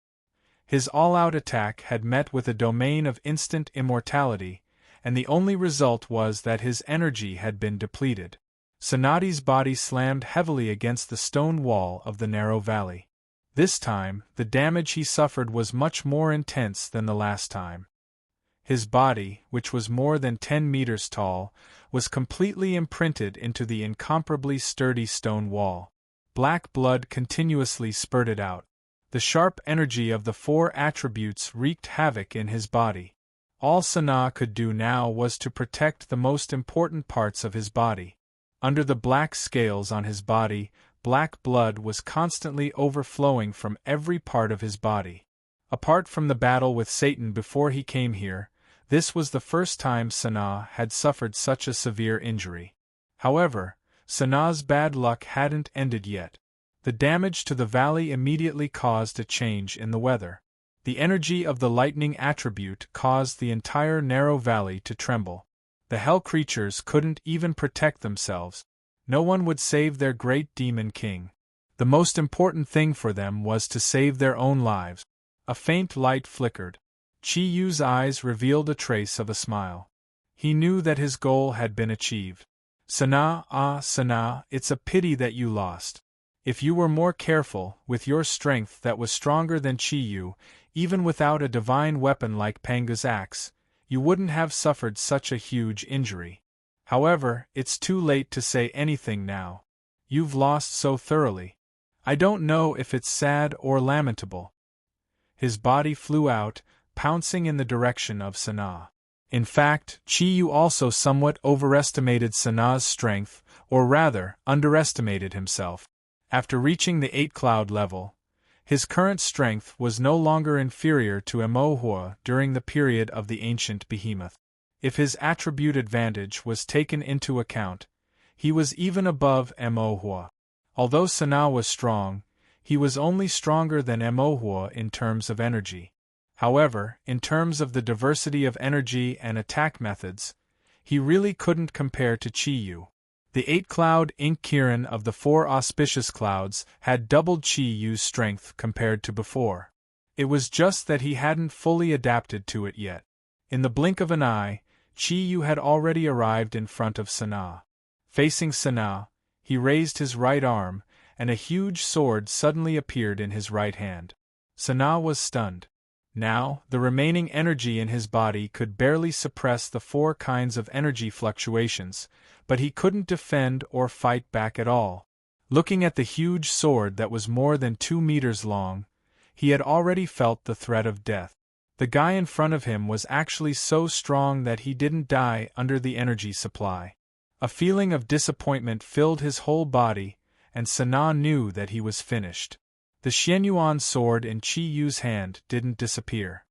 His all-out attack had met with a domain of instant immortality, and the only result was that his energy had been depleted. Sanadi's body slammed heavily against the stone wall of the narrow valley. This time, the damage he suffered was much more intense than the last time. His body, which was more than 10 meters tall, was completely imprinted into the incomparably sturdy stone wall. Black blood continuously spurted out. The sharp energy of the 4 attributes wreaked havoc in his body. All Sana could do now was to protect the most important parts of his body. Under the black scales on his body, black blood was constantly overflowing from every part of his body. Apart from the battle with Satan before he came here, this was the first time Sana had suffered such a severe injury. However, Sana's bad luck hadn't ended yet. The damage to the valley immediately caused a change in the weather. The energy of the lightning attribute caused the entire narrow valley to tremble. The hell creatures couldn't even protect themselves. No one would save their great demon king. The most important thing for them was to save their own lives. A faint light flickered. Chi-Yu's eyes revealed a trace of a smile. He knew that his goal had been achieved. Sana, Sana, it's a pity that you lost. If you were more careful, with your strength that was stronger than Chi-Yu, even without a divine weapon like Panga's axe, you wouldn't have suffered such a huge injury. However, it's too late to say anything now. You've lost so thoroughly. I don't know if it's sad or lamentable. His body flew out, pouncing in the direction of Sana. In fact, Chi-Yu also somewhat overestimated Sana's strength, or rather, underestimated himself. After reaching the 8-cloud level, his current strength was no longer inferior to Emohua during the period of the ancient behemoth. If his attribute advantage was taken into account, he was even above Emohua. Although Sana was strong, he was only stronger than Emohua in terms of energy. However, in terms of the diversity of energy and attack methods, he really couldn't compare to Chi-Yu. The 8-cloud ink Kirin of the 4 auspicious clouds had doubled Chi-Yu's strength compared to before. It was just that he hadn't fully adapted to it yet. In the blink of an eye, Chi-Yu had already arrived in front of Sana. Facing Sana, he raised his right arm, and a huge sword suddenly appeared in his right hand. Sana was stunned. Now, the remaining energy in his body could barely suppress the 4 kinds of energy fluctuations, but he couldn't defend or fight back at all. Looking at the huge sword that was more than 2 meters long, he had already felt the threat of death. The guy in front of him was actually so strong that he didn't die under the energy supply. A feeling of disappointment filled his whole body, and Sana knew that he was finished. The Xianyuan sword in Chi-Yu's hand didn't disappear.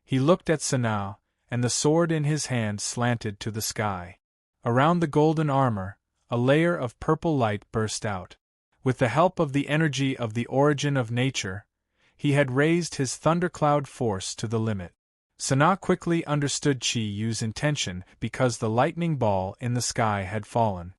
He looked at Sana, and the sword in his hand slanted to the sky. Around the golden armor, a layer of purple light burst out. With the help of the energy of the origin of nature, he had raised his thundercloud force to the limit. Sana quickly understood Chi-Yu's intention because the lightning ball in the sky had fallen.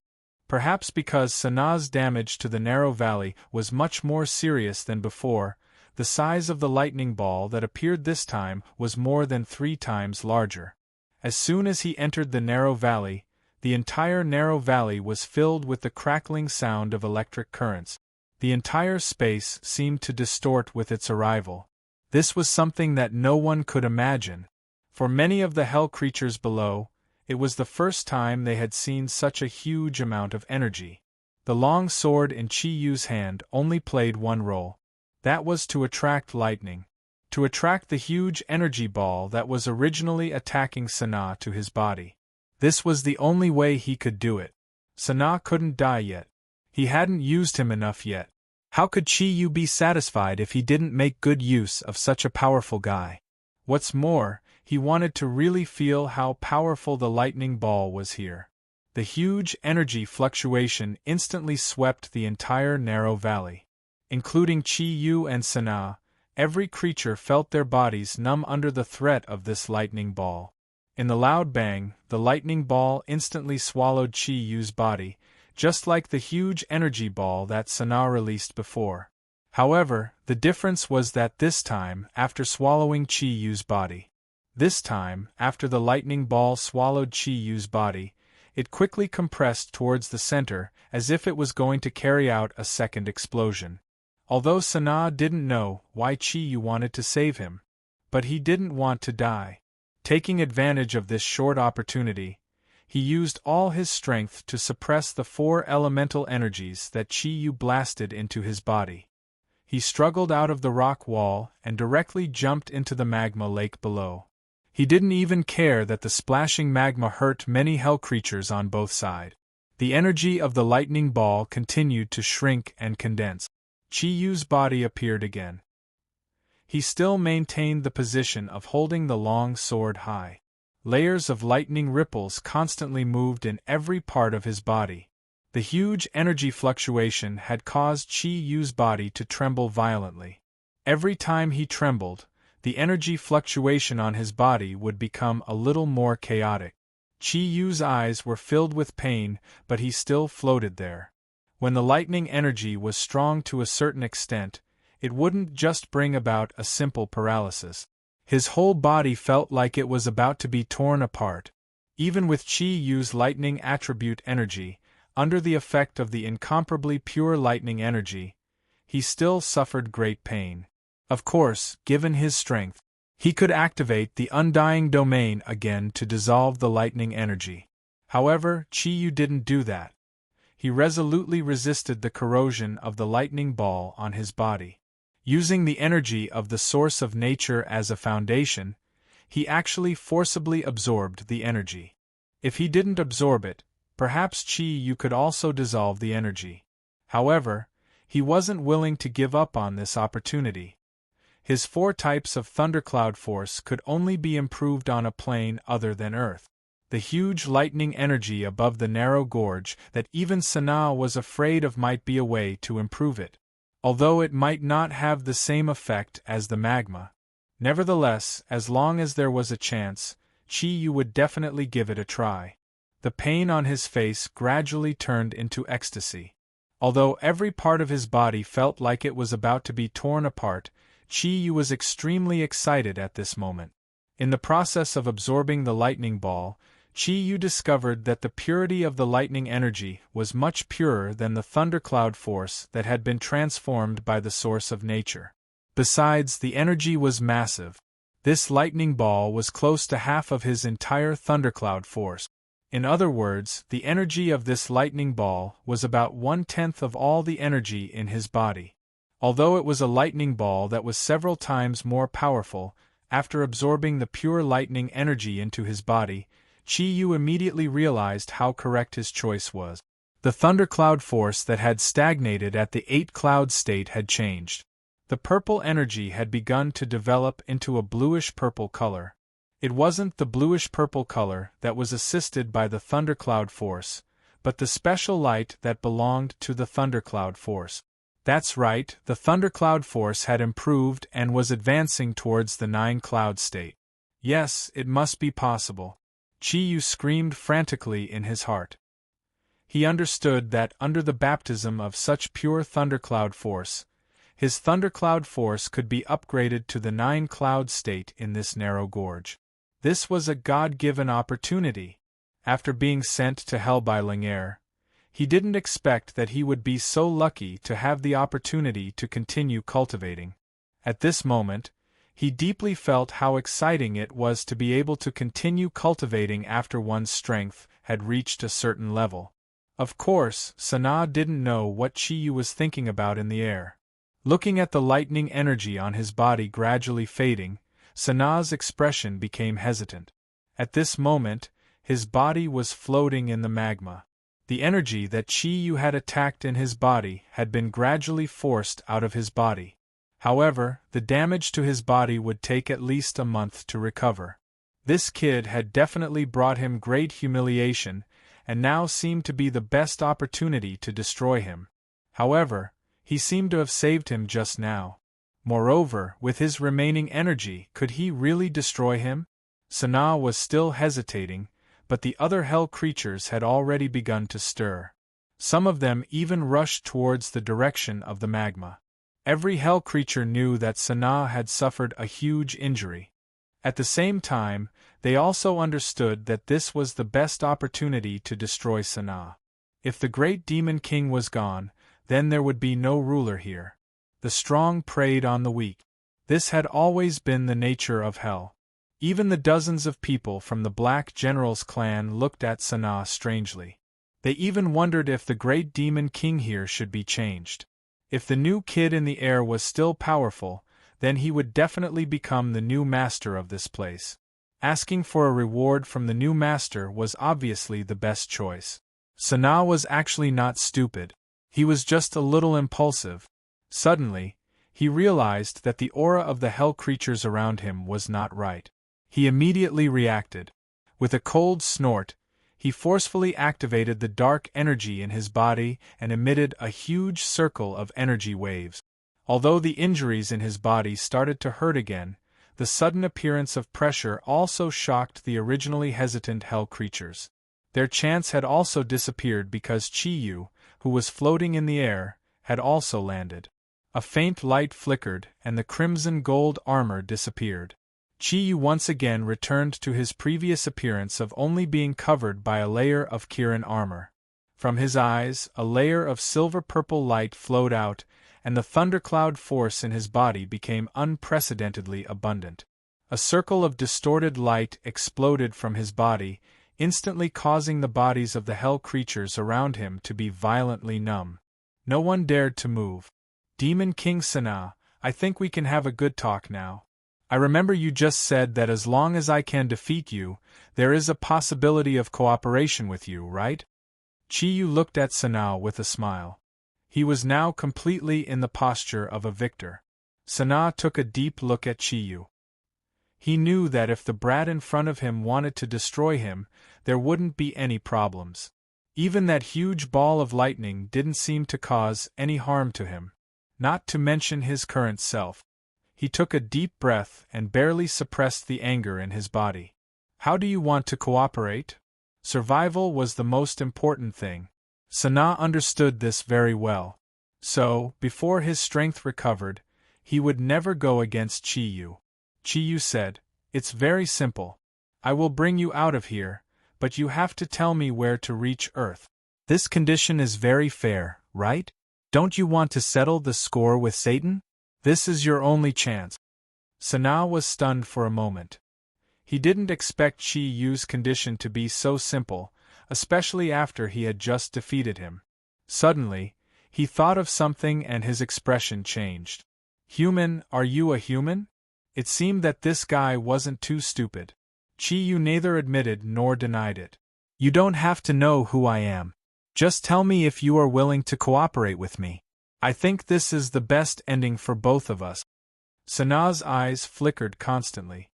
Perhaps because Sana's damage to the narrow valley was much more serious than before, the size of the lightning ball that appeared this time was more than 3 times larger. As soon as he entered the narrow valley, the entire narrow valley was filled with the crackling sound of electric currents. The entire space seemed to distort with its arrival. This was something that no one could imagine. For many of the hell creatures below, it was the first time they had seen such a huge amount of energy. The long sword in Chi-Yu's hand only played one role. That was to attract lightning. to attract the huge energy ball that was originally attacking Sana to his body. This was the only way he could do it. Sana couldn't die yet. He hadn't used him enough yet. How could Chi Yu be satisfied if he didn't make good use of such a powerful guy? What's more, he wanted to really feel how powerful the lightning ball was here. The huge energy fluctuation instantly swept the entire narrow valley. Including Chi Yu and Sana, every creature felt their bodies numb under the threat of this lightning ball. In the loud bang, the lightning ball instantly swallowed Chi Yu's body, just like the huge energy ball that Sana released before. However, the difference was that this time, after swallowing Chi Yu's body, after the lightning ball swallowed Chi Yu's body, it quickly compressed towards the center, as if it was going to carry out a second explosion. Although Sana didn't know why Chi Yu wanted to save him, but he didn't want to die. Taking advantage of this short opportunity, he used all his strength to suppress the 4 elemental energies that Chi Yu blasted into his body. He struggled out of the rock wall and directly jumped into the magma lake below. He didn't even care that the splashing magma hurt many hell creatures on both sides. The energy of the lightning ball continued to shrink and condense. Chi Yu's body appeared again. He still maintained the position of holding the long sword high. Layers of lightning ripples constantly moved in every part of his body. The huge energy fluctuation had caused Chi Yu's body to tremble violently. Every time he trembled, the energy fluctuation on his body would become a little more chaotic. Chi Yu's eyes were filled with pain, but he still floated there. When the lightning energy was strong to a certain extent, it wouldn't just bring about a simple paralysis. His whole body felt like it was about to be torn apart. Even with Chi Yu's lightning attribute energy, under the effect of the incomparably pure lightning energy, he still suffered great pain. Of course, given his strength, he could activate the undying domain again to dissolve the lightning energy. However, Chi Yu didn't do that. He resolutely resisted the corrosion of the lightning ball on his body. Using the energy of the source of nature as a foundation, he actually forcibly absorbed the energy. If he didn't absorb it, perhaps Chi Yu could also dissolve the energy. However, he wasn't willing to give up on this opportunity. His 4 types of thundercloud force could only be improved on a plane other than Earth. The huge lightning energy above the narrow gorge that even Sana was afraid of might be a way to improve it. Although it might not have the same effect as the magma. Nevertheless, as long as there was a chance, Chi Yu would definitely give it a try. The pain on his face gradually turned into ecstasy. Although every part of his body felt like it was about to be torn apart, Chi Yu was extremely excited at this moment. In the process of absorbing the lightning ball, Chi Yu discovered that the purity of the lightning energy was much purer than the thundercloud force that had been transformed by the source of nature. Besides, the energy was massive. This lightning ball was close to half of his entire thundercloud force. In other words, the energy of this lightning ball was about 1/10 of all the energy in his body. Although it was a lightning ball that was several times more powerful, after absorbing the pure lightning energy into his body, Chi Yu immediately realized how correct his choice was. The thundercloud force that had stagnated at the 8-cloud state had changed. The purple energy had begun to develop into a bluish-purple color. It wasn't the bluish-purple color that was assisted by the thundercloud force, but the special light that belonged to the thundercloud force. That's right, the thundercloud force had improved and was advancing towards the 9-cloud state. Yes, it must be possible. Chi Yu screamed frantically in his heart. He understood that under the baptism of such pure thundercloud force, his thundercloud force could be upgraded to the 9-cloud state in this narrow gorge. This was a God-given opportunity. After being sent to hell by Ling'er, he didn't expect that he would be so lucky to have the opportunity to continue cultivating. At this moment, he deeply felt how exciting it was to be able to continue cultivating after one's strength had reached a certain level. Of course, Sana didn't know what Chi Yu was thinking about in the air. Looking at the lightning energy on his body gradually fading, Sanaa's expression became hesitant. At this moment, his body was floating in the magma. The energy that Chi-Yu had attacked in his body had been gradually forced out of his body. However, the damage to his body would take at least a month to recover. This kid had definitely brought him great humiliation, and now seemed to be the best opportunity to destroy him. However, he seemed to have saved him just now. Moreover, with his remaining energy, could he really destroy him? Sanaa was still hesitating, but the other hell creatures had already begun to stir. Some of them even rushed towards the direction of the magma. Every hell creature knew that Sanaa had suffered a huge injury. At the same time, they also understood that this was the best opportunity to destroy Sanaa. If the great demon king was gone, then there would be no ruler here. The strong preyed on the weak. This had always been the nature of hell. Even the dozens of people from the Black General's clan looked at Sanaa strangely. They even wondered if the great demon king here should be changed. If the new kid in the air was still powerful, then he would definitely become the new master of this place. Asking for a reward from the new master was obviously the best choice. Sanaa was actually not stupid. He was just a little impulsive. Suddenly, he realized that the aura of the hell creatures around him was not right. He immediately reacted. With a cold snort, he forcefully activated the dark energy in his body and emitted a huge circle of energy waves. Although the injuries in his body started to hurt again, the sudden appearance of pressure also shocked the originally hesitant hell creatures. Their chance had also disappeared because Chi-Yu, who was floating in the air, had also landed. A faint light flickered, and the crimson gold armor disappeared. Chi-Yu once again returned to his previous appearance of only being covered by a layer of Kirin armor. From his eyes, a layer of silver-purple light flowed out, and the thundercloud force in his body became unprecedentedly abundant. A circle of distorted light exploded from his body, instantly causing the bodies of the hell creatures around him to be violently numb. No one dared to move. Demon King Sanaa, I think we can have a good talk now. I remember you just said that as long as I can defeat you, there is a possibility of cooperation with you, right? Chi-Yu looked at Sanaa with a smile. He was now completely in the posture of a victor. Sanaa took a deep look at Chi-Yu. He knew that if the brat in front of him wanted to destroy him, there wouldn't be any problems. Even that huge ball of lightning didn't seem to cause any harm to him. Not to mention his current self. He took a deep breath and barely suppressed the anger in his body. How do you want to cooperate? Survival was the most important thing. Sanaa understood this very well. So, before his strength recovered, he would never go against Chi-Yu. Chi-Yu said, "It's very simple. I will bring you out of here, but you have to tell me where to reach Earth. This condition is very fair, right? Don't you want to settle the score with Satan? This is your only chance." Sanaa was stunned for a moment. He didn't expect Chi-Yu's condition to be so simple, especially after he had just defeated him. Suddenly, he thought of something and his expression changed. "Human, are you a human?" It seemed that this guy wasn't too stupid. Chi-Yu neither admitted nor denied it. "You don't have to know who I am. Just tell me if you are willing to cooperate with me. I think this is the best ending for both of us." Sanaa's eyes flickered constantly.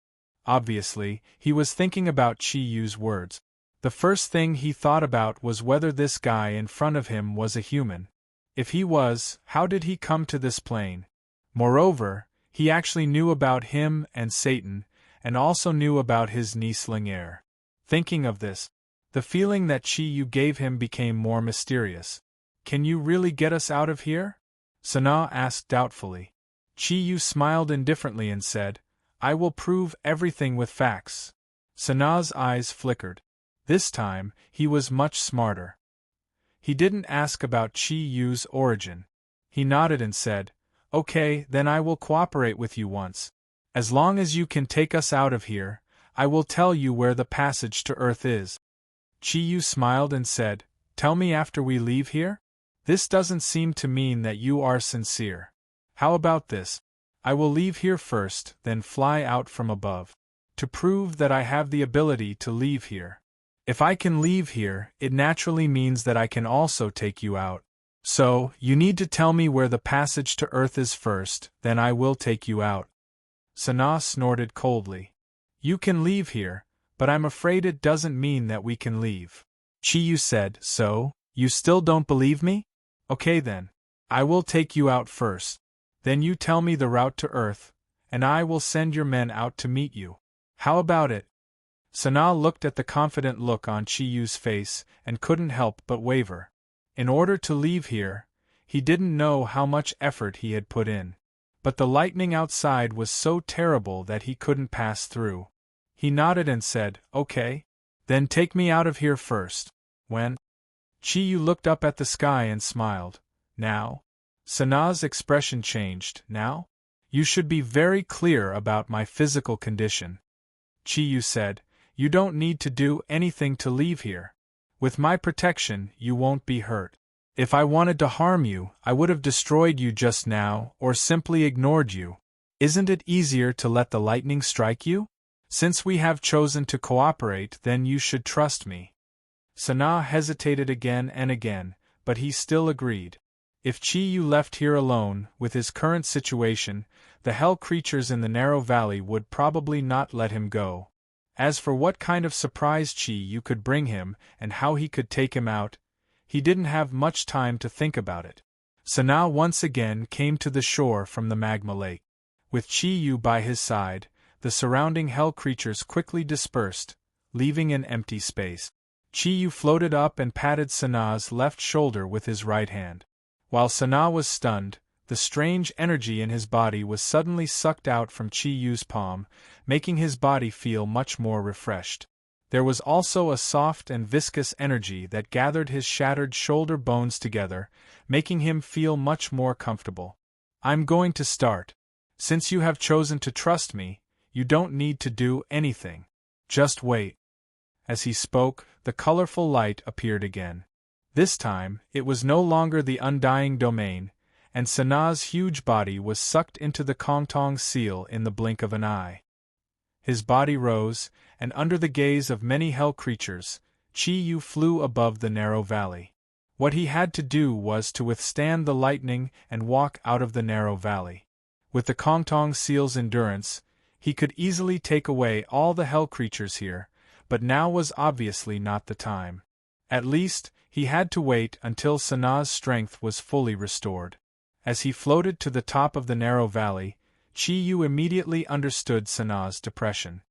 Obviously, he was thinking about Chi-Yu's words. The first thing he thought about was whether this guy in front of him was a human. If he was, how did he come to this plane? Moreover, he actually knew about him and Satan, and also knew about his niece Ling'er. Thinking of this, the feeling that Chi-Yu gave him became more mysterious. "Can you really get us out of here?" Sanaa asked doubtfully. Chi-Yu smiled indifferently and said, "I will prove everything with facts." Sanaa's eyes flickered. This time, he was much smarter. He didn't ask about Chi-Yu's origin. He nodded and said, "Okay, then I will cooperate with you once. As long as you can take us out of here, I will tell you where the passage to Earth is." Chi-Yu smiled and said, "Tell me after we leave here? This doesn't seem to mean that you are sincere. How about this? I will leave here first, then fly out from above. To prove that I have the ability to leave here. If I can leave here, it naturally means that I can also take you out. So, you need to tell me where the passage to Earth is first, then I will take you out. Sanaa snorted coldly. You can leave here, but I'm afraid it doesn't mean that we can leave. Chiyu said, so, you still don't believe me? Okay then. I will take you out first. Then you tell me the route to Earth, and I will send your men out to meet you. How about it? Sanaa looked at the confident look on Chiyu's face and couldn't help but waver. In order to leave here, he didn't know how much effort he had put in. But the lightning outside was so terrible that he couldn't pass through. He nodded and said, okay. Then take me out of here first. When? Chiyu looked up at the sky and smiled. Now? Sanaa's expression changed. Now? You should be very clear about my physical condition. Chiyu said, you don't need to do anything to leave here. With my protection, you won't be hurt. If I wanted to harm you, I would have destroyed you just now, or simply ignored you. Isn't it easier to let the lightning strike you? Since we have chosen to cooperate, then you should trust me. Sanaa hesitated again and again, but he still agreed. If Chiyu left here alone, with his current situation, the hell creatures in the narrow valley would probably not let him go. As for what kind of surprise Chiyu could bring him and how he could take him out, he didn't have much time to think about it. Sanaa once again came to the shore from the magma lake. With Chiyu by his side, the surrounding hell creatures quickly dispersed, leaving an empty space. Chiyu floated up and patted Sanaa's left shoulder with his right hand. While Sanaa was stunned, the strange energy in his body was suddenly sucked out from Chiyu's palm, making his body feel much more refreshed. There was also a soft and viscous energy that gathered his shattered shoulder bones together, making him feel much more comfortable. I'm going to start. Since you have chosen to trust me, you don't need to do anything. Just wait. As he spoke, the colorful light appeared again. This time, it was no longer the undying domain, and Sanaa's huge body was sucked into the Kongtong seal in the blink of an eye. His body rose, and under the gaze of many hell creatures, Chiyu flew above the narrow valley. What he had to do was to withstand the lightning and walk out of the narrow valley. With the Kongtong seal's endurance, he could easily take away all the hell creatures here, but now was obviously not the time. At least, he had to wait until Sanaa's strength was fully restored. As he floated to the top of the narrow valley, Chiyu immediately understood Sanaa's depression.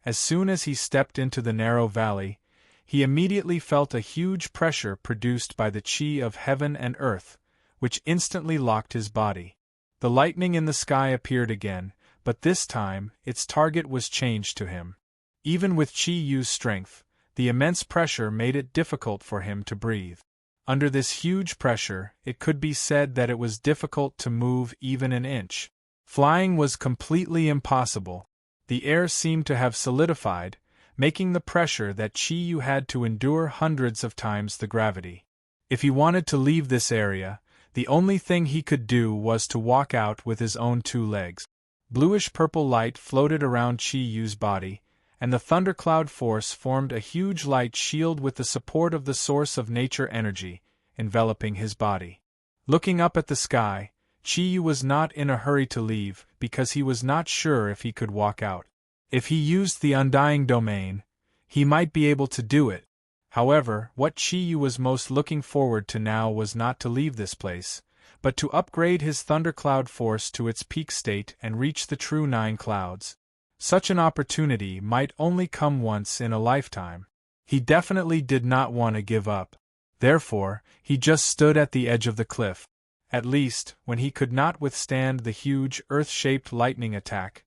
As soon as he stepped into the narrow valley, he immediately felt a huge pressure produced by the chi of heaven and earth, which instantly locked his body. The lightning in the sky appeared again, but this time, its target was changed to him. Even with Chiyu's strength, the immense pressure made it difficult for him to breathe. Under this huge pressure, it could be said that it was difficult to move even an inch. Flying was completely impossible. The air seemed to have solidified, making the pressure that Chiyu had to endure hundreds of times the gravity. If he wanted to leave this area, the only thing he could do was to walk out with his own two legs. Bluish-purple light floated around Chiyu's body, and the thundercloud force formed a huge light shield with the support of the source of nature energy, enveloping his body. Looking up at the sky, Chiyu was not in a hurry to leave because he was not sure if he could walk out. If he used the undying domain, he might be able to do it. However, what Chiyu was most looking forward to now was not to leave this place, but to upgrade his thundercloud force to its peak state and reach the true 9 clouds. Such an opportunity might only come once in a lifetime. He definitely did not want to give up. Therefore, he just stood at the edge of the cliff. At least, when he could not withstand the huge earth-shaped lightning attack,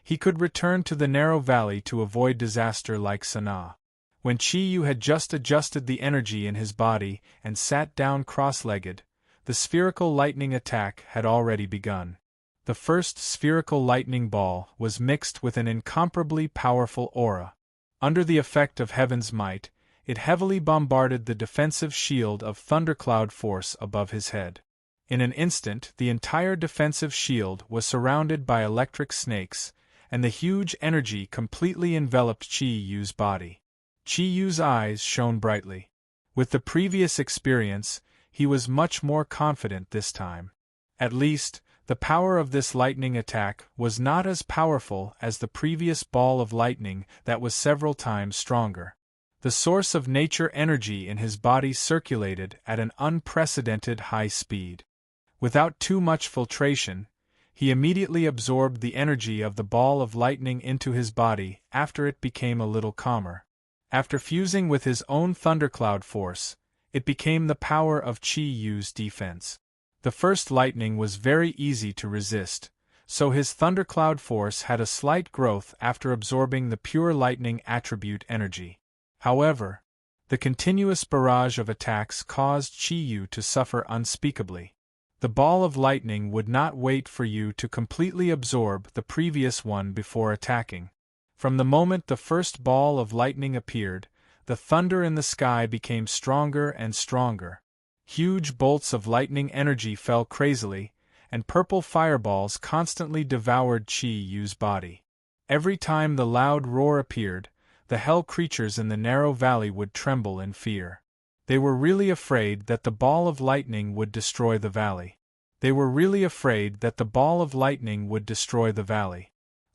he could return to the narrow valley to avoid disaster like Sanaa. When Chiyu had just adjusted the energy in his body and sat down cross-legged, the spherical lightning attack had already begun. The first spherical lightning ball was mixed with an incomparably powerful aura. Under the effect of heaven's might, it heavily bombarded the defensive shield of thundercloud force above his head. In an instant, the entire defensive shield was surrounded by electric snakes, and the huge energy completely enveloped Chi-Yu's body. Chi-Yu's eyes shone brightly. With the previous experience, he was much more confident this time. At least, the power of this lightning attack was not as powerful as the previous ball of lightning that was several times stronger. The source of nature energy in his body circulated at an unprecedented high speed. Without too much filtration, he immediately absorbed the energy of the ball of lightning into his body after it became a little calmer. After fusing with his own thundercloud force, it became the power of Chi-Yu's defense. The first lightning was very easy to resist, so his thundercloud force had a slight growth after absorbing the pure lightning attribute energy. However, the continuous barrage of attacks caused Chi-Yu to suffer unspeakably. The ball of lightning would not wait for you to completely absorb the previous one before attacking. From the moment the first ball of lightning appeared, the thunder in the sky became stronger and stronger. Huge bolts of lightning energy fell crazily, and purple fireballs constantly devoured Chi-Yu's body. Every time the loud roar appeared, the hell creatures in the narrow valley would tremble in fear. They were really afraid that the ball of lightning would destroy the valley.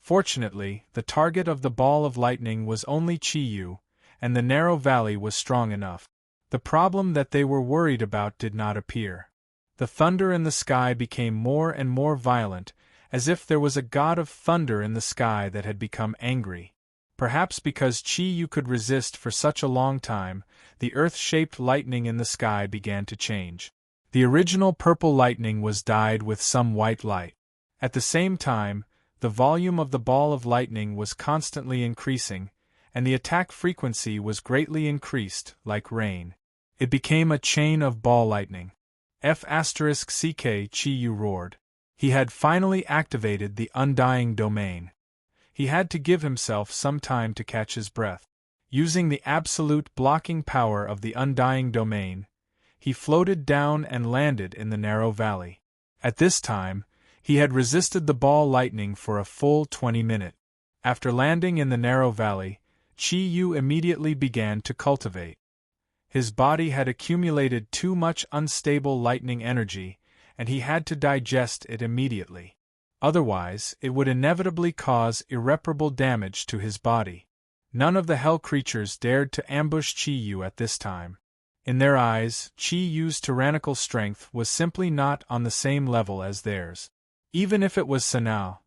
Fortunately, the target of the ball of lightning was only Chi-Yu, and the narrow valley was strong enough. The problem that they were worried about did not appear. The thunder in the sky became more and more violent, as if there was a god of thunder in the sky that had become angry. Perhaps because Chi-Yu could resist for such a long time, the earth-shaped lightning in the sky began to change. The original purple lightning was dyed with some white light. At the same time, the volume of the ball of lightning was constantly increasing, and the attack frequency was greatly increased, like rain. It became a chain of ball lightning. F***ck Chi-Yu roared. He had finally activated the undying domain. He had to give himself some time to catch his breath. Using the absolute blocking power of the undying domain, he floated down and landed in the narrow valley. At this time, he had resisted the ball lightning for a full 20 minutes. After landing in the narrow valley, Chi-Yu immediately began to cultivate. His body had accumulated too much unstable lightning energy, and he had to digest it immediately. Otherwise, it would inevitably cause irreparable damage to his body. None of the hell creatures dared to ambush Chi-Yu at this time. In their eyes, Chi-Yu's tyrannical strength was simply not on the same level as theirs. Even if it was Sanao,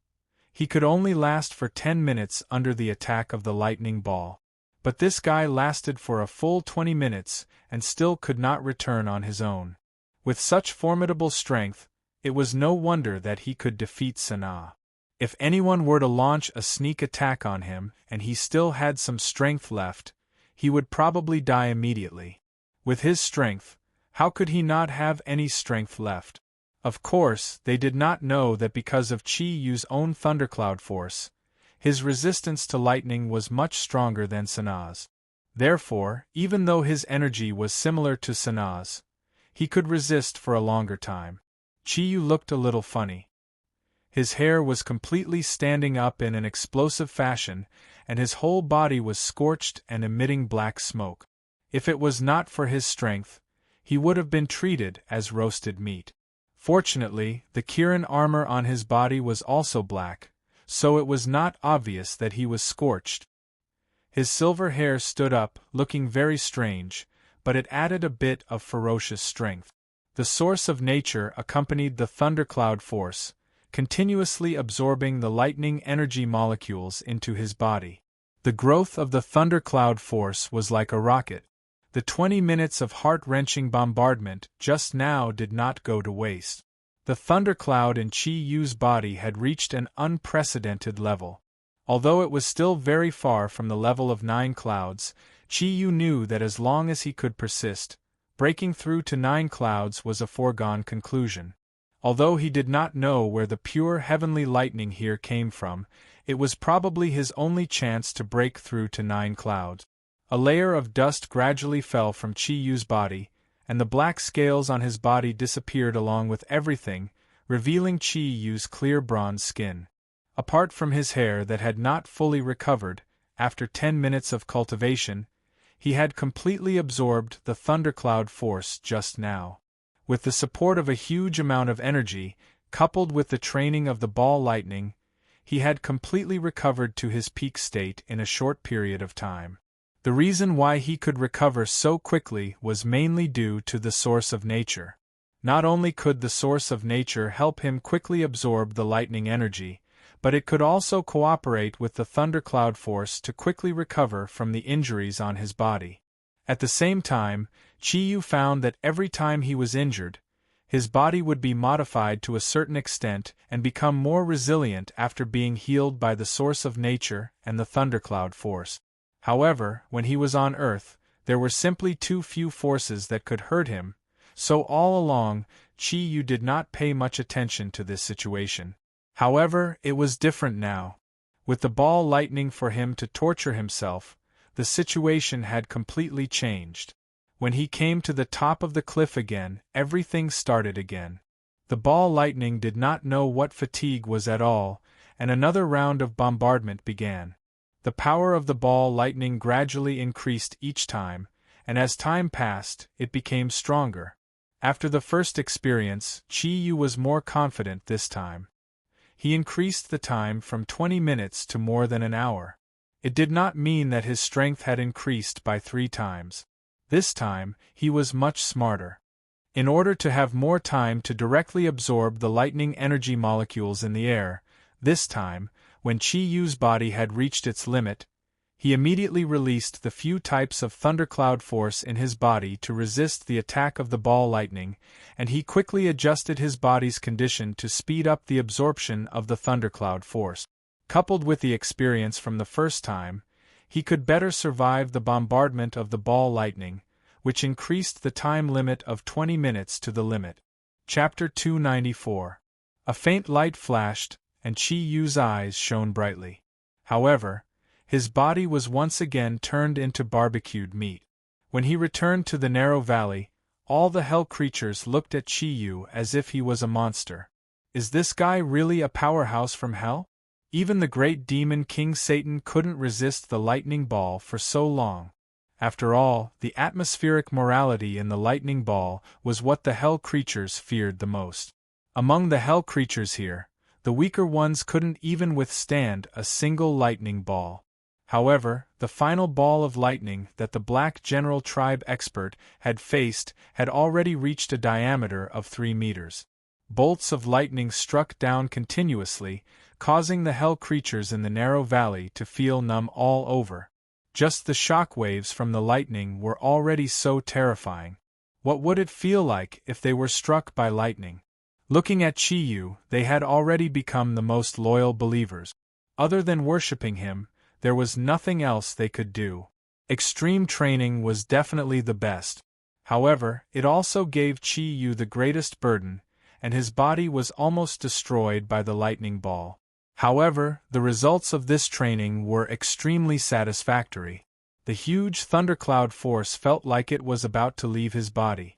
he could only last for 10 minutes under the attack of the lightning ball. But this guy lasted for a full 20 minutes and still could not return on his own. With such formidable strength, it was no wonder that he could defeat Sanaa. If anyone were to launch a sneak attack on him and he still had some strength left, he would probably die immediately. With his strength, how could he not have any strength left? Of course, they did not know that because of Chi-Yu's own thundercloud force, his resistance to lightning was much stronger than Sanaa's. Therefore, even though his energy was similar to Sanaa's, he could resist for a longer time. Chi-Yu looked a little funny. His hair was completely standing up in an explosive fashion, and his whole body was scorched and emitting black smoke. If it was not for his strength, he would have been treated as roasted meat. Fortunately, the Kirin armor on his body was also black, so it was not obvious that he was scorched. His silver hair stood up, looking very strange, but it added a bit of ferocious strength. The source of nature accompanied the thundercloud force, continuously absorbing the lightning energy molecules into his body. The growth of the thundercloud force was like a rocket. The 20 minutes of heart-wrenching bombardment just now did not go to waste. The thundercloud in Chi-Yu's body had reached an unprecedented level. Although it was still very far from the level of 9 clouds, Chi-Yu knew that as long as he could persist, breaking through to 9 clouds was a foregone conclusion. Although he did not know where the pure heavenly lightning here came from, it was probably his only chance to break through to 9 clouds. A layer of dust gradually fell from Chi-Yu's body, and the black scales on his body disappeared along with everything, revealing Chi Yu's clear bronze skin. Apart from his hair that had not fully recovered, after 10 minutes of cultivation, he had completely absorbed the thundercloud force just now. With the support of a huge amount of energy, coupled with the training of the ball lightning, he had completely recovered to his peak state in a short period of time. The reason why he could recover so quickly was mainly due to the source of nature. Not only could the source of nature help him quickly absorb the lightning energy, but it could also cooperate with the thundercloud force to quickly recover from the injuries on his body. At the same time, Chi Yu found that every time he was injured, his body would be modified to a certain extent and become more resilient after being healed by the source of nature and the thundercloud force. However, when he was on Earth, there were simply too few forces that could hurt him, so all along, Chi Yu did not pay much attention to this situation. However, it was different now. With the ball lightning for him to torture himself, the situation had completely changed. When he came to the top of the cliff again, everything started again. The ball lightning did not know what fatigue was at all, and another round of bombardment began. The power of the ball lightning gradually increased each time, and as time passed, it became stronger. After the first experience, Chi Yu was more confident this time. He increased the time from 20 minutes to more than an hour. It did not mean that his strength had increased by 3 times. This time, he was much smarter. In order to have more time to directly absorb the lightning energy molecules in the air, this time, when Chi Yu's body had reached its limit, he immediately released the few types of thundercloud force in his body to resist the attack of the ball lightning, and he quickly adjusted his body's condition to speed up the absorption of the thundercloud force. Coupled with the experience from the first time, he could better survive the bombardment of the ball lightning, which increased the time limit of 20 minutes to the limit. Chapter 294. A faint light flashed, and Chi Yu's eyes shone brightly. However, his body was once again turned into barbecued meat. When he returned to the narrow valley, all the hell creatures looked at Chi Yu as if he was a monster. Is this guy really a powerhouse from hell? Even the great demon King Satan couldn't resist the lightning ball for so long. After all, the atmospheric morality in the lightning ball was what the hell creatures feared the most. Among the hell creatures here, the weaker ones couldn't even withstand a single lightning ball. However, the final ball of lightning that the Black General Tribe expert had faced had already reached a diameter of 3 meters. Bolts of lightning struck down continuously, causing the hell creatures in the narrow valley to feel numb all over. Just the shock waves from the lightning were already so terrifying. What would it feel like if they were struck by lightning? Looking at Chi Yu, they had already become the most loyal believers. Other than worshipping him, there was nothing else they could do. Extreme training was definitely the best. However, it also gave Chi Yu the greatest burden, and his body was almost destroyed by the lightning ball. However, the results of this training were extremely satisfactory. The huge thundercloud force felt like it was about to leave his body.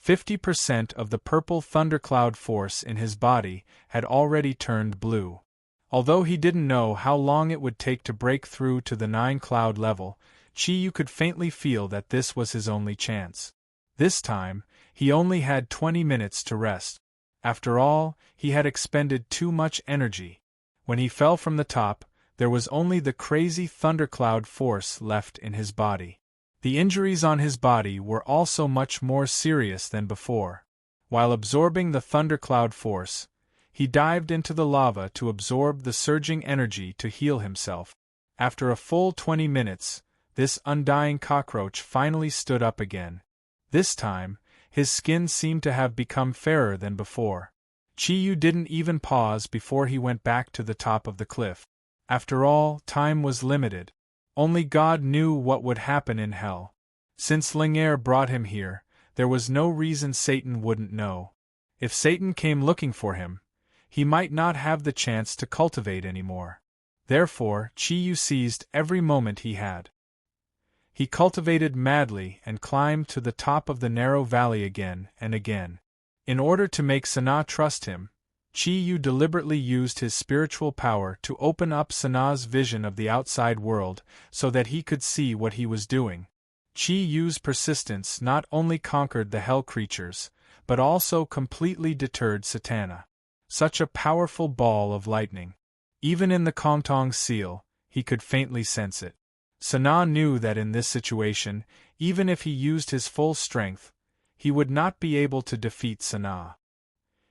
50% of the purple thundercloud force in his body had already turned blue. Although he didn't know how long it would take to break through to the 9-cloud level, Chi Yu could faintly feel that this was his only chance. This time, he only had 20 minutes to rest. After all, he had expended too much energy. When he fell from the top, there was only the crazy thundercloud force left in his body. The injuries on his body were also much more serious than before. While absorbing the thundercloud force, he dived into the lava to absorb the surging energy to heal himself. After a full 20 minutes, this undying cockroach finally stood up again. This time, his skin seemed to have become fairer than before. Chi Yu didn't even pause before he went back to the top of the cliff. After all, time was limited. Only God knew what would happen in hell. Since Ling'er brought him here, there was no reason Satan wouldn't know. If Satan came looking for him, he might not have the chance to cultivate anymore. Therefore, Chi Yu seized every moment he had. He cultivated madly and climbed to the top of the narrow valley again and again. In order to make Sana trust him, Chi Yu deliberately used his spiritual power to open up Sana's vision of the outside world so that he could see what he was doing. Chi Yu's persistence not only conquered the hell creatures, but also completely deterred Satana. Such a powerful ball of lightning. Even in the Kongtong seal, he could faintly sense it. Sana knew that in this situation, even if he used his full strength, he would not be able to defeat Sana.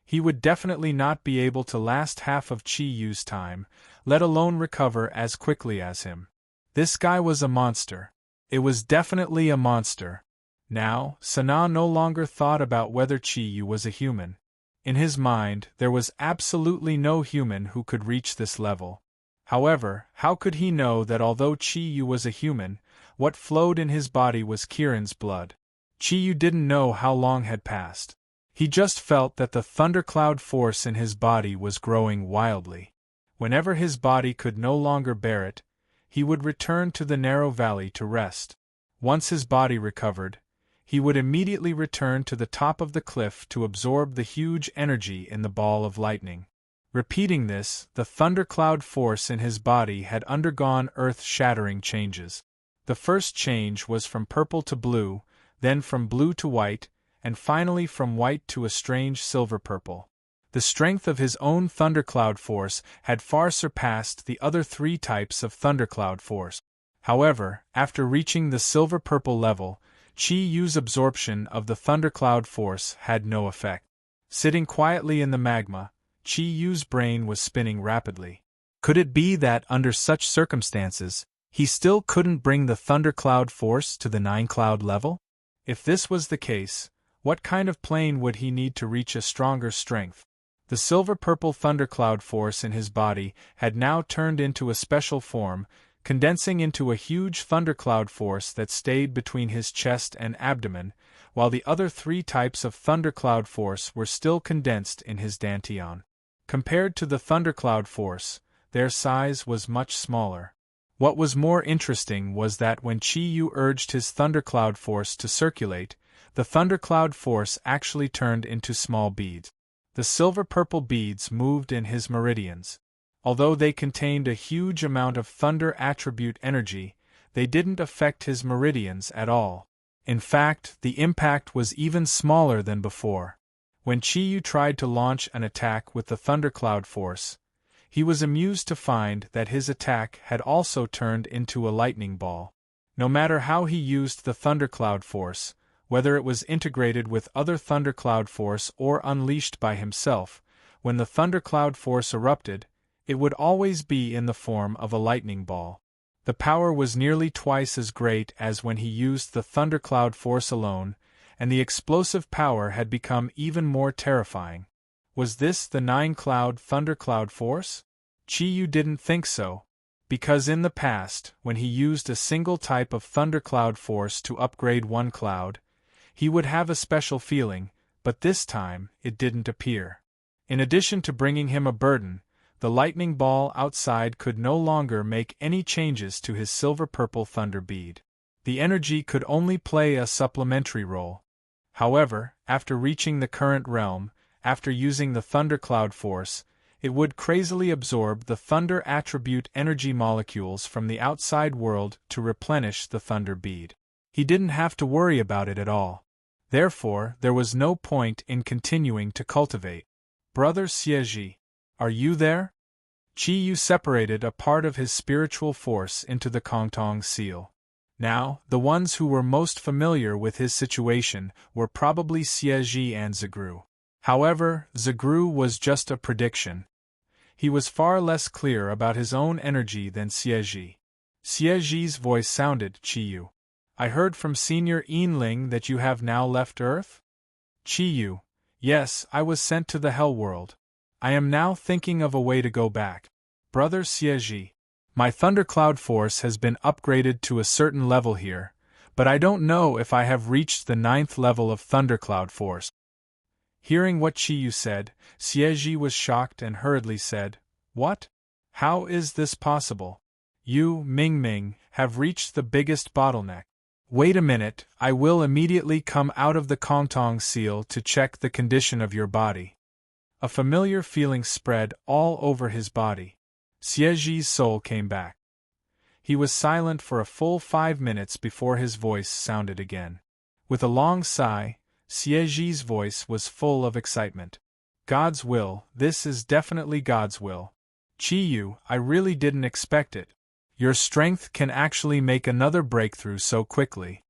He would definitely not be able to last half of Chi Yu's time, let alone recover as quickly as him. This guy was a monster. It was definitely a monster. Now, Sana no longer thought about whether Chi Yu was a human. In his mind, there was absolutely no human who could reach this level. However, how could he know that although Chi Yu was a human, what flowed in his body was Kiran's blood? Chi Yu didn't know how long had passed. He just felt that the thundercloud force in his body was growing wildly. Whenever his body could no longer bear it, he would return to the narrow valley to rest. Once his body recovered, he would immediately return to the top of the cliff to absorb the huge energy in the ball of lightning. Repeating this, the thundercloud force in his body had undergone earth-shattering changes. The first change was from purple to blue, then from blue to white, and finally from white to a strange silver-purple. The strength of his own thundercloud force had far surpassed the other three types of thundercloud force. However, after reaching the silver-purple level, Chi Yu's absorption of the thundercloud force had no effect. Sitting quietly in the magma, Chi Yu's brain was spinning rapidly. Could it be that, under such circumstances, he still couldn't bring the thundercloud force to the 9-cloud level? If this was the case, what kind of plane would he need to reach a stronger strength? The silver-purple thundercloud force in his body had now turned into a special form, condensing into a huge thundercloud force that stayed between his chest and abdomen, while the other three types of thundercloud force were still condensed in his dantian. Compared to the thundercloud force, their size was much smaller. What was more interesting was that when Chi Yu urged his thundercloud force to circulate, the thundercloud force actually turned into small beads. The silver-purple beads moved in his meridians. Although they contained a huge amount of thunder attribute energy, they didn't affect his meridians at all. In fact, the impact was even smaller than before. When Chi Yu tried to launch an attack with the thundercloud force, he was amused to find that his attack had also turned into a lightning ball. No matter how he used the thundercloud force, whether it was integrated with other thundercloud force or unleashed by himself, when the thundercloud force erupted, it would always be in the form of a lightning ball. The power was nearly twice as great as when he used the thundercloud force alone, and the explosive power had become even more terrifying. Was this the 9-cloud thundercloud force? Chi Yu didn't think so, because in the past, when he used a single type of thundercloud force to upgrade one cloud, he would have a special feeling, but this time it didn't appear. In addition to bringing him a burden, the lightning ball outside could no longer make any changes to his silver-purple thunder bead. The energy could only play a supplementary role. However, after reaching the current realm, after using the thundercloud force, it would crazily absorb the thunder attribute energy molecules from the outside world to replenish the thunder bead. He didn't have to worry about it at all. Therefore, there was no point in continuing to cultivate. Brother Xieji, are you there? Chi Yu separated a part of his spiritual force into the Kongtong seal. Now, the ones who were most familiar with his situation were probably Xieji and Zagru. However, Zagru was just a prediction. He was far less clear about his own energy than Xieji. Xieji's voice sounded, Chi Yu. I heard from Senior Yinling that you have now left Earth? Chi Yu. Yes, I was sent to the Hell World. I am now thinking of a way to go back. Brother Xieji. My thundercloud force has been upgraded to a certain level here, but I don't know if I have reached the 9th level of thundercloud force. Hearing what Chi Yu said, Xieji was shocked and hurriedly said, What? How is this possible? You, Ming Ming, have reached the biggest bottleneck. Wait a minute, I will immediately come out of the Kongtong seal to check the condition of your body. A familiar feeling spread all over his body. Xieji's soul came back. He was silent for a full 5 minutes before his voice sounded again. With a long sigh, Xieji's voice was full of excitement. God's will, this is definitely God's will. Qiyu, I really didn't expect it. Your strength can actually make another breakthrough so quickly.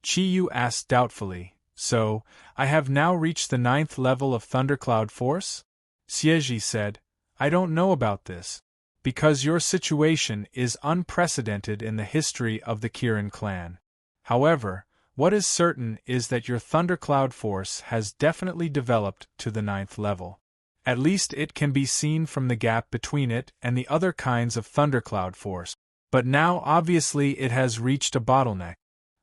Qiyu asked doubtfully, so, I have now reached the 9th level of Thundercloud Force? Xieji said, I don't know about this. Because your situation is unprecedented in the history of the Kirin clan. However, what is certain is that your Thundercloud Force has definitely developed to the 9th level. At least it can be seen from the gap between it and the other kinds of Thundercloud Force. But now obviously it has reached a bottleneck.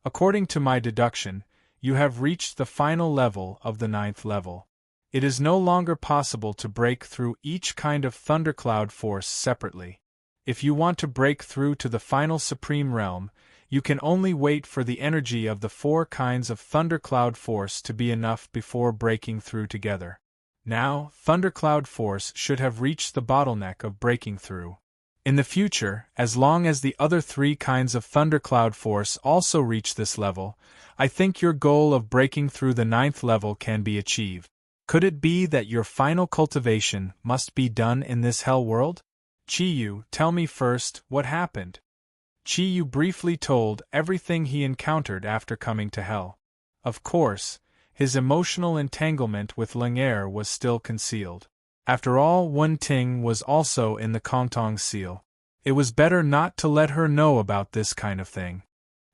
According to my deduction, you have reached the final level of the 9th level. It is no longer possible to break through each kind of Thundercloud Force separately. If you want to break through to the final Supreme Realm, you can only wait for the energy of the 4 kinds of Thundercloud Force to be enough before breaking through together. Now, Thundercloud Force should have reached the bottleneck of breaking through. In the future, as long as the other 3 kinds of Thundercloud Force also reach this level, I think your goal of breaking through the 9th level can be achieved. Could it be that your final cultivation must be done in this hell world? Qiyu, tell me first, what happened? Qiyu briefly told everything he encountered after coming to hell. Of course, his emotional entanglement with Ling'er was still concealed. After all, Wen Ting was also in the Kongtong seal. It was better not to let her know about this kind of thing.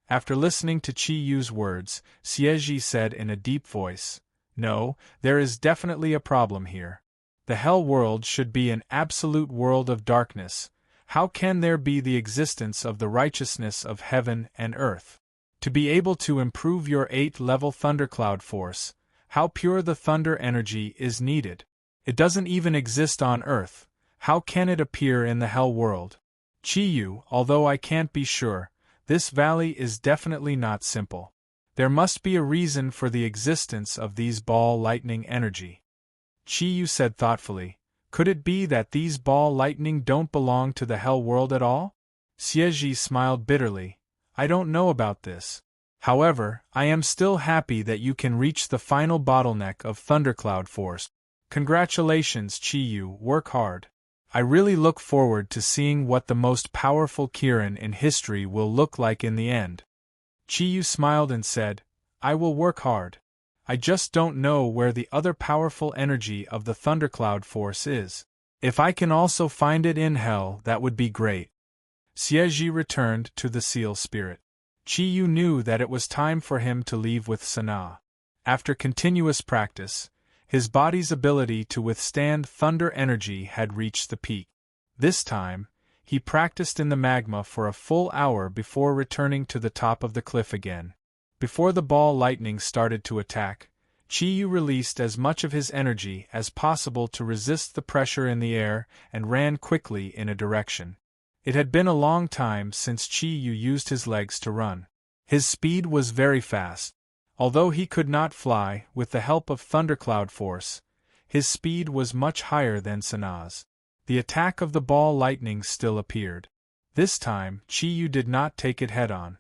After listening to Qiyu's words, Xieji said in a deep voice, No, there is definitely a problem here. The hell world should be an absolute world of darkness. How can there be the existence of the righteousness of heaven and earth? To be able to improve your 8th-level Thundercloud Force, how pure the thunder energy is needed. It doesn't even exist on earth. How can it appear in the hell world? Qiyu, although I can't be sure, this valley is definitely not simple. There must be a reason for the existence of these ball lightning energy. Qiyu said thoughtfully, could it be that these ball lightning don't belong to the hell world at all? Xieji smiled bitterly, I don't know about this. However, I am still happy that you can reach the final bottleneck of Thundercloud Force. Congratulations, Qiyu, work hard. I really look forward to seeing what the most powerful Kirin in history will look like in the end. Qiyu smiled and said, I will work hard. I just don't know where the other powerful energy of the Thundercloud Force is. If I can also find it in hell, that would be great. Xieji returned to the seal spirit. Qiyu knew that it was time for him to leave with Sana. After continuous practice, his body's ability to withstand thunder energy had reached the peak. This time, he practiced in the magma for a full hour before returning to the top of the cliff again. Before the ball lightning started to attack, Qiyu released as much of his energy as possible to resist the pressure in the air and ran quickly in a direction. It had been a long time since Qiyu used his legs to run. His speed was very fast. Although he could not fly with the help of Thundercloud Force, his speed was much higher than Sana's. The attack of the ball lightning still appeared. This time, Qiyu did not take it head-on.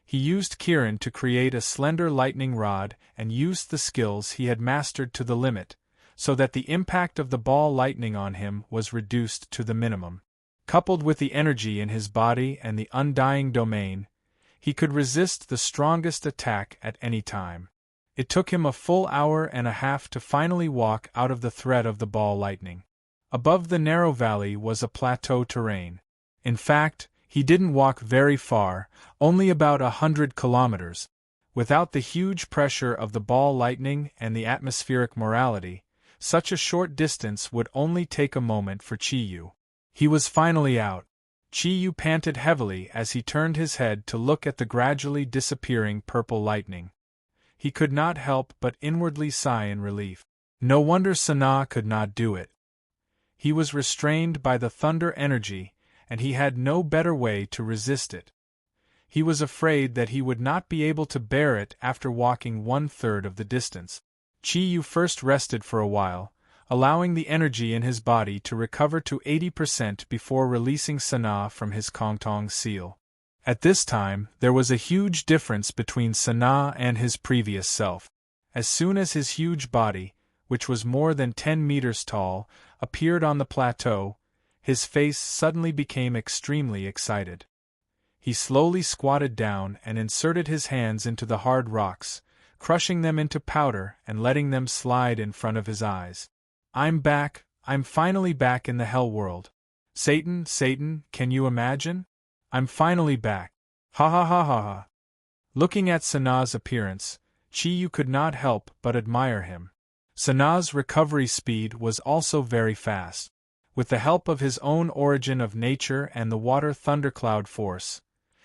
He used Kirin to create a slender lightning rod and used the skills he had mastered to the limit, so that the impact of the ball lightning on him was reduced to the minimum. Coupled with the energy in his body and the undying domain, he could resist the strongest attack at any time. It took him a full hour and a half to finally walk out of the threat of the ball lightning. Above the narrow valley was a plateau terrain. In fact, he didn't walk very far, only about 100 kilometers. Without the huge pressure of the ball lightning and the atmospheric morality, such a short distance would only take a moment for Qiyu. He was finally out. Qiyu panted heavily as he turned his head to look at the gradually disappearing purple lightning. He could not help but inwardly sigh in relief. No wonder Sana could not do it. He was restrained by the thunder energy, and he had no better way to resist it. He was afraid that he would not be able to bear it after walking 1/3 of the distance. Chi-Yu first rested for a while, allowing the energy in his body to recover to 80% before releasing Sana from his Kongtong seal. At this time, there was a huge difference between Sana and his previous self. As soon as his huge body, which was more than 10 meters tall, appeared on the plateau, his face suddenly became extremely excited. He slowly squatted down and inserted his hands into the hard rocks, crushing them into powder and letting them slide in front of his eyes. I'm back, I'm finally back in the hell world. Satan, can you imagine? I'm finally back. Ha ha ha ha ha. Looking at Sana's appearance, Chi-Yu could not help but admire him. Sana's recovery speed was also very fast. With the help of his own origin of nature and the water thundercloud force,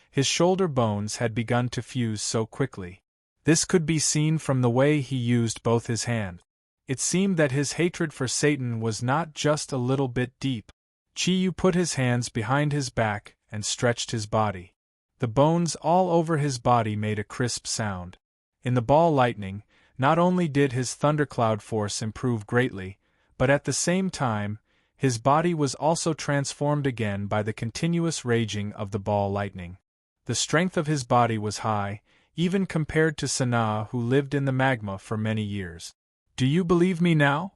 his shoulder bones had begun to fuse so quickly. This could be seen from the way he used both his hands. It seemed that his hatred for Satan was not just a little bit deep. Chi-Yu put his hands behind his back and stretched his body. The bones all over his body made a crisp sound. In the ball lightning, not only did his thundercloud force improve greatly, but at the same time, his body was also transformed again by the continuous raging of the ball lightning. The strength of his body was high, even compared to Sana, who lived in the magma for many years. Do you believe me now?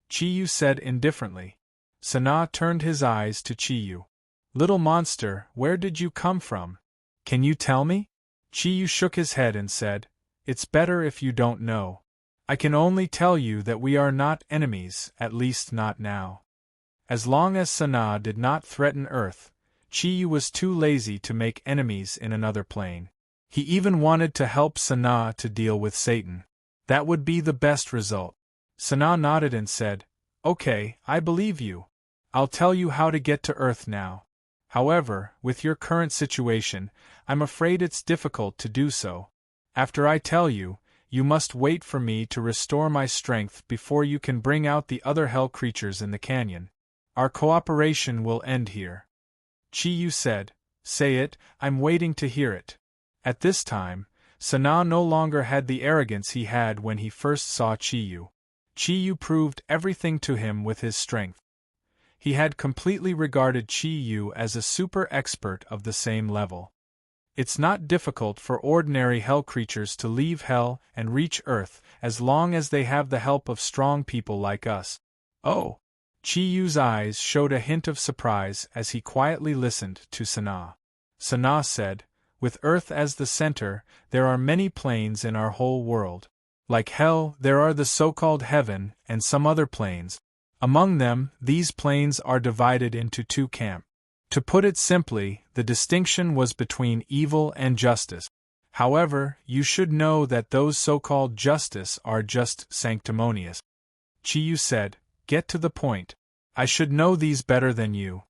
Chi-Yu said indifferently. Sana turned his eyes to Chi-Yu. Little monster, where did you come from? Can you tell me? Chi-Yu shook his head and said, It's better if you don't know. I can only tell you that we are not enemies, at least not now. As long as Sana did not threaten Earth, Chi-Yu was too lazy to make enemies in another plane. He even wanted to help Sana to deal with Satan. That would be the best result. Sana nodded and said, Okay, I believe you. I'll tell you how to get to Earth now. However, with your current situation, I'm afraid it's difficult to do so. After I tell you, you must wait for me to restore my strength before you can bring out the other hell creatures in the canyon. Our cooperation will end here. Chi-Yu said, Say it, I'm waiting to hear it. At this time, Sana no longer had the arrogance he had when he first saw Chi-Yu. Chi-Yu proved everything to him with his strength. He had completely regarded Chi-Yu as a super expert of the same level. It's not difficult for ordinary hell creatures to leave hell and reach Earth as long as they have the help of strong people like us. Oh! Chi-Yu's eyes showed a hint of surprise as he quietly listened to Sana. Sana said, With Earth as the center, there are many planes in our whole world. Like hell, there are the so-called heaven and some other planes. Among them, these planes are divided into two camps. To put it simply, the distinction was between evil and justice. However, you should know that those so-called justice are just sanctimonious. Chi-Yu said, Get to the point. I should know these better than you.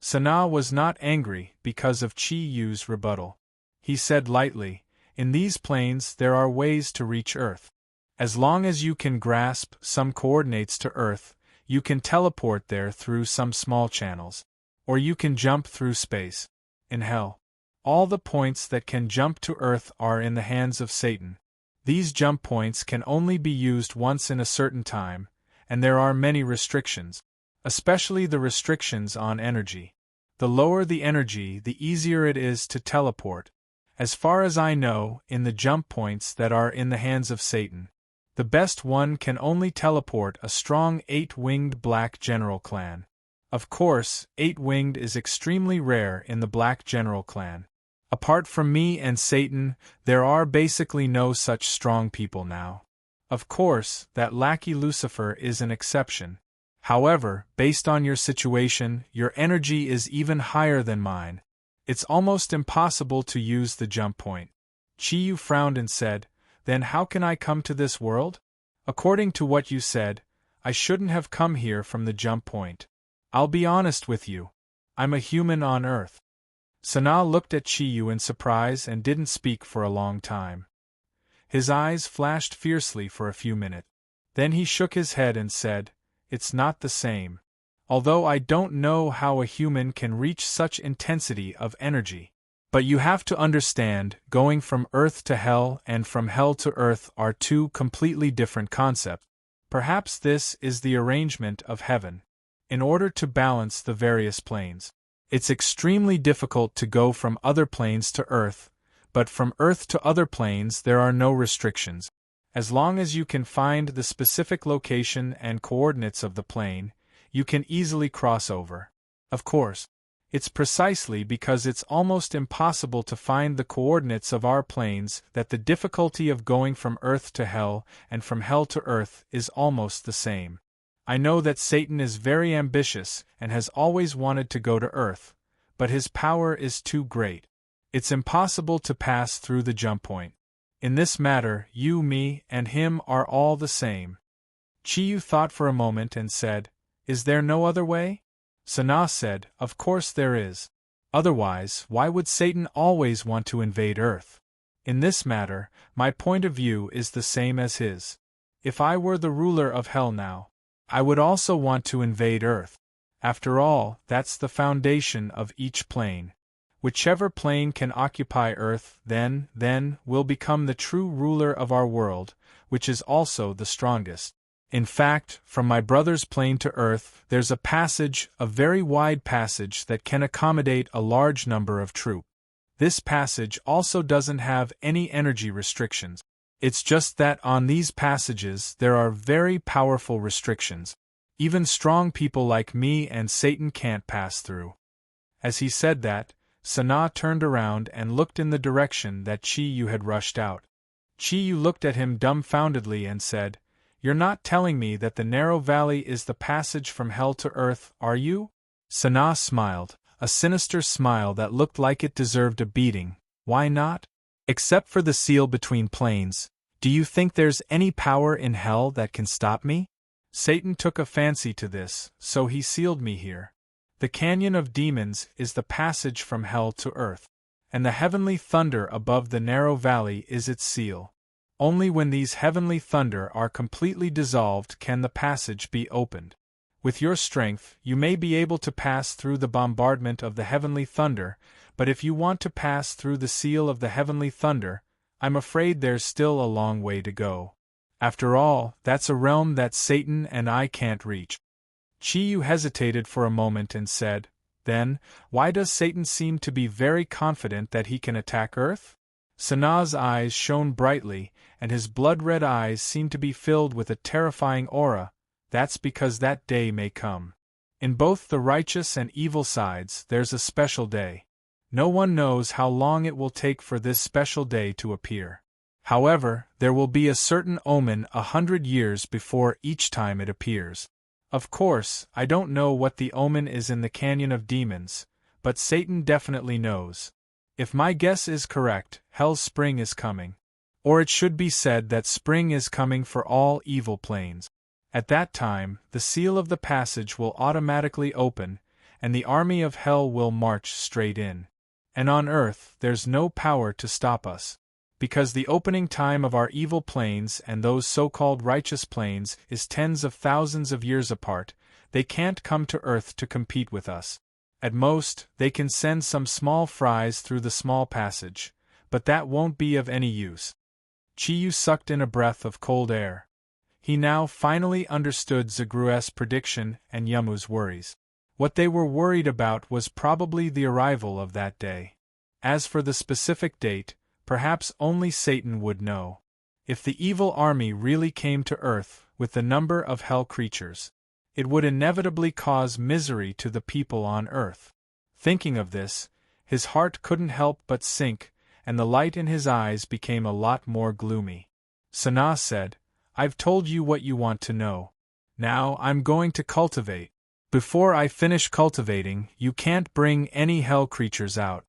Sana was not angry because of Chi-Yu's rebuttal. He said lightly, In these planes there are ways to reach Earth. As long as you can grasp some coordinates to Earth, you can teleport there through some small channels. Or you can jump through space. In hell, all the points that can jump to Earth are in the hands of Satan. These jump points can only be used once in a certain time, and there are many restrictions, especially the restrictions on energy. The lower the energy, the easier it is to teleport. As far as I know, in the jump points that are in the hands of Satan, the best one can only teleport a strong 8-winged black general clan. Of course, 8-winged is extremely rare in the Black General clan. Apart from me and Satan, there are basically no such strong people now. Of course, that lackey Lucifer is an exception. However, based on your situation, your energy is even higher than mine. It's almost impossible to use the jump point. Chi-Yu frowned and said, Then how can I come to this world? According to what you said, I shouldn't have come here from the jump point. I'll be honest with you. I'm a human on Earth. Sana looked at Chi-Yu in surprise and didn't speak for a long time. His eyes flashed fiercely for a few minutes. Then he shook his head and said, It's not the same. Although I don't know how a human can reach such intensity of energy. But you have to understand, going from Earth to Hell and from Hell to Earth are two completely different concepts. Perhaps this is the arrangement of heaven. In order to balance the various planes, it's extremely difficult to go from other planes to Earth, but from Earth to other planes there are no restrictions. As long as you can find the specific location and coordinates of the plane, you can easily cross over. Of course, it's precisely because it's almost impossible to find the coordinates of our planes that the difficulty of going from Earth to Hell and from Hell to Earth is almost the same. I know that Satan is very ambitious and has always wanted to go to Earth, but his power is too great. It's impossible to pass through the jump point. In this matter, you, me, and him are all the same. Chiyu thought for a moment and said, "Is there no other way?" Sana said, "Of course there is. Otherwise, why would Satan always want to invade Earth? In this matter, my point of view is the same as his. If I were the ruler of Hell now, I would also want to invade Earth. After all, that's the foundation of each plane. Whichever plane can occupy Earth then will become the true ruler of our world, which is also the strongest. In fact, from my brother's plane to Earth, there's a passage, a very wide passage that can accommodate a large number of troops. This passage also doesn't have any energy restrictions. It's just that on these passages there are very powerful restrictions. Even strong people like me and Satan can't pass through." As he said that, Sana turned around and looked in the direction that Chiyu had rushed out. Chiyu looked at him dumbfoundedly and said, "You're not telling me that the narrow valley is the passage from Hell to Earth, are you?" Sana smiled, a sinister smile that looked like it deserved a beating. "Why not? Except for the seal between planes, do you think there's any power in Hell that can stop me? Satan took a fancy to this, so he sealed me here. The Canyon of Demons is the passage from Hell to Earth, and the heavenly thunder above the narrow valley is its seal. Only when these heavenly thunder are completely dissolved can the passage be opened. With your strength, you may be able to pass through the bombardment of the heavenly thunder, but if you want to pass through the seal of the heavenly thunder, I'm afraid there's still a long way to go. After all, that's a realm that Satan and I can't reach." Chiyu hesitated for a moment and said, "Then, why does Satan seem to be very confident that he can attack Earth?" Sana's eyes shone brightly, and his blood-red eyes seemed to be filled with a terrifying aura. "That's because that day may come. In both the righteous and evil sides there's a special day. No one knows how long it will take for this special day to appear. However, there will be a certain omen 100 years before each time it appears. Of course, I don't know what the omen is in the Canyon of Demons, but Satan definitely knows. If my guess is correct, Hell's spring is coming. Or it should be said that spring is coming for all evil planes. At that time, the seal of the passage will automatically open, and the army of Hell will march straight in. And on Earth, there's no power to stop us. Because the opening time of our evil planes and those so-called righteous planes is tens of thousands of years apart, they can't come to Earth to compete with us. At most, they can send some small fries through the small passage, but that won't be of any use." Chiyu sucked in a breath of cold air. He now finally understood Zagru's prediction and Yamu's worries. What they were worried about was probably the arrival of that day. As for the specific date, perhaps only Satan would know. If the evil army really came to Earth with the number of Hell creatures, it would inevitably cause misery to the people on Earth. Thinking of this, his heart couldn't help but sink, and the light in his eyes became a lot more gloomy. Sana said, "I've told you what you want to know. Now I'm going to cultivate. Before I finish cultivating, you can't bring any Hell creatures out."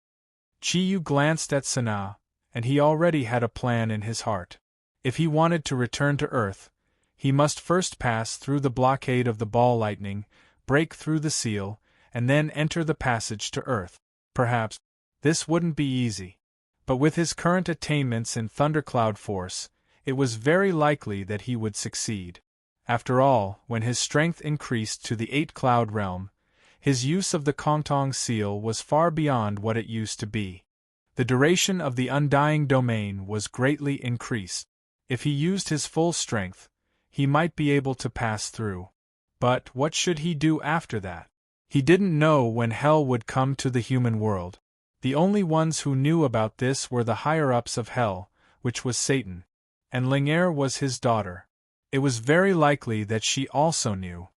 Chiyu glanced at Sana, and he already had a plan in his heart. If he wanted to return to Earth, he must first pass through the blockade of the ball lightning, break through the seal, and then enter the passage to Earth. Perhaps this wouldn't be easy. But with his current attainments in thundercloud force, it was very likely that he would succeed. After all, when his strength increased to the 8-cloud realm, his use of the Kongtong seal was far beyond what it used to be. The duration of the undying domain was greatly increased. If he used his full strength, he might be able to pass through. But what should he do after that? He didn't know when hell would come to the human world. The only ones who knew about this were the higher-ups of hell, which was Satan, and Lingere was his daughter. It was very likely that she also knew.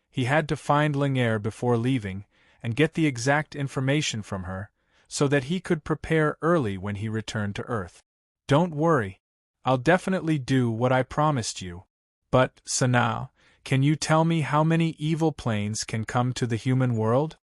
He had to find Lingere before leaving, and get the exact information from her, so that he could prepare early when he returned to Earth. Don't worry. I'll definitely do what I promised you. But, Sanaa, can you tell me how many evil planes can come to the human world?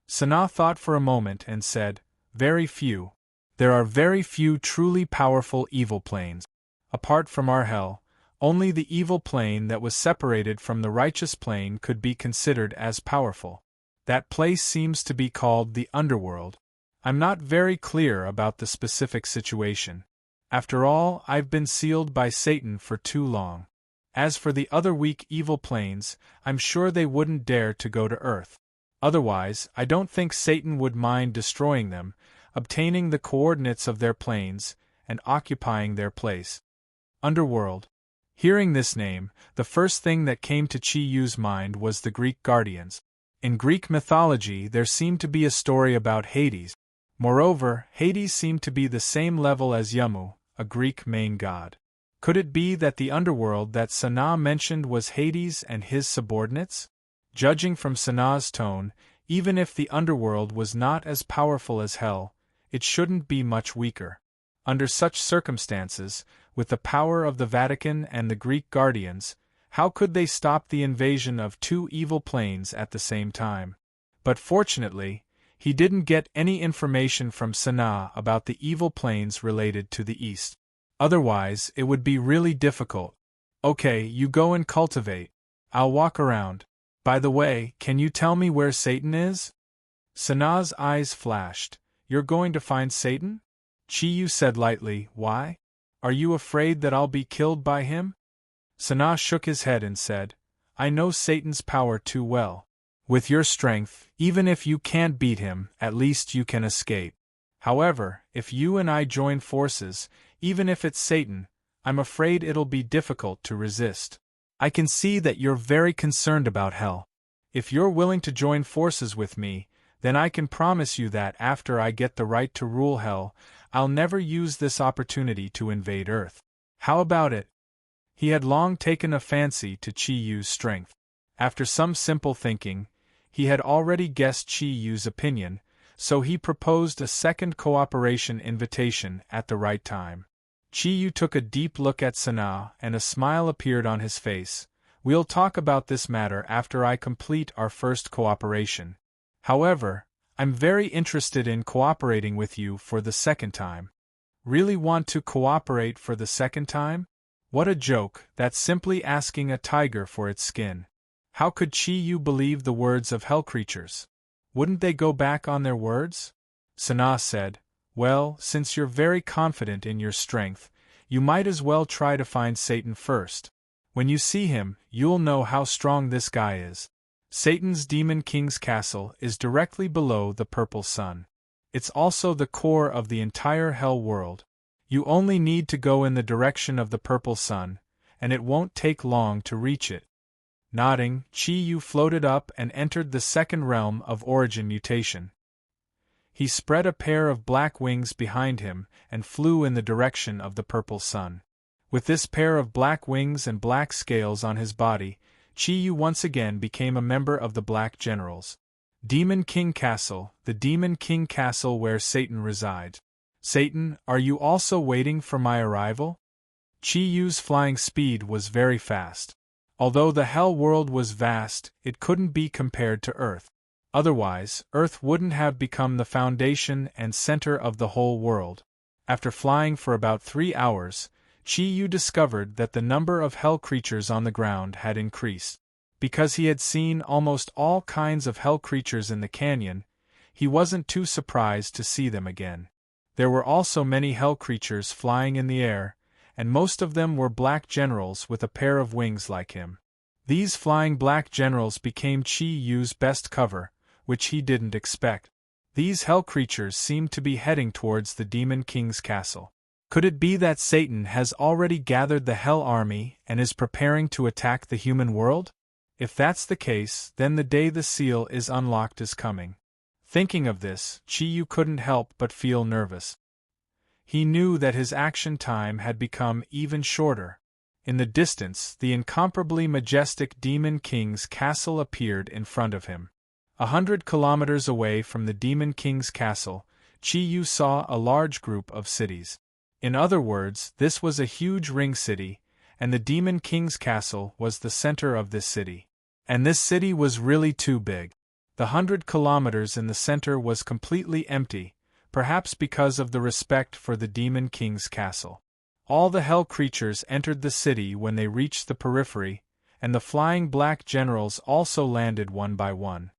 Sanaa thought for a moment and said, very few. There are very few truly powerful evil planes. Apart from our hell, only the evil plane that was separated from the righteous plane could be considered as powerful. That place seems to be called the underworld. I'm not very clear about the specific situation. After all, I've been sealed by Satan for too long. As for the other weak evil planes, I'm sure they wouldn't dare to go to Earth. Otherwise, I don't think Satan would mind destroying them, obtaining the coordinates of their planes, and occupying their place. Underworld. Hearing this name, the first thing that came to Chi Yu's mind was the Greek guardians. In Greek mythology, there seemed to be a story about Hades. Moreover, Hades seemed to be the same level as Yamu, a Greek main god. Could it be that the underworld that Sanaa mentioned was Hades and his subordinates? Judging from Sanaa's tone, even if the underworld was not as powerful as hell, it shouldn't be much weaker. Under such circumstances, with the power of the Vatican and the Greek guardians, how could they stop the invasion of two evil planes at the same time? But fortunately, he didn't get any information from Sanaa about the evil planes related to the east. Otherwise, it would be really difficult. Okay, you go and cultivate. I'll walk around. By the way, can you tell me where Satan is? Sanaa's eyes flashed. You're going to find Satan? Chi Yu said lightly, why? Are you afraid that I'll be killed by him? Sanaa shook his head and said, I know Satan's power too well. With your strength, even if you can't beat him, at least you can escape. However, if you and I join forces, even if it's Satan, I'm afraid it'll be difficult to resist. I can see that you're very concerned about hell. If you're willing to join forces with me, then I can promise you that after I get the right to rule hell, I'll never use this opportunity to invade Earth. How about it? He had long taken a fancy to Chi Yu's strength. After some simple thinking, he had already guessed Chi Yu's opinion, so he proposed a second cooperation invitation at the right time. Chi Yu took a deep look at Sanaa and a smile appeared on his face. We'll talk about this matter after I complete our first cooperation. However, I'm very interested in cooperating with you for the second time. Really want to cooperate for the second time? What a joke, that's simply asking a tiger for its skin. How could Chi Yu believe the words of hell creatures? Wouldn't they go back on their words? Sanaa said, well, since you're very confident in your strength, you might as well try to find Satan first. When you see him, you'll know how strong this guy is. Satan's Demon King's castle is directly below the purple sun. It's also the core of the entire hell world. You only need to go in the direction of the purple sun, and it won't take long to reach it. Nodding, Chi Yu floated up and entered the second realm of origin mutation. He spread a pair of black wings behind him and flew in the direction of the purple sun. With this pair of black wings and black scales on his body, Chi Yu once again became a member of the Black Generals. Demon King Castle, the Demon King Castle where Satan resides. Satan, are you also waiting for my arrival? Chi Yu's flying speed was very fast. Although the hell world was vast, it couldn't be compared to Earth. Otherwise, Earth wouldn't have become the foundation and center of the whole world. After flying for about 3 hours, Chi Yu discovered that the number of hell creatures on the ground had increased. Because he had seen almost all kinds of hell creatures in the canyon, he wasn't too surprised to see them again. There were also many hell creatures flying in the air, and most of them were black generals with a pair of wings like him. These flying black generals became Chi Yu's best cover, which he didn't expect. These hell creatures seemed to be heading towards the Demon King's castle. Could it be that Satan has already gathered the hell army and is preparing to attack the human world? If that's the case, then the day the seal is unlocked is coming. Thinking of this, Chi-Yu couldn't help but feel nervous. He knew that his action time had become even shorter. In the distance, the incomparably majestic Demon King's castle appeared in front of him. 100 kilometers away from the Demon King's castle, Chi-Yu saw a large group of cities. In other words, this was a huge ring city, and the Demon King's castle was the center of this city. And this city was really too big. The 100 kilometers in the center was completely empty, perhaps because of the respect for the Demon King's castle. All the hell creatures entered the city when they reached the periphery, and the flying black generals also landed one by one.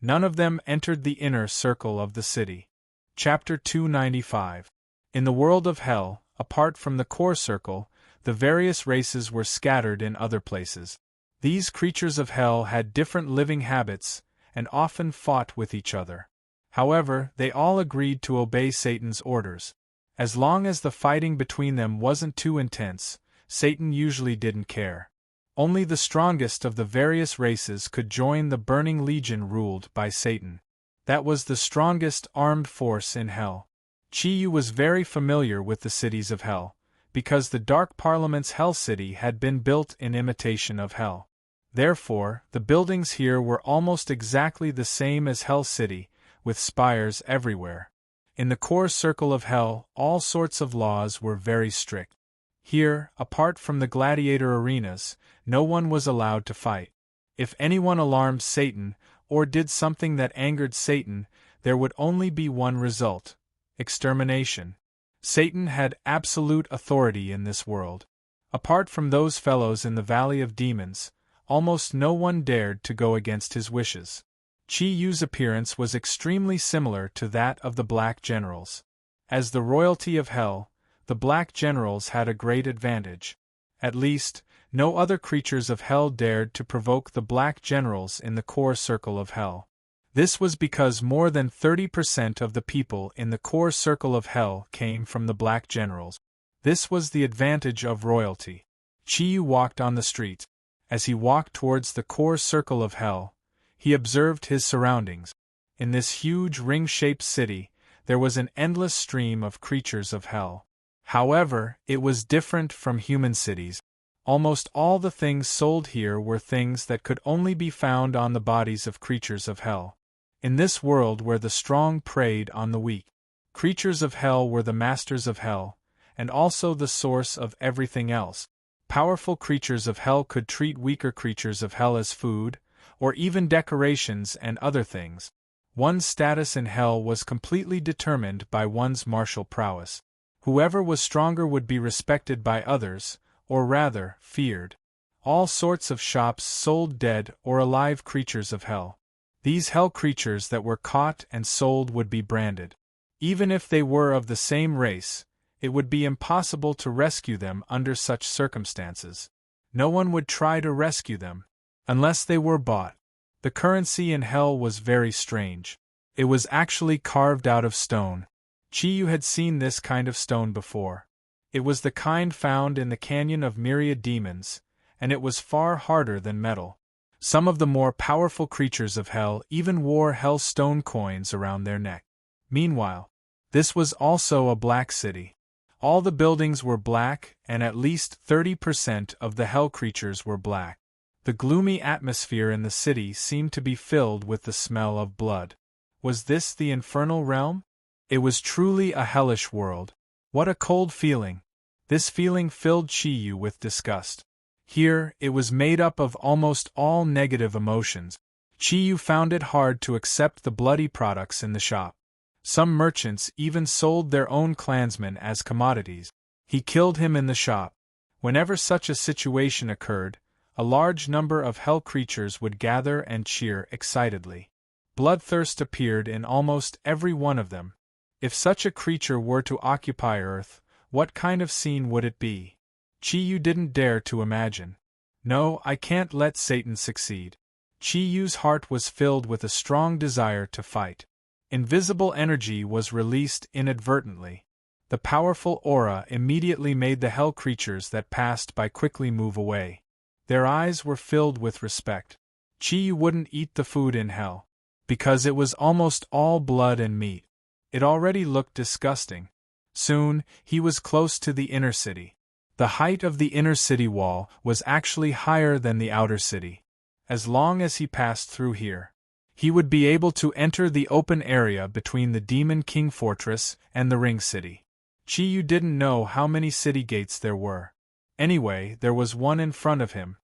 None of them entered the inner circle of the city. Chapter 295. In the world of hell, apart from the core circle, the various races were scattered in other places. These creatures of hell had different living habits, and often fought with each other. However, they all agreed to obey Satan's orders. As long as the fighting between them wasn't too intense, Satan usually didn't care. Only the strongest of the various races could join the burning legion ruled by Satan. That was the strongest armed force in hell. Chi-Yu was very familiar with the cities of hell, because the Dark Parliament's Hell City had been built in imitation of hell. Therefore, the buildings here were almost exactly the same as Hell City, with spires everywhere. In the core circle of hell, all sorts of laws were very strict. Here, apart from the gladiator arenas, no one was allowed to fight. If anyone alarmed Satan, or did something that angered Satan, there would only be one result: extermination. Satan had absolute authority in this world. Apart from those fellows in the Valley of Demons, almost no one dared to go against his wishes. Chi-Yu's appearance was extremely similar to that of the Black Generals. As the royalty of hell, the Black Generals had a great advantage. At least, no other creatures of hell dared to provoke the Black Generals in the core circle of hell. This was because more than 30% of the people in the core circle of hell came from the Black Generals. This was the advantage of royalty. Chi-Yu walked on the street. As he walked towards the core circle of hell, he observed his surroundings. In this huge ring-shaped city, there was an endless stream of creatures of hell. However, it was different from human cities. Almost all the things sold here were things that could only be found on the bodies of creatures of hell. In this world where the strong preyed on the weak, creatures of hell were the masters of hell, and also the source of everything else. Powerful creatures of hell could treat weaker creatures of hell as food, or even decorations and other things. One's status in hell was completely determined by one's martial prowess. Whoever was stronger would be respected by others, or rather, feared. All sorts of shops sold dead or alive creatures of hell. These hell creatures that were caught and sold would be branded. Even if they were of the same race, it would be impossible to rescue them under such circumstances. No one would try to rescue them, unless they were bought. The currency in hell was very strange. It was actually carved out of stone. Chi-Yu had seen this kind of stone before. It was the kind found in the Canyon of Myriad Demons, and it was far harder than metal. Some of the more powerful creatures of hell even wore hell stone coins around their neck. Meanwhile, this was also a black city. All the buildings were black, and at least 30% of the hell creatures were black. The gloomy atmosphere in the city seemed to be filled with the smell of blood. Was this the infernal realm? It was truly a hellish world. What a cold feeling! This feeling filled Chi-Yu with disgust. Here, it was made up of almost all negative emotions. Chi-Yu found it hard to accept the bloody products in the shop. Some merchants even sold their own clansmen as commodities. He killed him in the shop. Whenever such a situation occurred, a large number of hell creatures would gather and cheer excitedly. Bloodthirst appeared in almost every one of them. If such a creature were to occupy Earth, what kind of scene would it be? Chi-Yu didn't dare to imagine. No, I can't let Satan succeed. Chi-Yu's heart was filled with a strong desire to fight. Invisible energy was released inadvertently. The powerful aura immediately made the hell creatures that passed by quickly move away. Their eyes were filled with respect. Chi wouldn't eat the food in hell, because it was almost all blood and meat. It already looked disgusting. Soon, he was close to the inner city. The height of the inner city wall was actually higher than the outer city. As long as he passed through here, he would be able to enter the open area between the Demon King Fortress and the Ring City. Chi didn't know how many city gates there were. Anyway, there was one in front of him.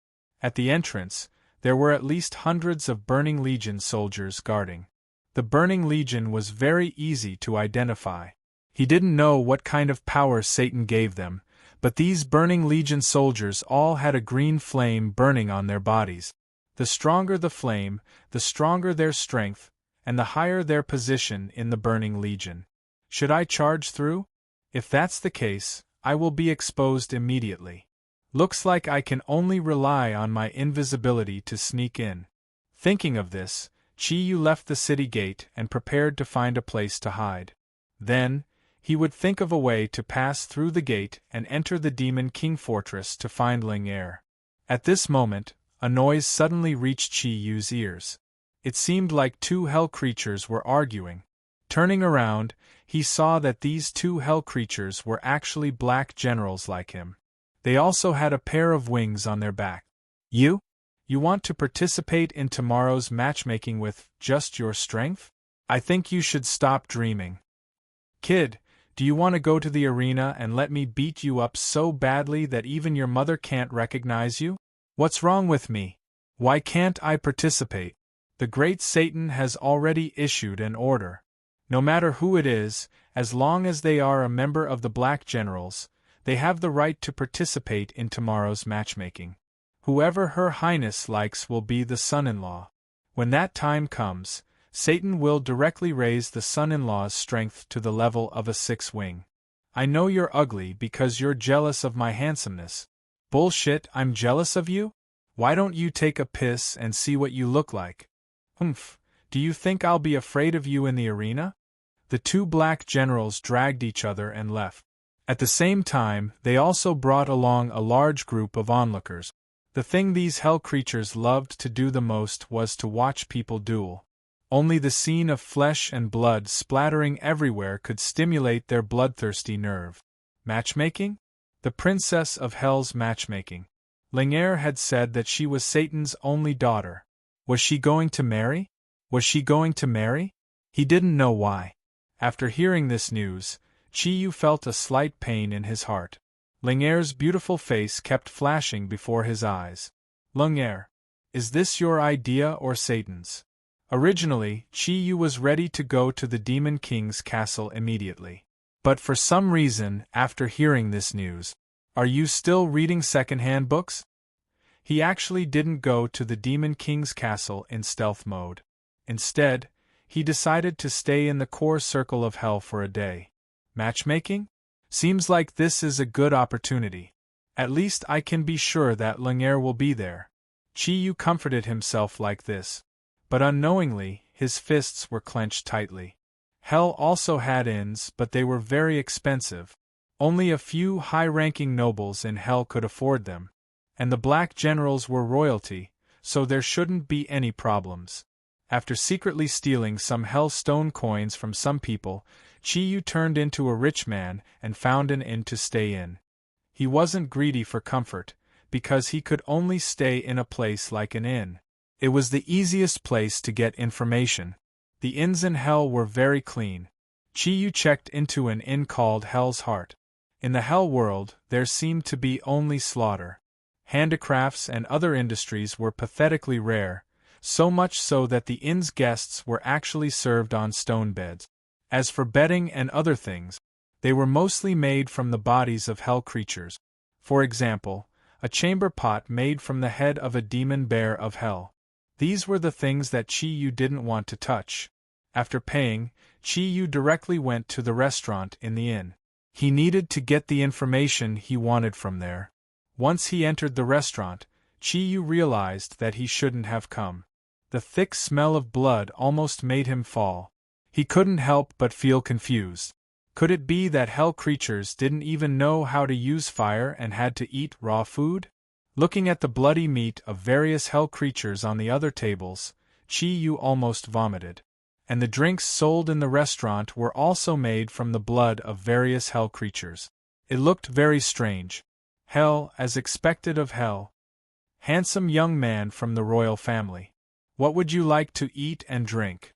At the entrance, there were at least hundreds of Burning Legion soldiers guarding. The Burning Legion was very easy to identify. He didn't know what kind of power Satan gave them, but these Burning Legion soldiers all had a green flame burning on their bodies. The stronger the flame, the stronger their strength, and the higher their position in the Burning Legion. Should I charge through? If that's the case, I will be exposed immediately. Looks like I can only rely on my invisibility to sneak in. Thinking of this, Chi left the city gate and prepared to find a place to hide. Then, he would think of a way to pass through the gate and enter the Demon King Fortress to find Ling'er. At this moment, a noise suddenly reached Chi-Yu's ears. It seemed like two hell creatures were arguing. Turning around, he saw that these two hell creatures were actually black generals like him. They also had a pair of wings on their back. You want to participate in tomorrow's matchmaking with just your strength? I think you should stop dreaming. Kid, do you want to go to the arena and let me beat you up so badly that even your mother can't recognize you? What's wrong with me? Why can't I participate? The great Satan has already issued an order. No matter who it is, as long as they are a member of the Black Generals, they have the right to participate in tomorrow's matchmaking. Whoever Her Highness likes will be the son-in-law. When that time comes, Satan will directly raise the son-in-law's strength to the level of a 6-wing. I know you're ugly because you're jealous of my handsomeness. Bullshit, I'm jealous of you? Why don't you take a piss and see what you look like? Do you think I'll be afraid of you in the arena? The two black generals dragged each other and left. At the same time, they also brought along a large group of onlookers. The thing these hell creatures loved to do the most was to watch people duel. Only the scene of flesh and blood splattering everywhere could stimulate their bloodthirsty nerve. Matchmaking? The Princess of Hell's matchmaking. Ling'er had said that she was Satan's only daughter. Was she going to marry? He didn't know why. After hearing this news, Chi-Yu felt a slight pain in his heart. Ling'er's beautiful face kept flashing before his eyes. Ling'er, is this your idea or Satan's? Originally, Chi-Yu was ready to go to the Demon King's castle immediately. But for some reason, after hearing this news, are you still reading second-hand books? He actually didn't go to the Demon King's castle in stealth mode. Instead, he decided to stay in the core circle of hell for a day. Matchmaking? Seems like this is a good opportunity. At least I can be sure that Ling'er will be there. Chi-Yu comforted himself like this. But unknowingly, his fists were clenched tightly. Hell also had inns, but they were very expensive. Only a few high-ranking nobles in Hell could afford them. And the Black Generals were royalty, so there shouldn't be any problems. After secretly stealing some Hell stone coins from some people, Chi-Yu turned into a rich man and found an inn to stay in. He wasn't greedy for comfort, because he could only stay in a place like an inn. It was the easiest place to get information. The inns in Hell were very clean. Chi-Yu checked into an inn called Hell's Heart. In the Hell world, there seemed to be only slaughter. Handicrafts and other industries were pathetically rare, so much so that the inn's guests were actually served on stone beds. As for bedding and other things, they were mostly made from the bodies of hell creatures. For example, a chamber pot made from the head of a demon bear of hell. These were the things that Chi-Yu didn't want to touch. After paying, Chi-Yu directly went to the restaurant in the inn. He needed to get the information he wanted from there. Once he entered the restaurant, Chi-Yu realized that he shouldn't have come. The thick smell of blood almost made him fall. He couldn't help but feel confused. Could it be that hell creatures didn't even know how to use fire and had to eat raw food? Looking at the bloody meat of various hell creatures on the other tables, Chi-Yu almost vomited. And the drinks sold in the restaurant were also made from the blood of various hell creatures. It looked very strange. Hell, as expected of hell. Handsome young man from the royal family. What would you like to eat and drink?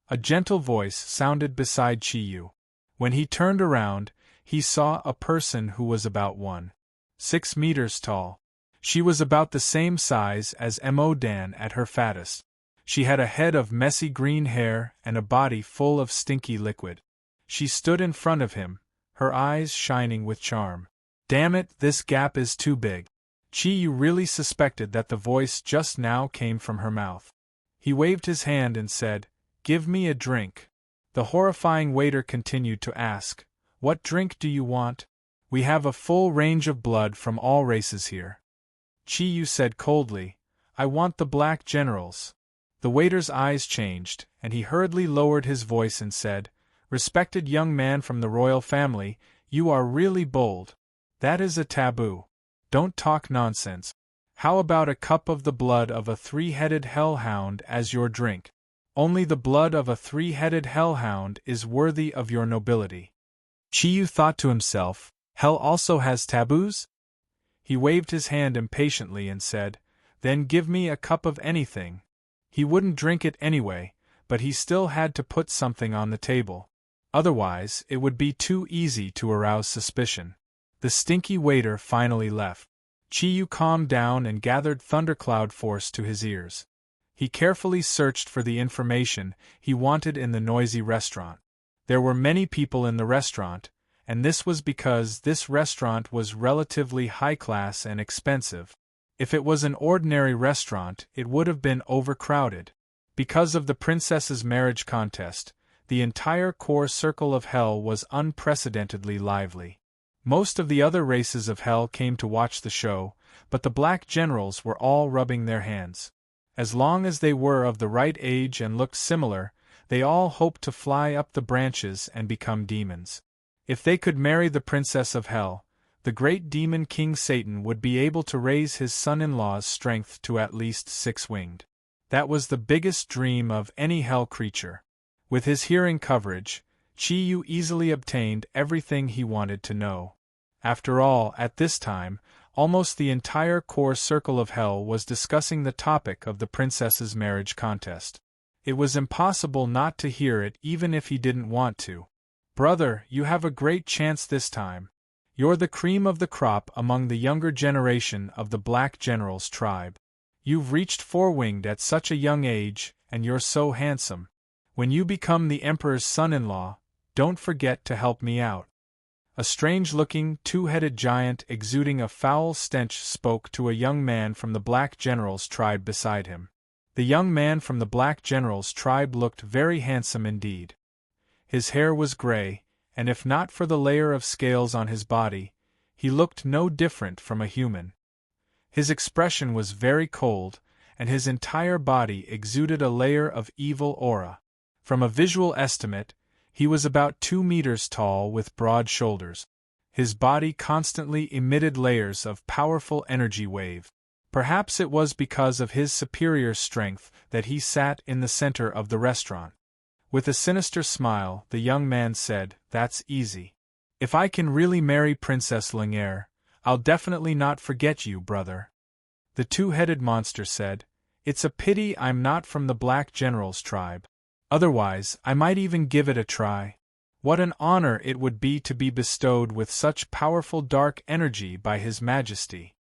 A gentle voice sounded beside Chi-Yu. When he turned around, he saw a person who was about 1.6 meters tall. She was about the same size as Mo Dan at her fattest. She had a head of messy green hair and a body full of stinky liquid. She stood in front of him, her eyes shining with charm. Damn it, this gap is too big. Chi-Yu really suspected that the voice just now came from her mouth. He waved his hand and said, "Give me a drink." The horrifying waiter continued to ask, "What drink do you want? We have a full range of blood from all races here." Chi-Yu said coldly, "I want the black generals." The waiter's eyes changed, and he hurriedly lowered his voice and said, "Respected young man from the royal family, you are really bold. That is a taboo. Don't talk nonsense. How about a cup of the blood of a three-headed hellhound as your drink? Only the blood of a three-headed hellhound is worthy of your nobility." Chi-Yu thought to himself, hell also has taboos? He waved his hand impatiently and said, "Then give me a cup of anything." He wouldn't drink it anyway, but he still had to put something on the table. Otherwise, it would be too easy to arouse suspicion. The stinky waiter finally left. Chi-Yu calmed down and gathered thundercloud force to his ears. He carefully searched for the information he wanted in the noisy restaurant. There were many people in the restaurant, and this was because this restaurant was relatively high-class and expensive. If it was an ordinary restaurant, it would have been overcrowded. Because of the princess's marriage contest, the entire core circle of hell was unprecedentedly lively. Most of the other races of hell came to watch the show, but the black generals were all rubbing their hands. As long as they were of the right age and looked similar, they all hoped to fly up the branches and become demons. If they could marry the princess of hell, the great demon King Satan would be able to raise his son-in-law's strength to at least 6-winged. That was the biggest dream of any hell creature. With his hearing coverage, Chi-Yu easily obtained everything he wanted to know. After all, at this time, almost the entire core circle of hell was discussing the topic of the princess's marriage contest. It was impossible not to hear it even if he didn't want to. "Brother, you have a great chance this time. You're the cream of the crop among the younger generation of the Black Generals tribe. You've reached 4-winged at such a young age, and you're so handsome. When you become the Emperor's son-in-law, don't forget to help me out." A strange-looking, two-headed giant exuding a foul stench spoke to a young man from the Black Generals tribe beside him. The young man from the Black Generals tribe looked very handsome indeed. His hair was gray, and if not for the layer of scales on his body, he looked no different from a human. His expression was very cold, and his entire body exuded a layer of evil aura. From a visual estimate, he was about 2 meters tall with broad shoulders. His body constantly emitted layers of powerful energy wave. Perhaps it was because of his superior strength that he sat in the center of the restaurant. With a sinister smile, the young man said, "That's easy. If I can really marry Princess Ling'er, I'll definitely not forget you, brother." The two-headed monster said, "It's a pity I'm not from the Black Generals tribe. Otherwise, I might even give it a try. What an honor it would be to be bestowed with such powerful dark energy by His Majesty."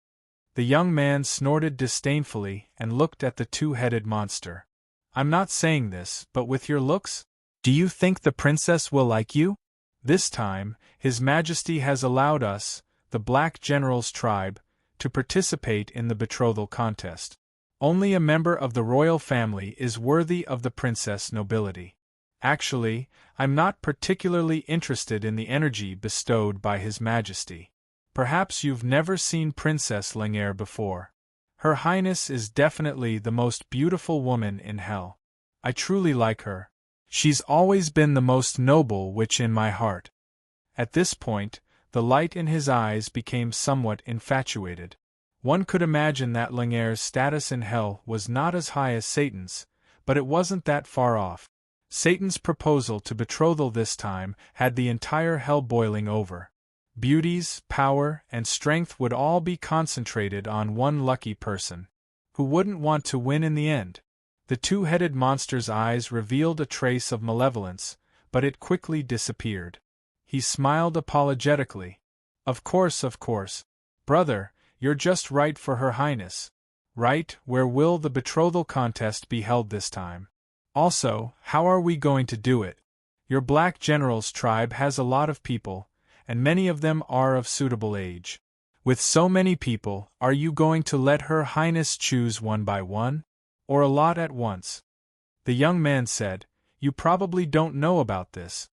The young man snorted disdainfully and looked at the two-headed monster. "I'm not saying this, but with your looks? Do you think the princess will like you? This time, His Majesty has allowed us, the Black Generals tribe, to participate in the betrothal contest. Only a member of the royal family is worthy of the princess nobility. Actually, I'm not particularly interested in the energy bestowed by His Majesty. Perhaps you've never seen Princess Ling'er before. Her Highness is definitely the most beautiful woman in hell. I truly like her. She's always been the most noble witch in my heart. At this point, the light in his eyes became somewhat infatuated. One could imagine that Lanier's status in hell was not as high as Satan's, but it wasn't that far off. Satan's proposal to betrothal this time had the entire hell boiling over. Beauties, power, and strength would all be concentrated on one lucky person. Who wouldn't want to win in the end? The two-headed monster's eyes revealed a trace of malevolence, but it quickly disappeared. He smiled apologetically. Of course. Brother, you're just right for Her Highness. Right, where will the betrothal contest be held this time? Also, how are we going to do it? Your Black General's tribe has a lot of people, and many of them are of suitable age. With so many people, are you going to let Her Highness choose one by one? Or a lot at once? The young man said, You probably don't know about this.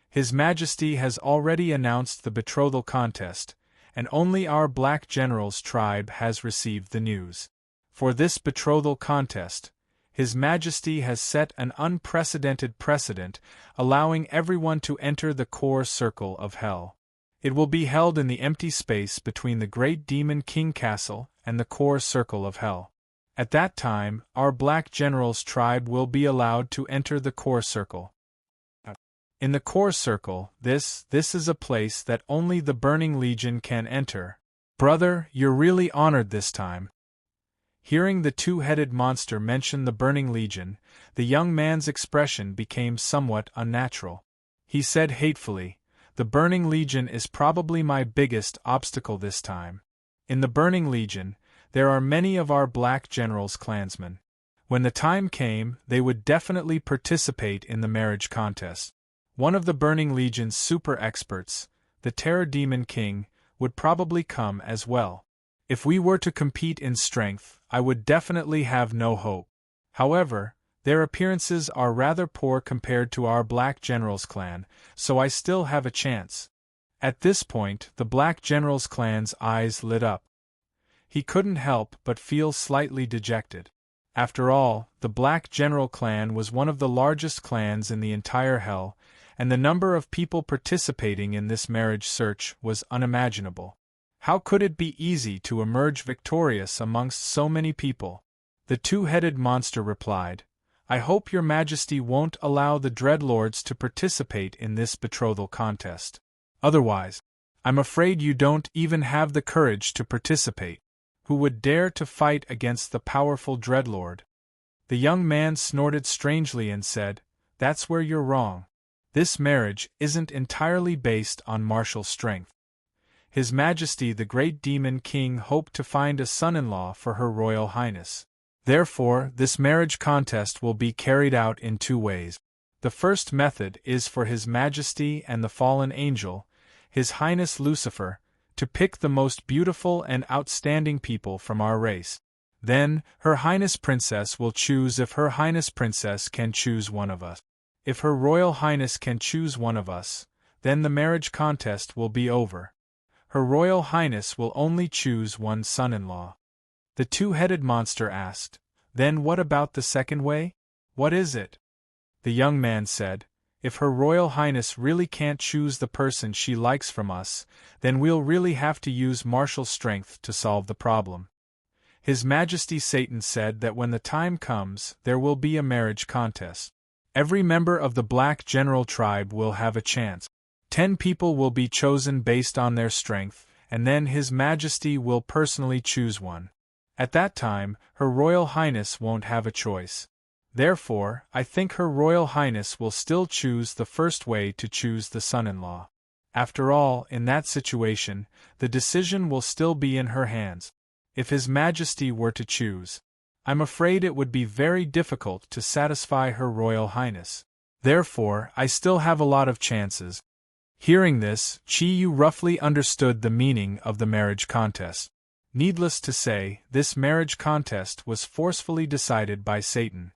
His Majesty has already announced the betrothal contest, and only our Black General's tribe has received the news. For this betrothal contest, His Majesty has set an unprecedented precedent, allowing everyone to enter the core circle of hell. It will be held in the empty space between the Great Demon King Castle and the core circle of hell. At that time, our Black General's tribe will be allowed to enter the core circle. In the core circle, this is a place that only the Burning Legion can enter. Brother, you're really honored this time. Hearing the two-headed monster mention the Burning Legion, the young man's expression became somewhat unnatural. He said hatefully, The Burning Legion is probably my biggest obstacle this time. In the Burning Legion, there are many of our Black General's clansmen. When the time came, they would definitely participate in the marriage contest. One of the Burning Legion's super experts, the Terror Demon King, would probably come as well. If we were to compete in strength, I would definitely have no hope. However, their appearances are rather poor compared to our Black General's clan, so I still have a chance. At this point, the Black General's clan's eyes lit up. He couldn't help but feel slightly dejected. After all, the Black General clan was one of the largest clans in the entire hell, and the number of people participating in this marriage search was unimaginable. How could it be easy to emerge victorious amongst so many people? The two-headed monster replied, I hope your Majesty won't allow the Dreadlords to participate in this betrothal contest. Otherwise, I'm afraid you don't even have the courage to participate. Who would dare to fight against the powerful Dreadlord? The young man snorted strangely and said, That's where you're wrong. This marriage isn't entirely based on martial strength. His Majesty the Great Demon King hoped to find a son-in-law for Her Royal Highness. Therefore, this marriage contest will be carried out in two ways. The first method is for His Majesty and the fallen angel, His Highness Lucifer, to pick the most beautiful and outstanding people from our race. Then, Her Highness Princess will choose if Her Highness Princess can choose one of us. If Her Royal Highness can choose one of us, then the marriage contest will be over. Her Royal Highness will only choose one son-in-law. The two-headed monster asked, Then what about the second way? What is it? The young man said, If Her Royal Highness really can't choose the person she likes from us, then we'll really have to use martial strength to solve the problem. His Majesty Satan said that when the time comes, there will be a marriage contest. Every member of the Black General tribe will have a chance. 10 people will be chosen based on their strength, and then His Majesty will personally choose one. At that time, Her Royal Highness won't have a choice. Therefore, I think Her Royal Highness will still choose the first way to choose the son-in-law. After all, in that situation, the decision will still be in her hands. If His Majesty were to choose, I'm afraid it would be very difficult to satisfy Her Royal Highness. Therefore, I still have a lot of chances. Hearing this, Chi Yu roughly understood the meaning of the marriage contest. Needless to say, this marriage contest was forcefully decided by Satan.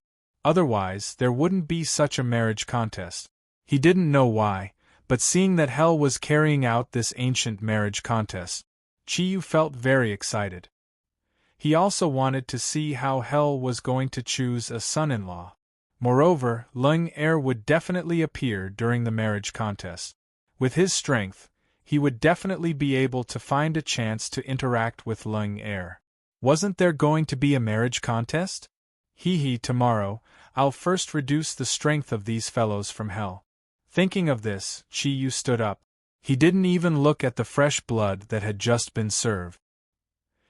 Otherwise, there wouldn't be such a marriage contest. He didn't know why, but seeing that hell was carrying out this ancient marriage contest, Chi Yu felt very excited. He also wanted to see how hell was going to choose a son-in-law. Moreover, Lung Er would definitely appear during the marriage contest. With his strength, he would definitely be able to find a chance to interact with Lung Er. Wasn't there going to be a marriage contest? Tomorrow, I'll first reduce the strength of these fellows from hell. Thinking of this, Chi Yu stood up. He didn't even look at the fresh blood that had just been served.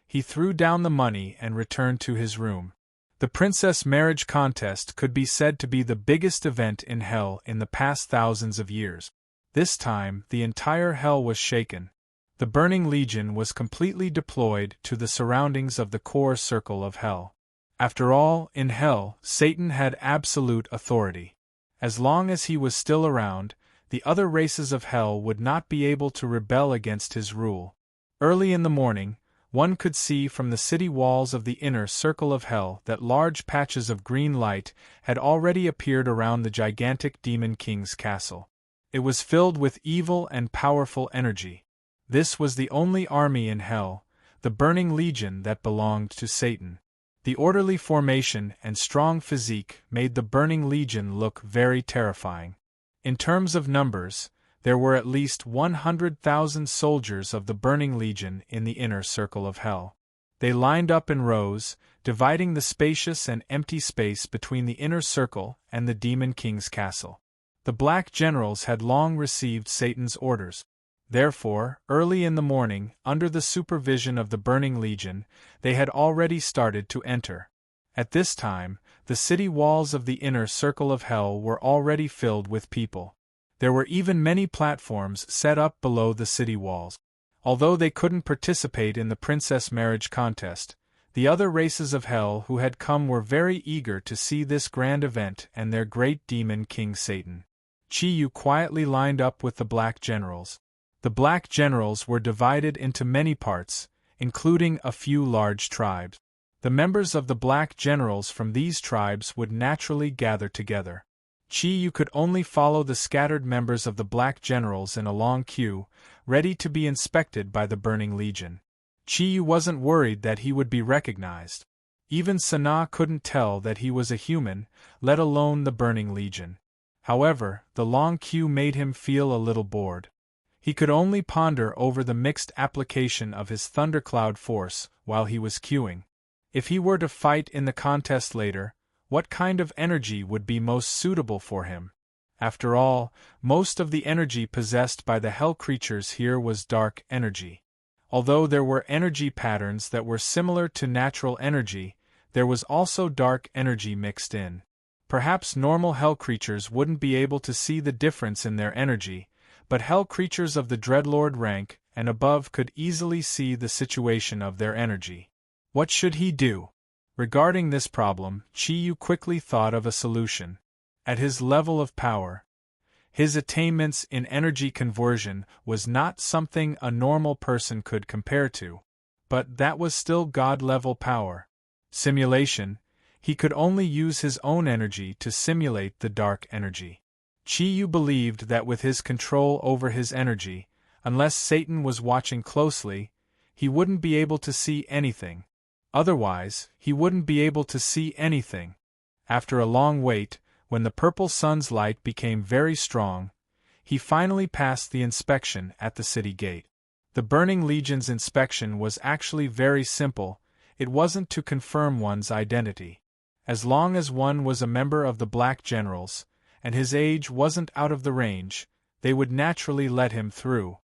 He threw down the money and returned to his room. The princess marriage contest could be said to be the biggest event in hell in the past thousands of years. This time, the entire hell was shaken. The Burning Legion was completely deployed to the surroundings of the core circle of hell. After all, in hell, Satan had absolute authority. As long as he was still around, the other races of hell would not be able to rebel against his rule. Early in the morning, one could see from the city walls of the inner circle of hell that large patches of green light had already appeared around the gigantic Demon King's castle. It was filled with evil and powerful energy. This was the only army in hell, the Burning Legion, that belonged to Satan. The orderly formation and strong physique made the Burning Legion look very terrifying. In terms of numbers, there were at least 100,000 soldiers of the Burning Legion in the inner circle of hell. They lined up in rows, dividing the spacious and empty space between the inner circle and the Demon King's castle. The Black Generals had long received Satan's orders. Therefore, early in the morning, under the supervision of the Burning Legion, they had already started to enter. At this time, the city walls of the inner circle of hell were already filled with people. There were even many platforms set up below the city walls. Although they couldn't participate in the princess marriage contest, the other races of hell who had come were very eager to see this grand event and their great demon king Satan. Chi Yu quietly lined up with the Black Generals. The Black Generals were divided into many parts, including a few large tribes. The members of the Black Generals from these tribes would naturally gather together. Chi Yu could only follow the scattered members of the Black Generals in a long queue, ready to be inspected by the Burning Legion. Chi Yu wasn't worried that he would be recognized. Even Sana couldn't tell that he was a human, let alone the Burning Legion. However, the long queue made him feel a little bored. He could only ponder over the mixed application of his thundercloud force while he was queuing. If he were to fight in the contest later, what kind of energy would be most suitable for him? After all, most of the energy possessed by the hell creatures here was dark energy. Although there were energy patterns that were similar to natural energy, there was also dark energy mixed in. Perhaps normal hell creatures wouldn't be able to see the difference in their energy, but hell creatures of the Dreadlord rank and above could easily see the situation of their energy. What should he do? Regarding this problem, Chi Yu quickly thought of a solution. At his level of power, his attainments in energy conversion was not something a normal person could compare to. But that was still God-level power. Simulation, he could only use his own energy to simulate the dark energy. Chi Yu believed that with his control over his energy, unless Satan was watching closely, he wouldn't be able to see anything. Otherwise, he wouldn't be able to see anything. After a long wait, when the purple sun's light became very strong, he finally passed the inspection at the city gate. The Burning Legion's inspection was actually very simple. It wasn't to confirm one's identity. As long as one was a member of the Black Generals, and his age wasn't out of the range, they would naturally let him through.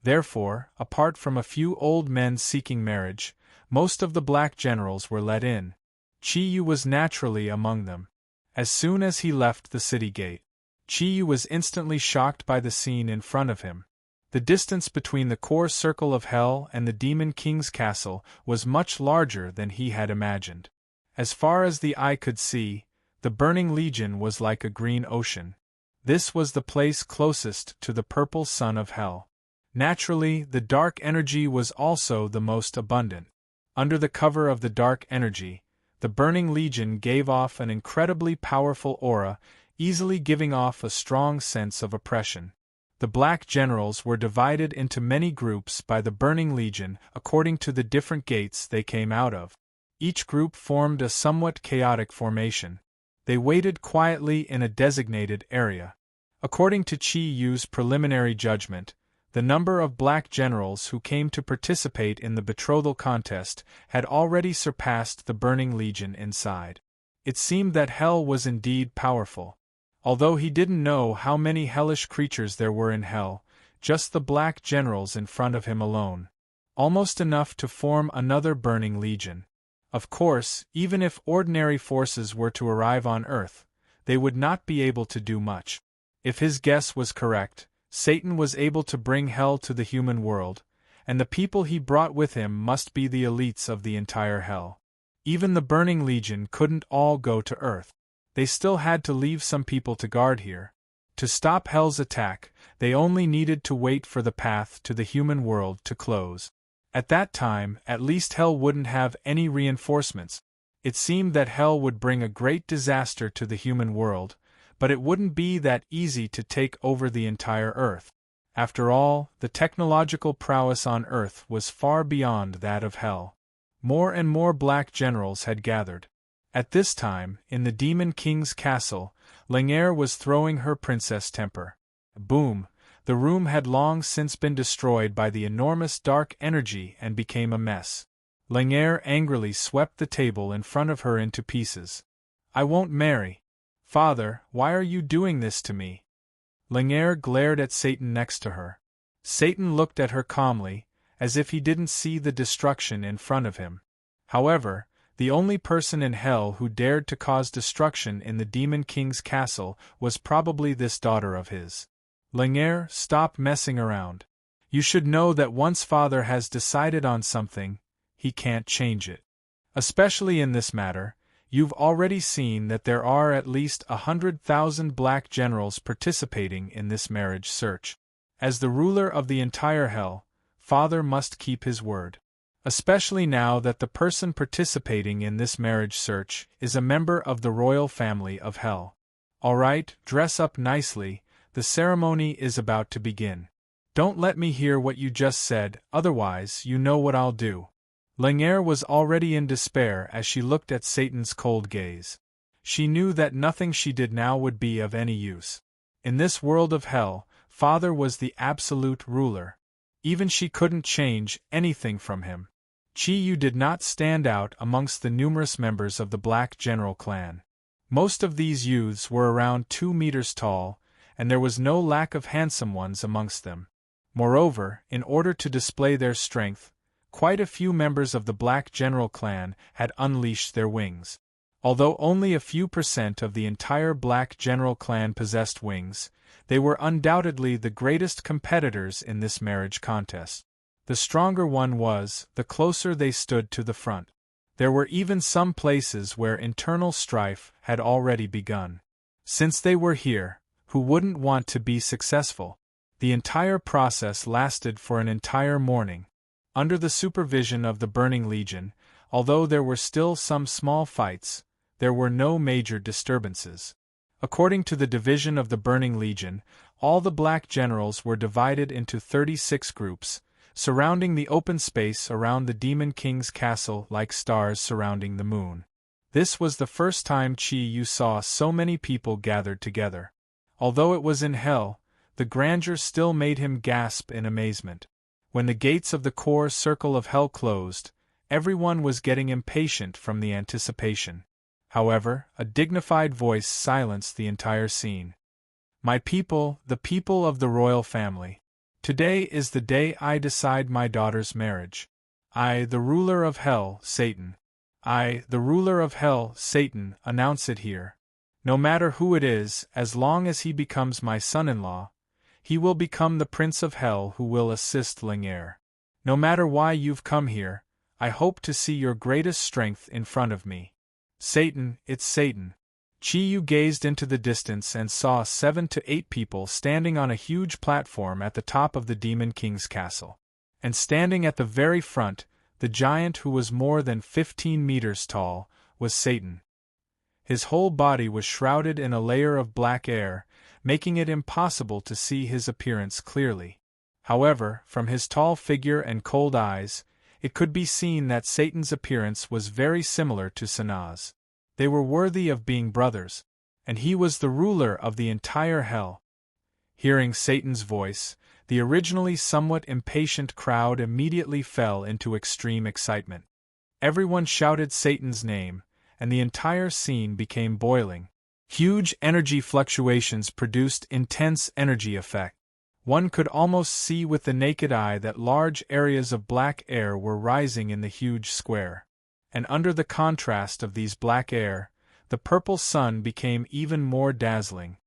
Therefore, apart from a few old men seeking marriage, most of the Black Generals were let in. Chi Yu was naturally among them. As soon as he left the city gate, Chi Yu was instantly shocked by the scene in front of him. The distance between the core circle of hell and the Demon King's castle was much larger than he had imagined. As far as the eye could see, the Burning Legion was like a green ocean. This was the place closest to the purple sun of hell. Naturally, the dark energy was also the most abundant. Under the cover of the dark energy, the Burning Legion gave off an incredibly powerful aura, easily giving off a strong sense of oppression. The Black Generals were divided into many groups by the Burning Legion according to the different gates they came out of. Each group formed a somewhat chaotic formation. They waited quietly in a designated area. According to Chi Yu's preliminary judgment, the number of black generals who came to participate in the betrothal contest had already surpassed the Burning Legion inside. It seemed that Hell was indeed powerful. Although he didn't know how many hellish creatures there were in Hell, just the black generals in front of him alone. Almost enough to form another Burning Legion. Of course, even if ordinary forces were to arrive on Earth, they would not be able to do much. If his guess was correct, Satan was able to bring Hell to the human world, and the people he brought with him must be the elites of the entire Hell. Even the Burning Legion couldn't all go to Earth. They still had to leave some people to guard here. To stop Hell's attack, they only needed to wait for the path to the human world to close. At that time, at least Hell wouldn't have any reinforcements. It seemed that Hell would bring a great disaster to the human world, but it wouldn't be that easy to take over the entire Earth. After all, the technological prowess on Earth was far beyond that of Hell. More and more black generals had gathered. At this time, in the Demon King's castle, Lanier was throwing her princess temper. Boom! The room had long since been destroyed by the enormous dark energy and became a mess. Lanier angrily swept the table in front of her into pieces. "I won't marry. Father, why are you doing this to me?" Lanier glared at Satan next to her. Satan looked at her calmly, as if he didn't see the destruction in front of him. However, the only person in Hell who dared to cause destruction in the Demon King's castle was probably this daughter of his. "Lanier, stop messing around. You should know that once Father has decided on something, he can't change it. Especially in this matter, you've already seen that there are at least 100,000 black generals participating in this marriage search. As the ruler of the entire Hell, Father must keep his word. Especially now that the person participating in this marriage search is a member of the royal family of Hell. All right, dress up nicely. The ceremony is about to begin. Don't let me hear what you just said, otherwise you know what I'll do." Lanier was already in despair as she looked at Satan's cold gaze. She knew that nothing she did now would be of any use. In this world of Hell, Father was the absolute ruler. Even she couldn't change anything from him. Chi Yu did not stand out amongst the numerous members of the Black General clan. Most of these youths were around 2 meters tall, and there was no lack of handsome ones amongst them. Moreover, in order to display their strength, quite a few members of the Black General clan had unleashed their wings. Although only a few % of the entire Black General clan possessed wings, they were undoubtedly the greatest competitors in this marriage contest. The stronger one was, the closer they stood to the front. There were even some places where internal strife had already begun. Since they were here, who wouldn't want to be successful? The entire process lasted for an entire morning. Under the supervision of the Burning Legion, although there were still some small fights, there were no major disturbances. According to the division of the Burning Legion, all the black generals were divided into 36 groups, surrounding the open space around the Demon King's castle like stars surrounding the moon. This was the first time Chi Yu saw so many people gathered together. Although it was in Hell, the grandeur still made him gasp in amazement. When the gates of the core circle of Hell closed, everyone was getting impatient from the anticipation. However, a dignified voice silenced the entire scene. "My people, the people of the royal family. Today is the day I decide my daughter's marriage. I, the ruler of Hell, Satan. I, the ruler of Hell, Satan, announce it here. No matter who it is, as long as he becomes my son-in-law, he will become the Prince of Hell who will assist Lanier. No matter why you've come here, I hope to see your greatest strength in front of me. Satan, it's Satan." Chi Yu gazed into the distance and saw 7 to 8 people standing on a huge platform at the top of the Demon King's castle. And standing at the very front, the giant who was more than 15 meters tall, was Satan. His whole body was shrouded in a layer of black air, making it impossible to see his appearance clearly. However, from his tall figure and cold eyes, it could be seen that Satan's appearance was very similar to Sanaa's. They were worthy of being brothers, and he was the ruler of the entire hell. Hearing Satan's voice, the originally somewhat impatient crowd immediately fell into extreme excitement. Everyone shouted Satan's name, and the entire scene became boiling. Huge energy fluctuations produced intense energy effect. One could almost see with the naked eye that large areas of black air were rising in the huge square. And under the contrast of these black air, the purple sun became even more dazzling.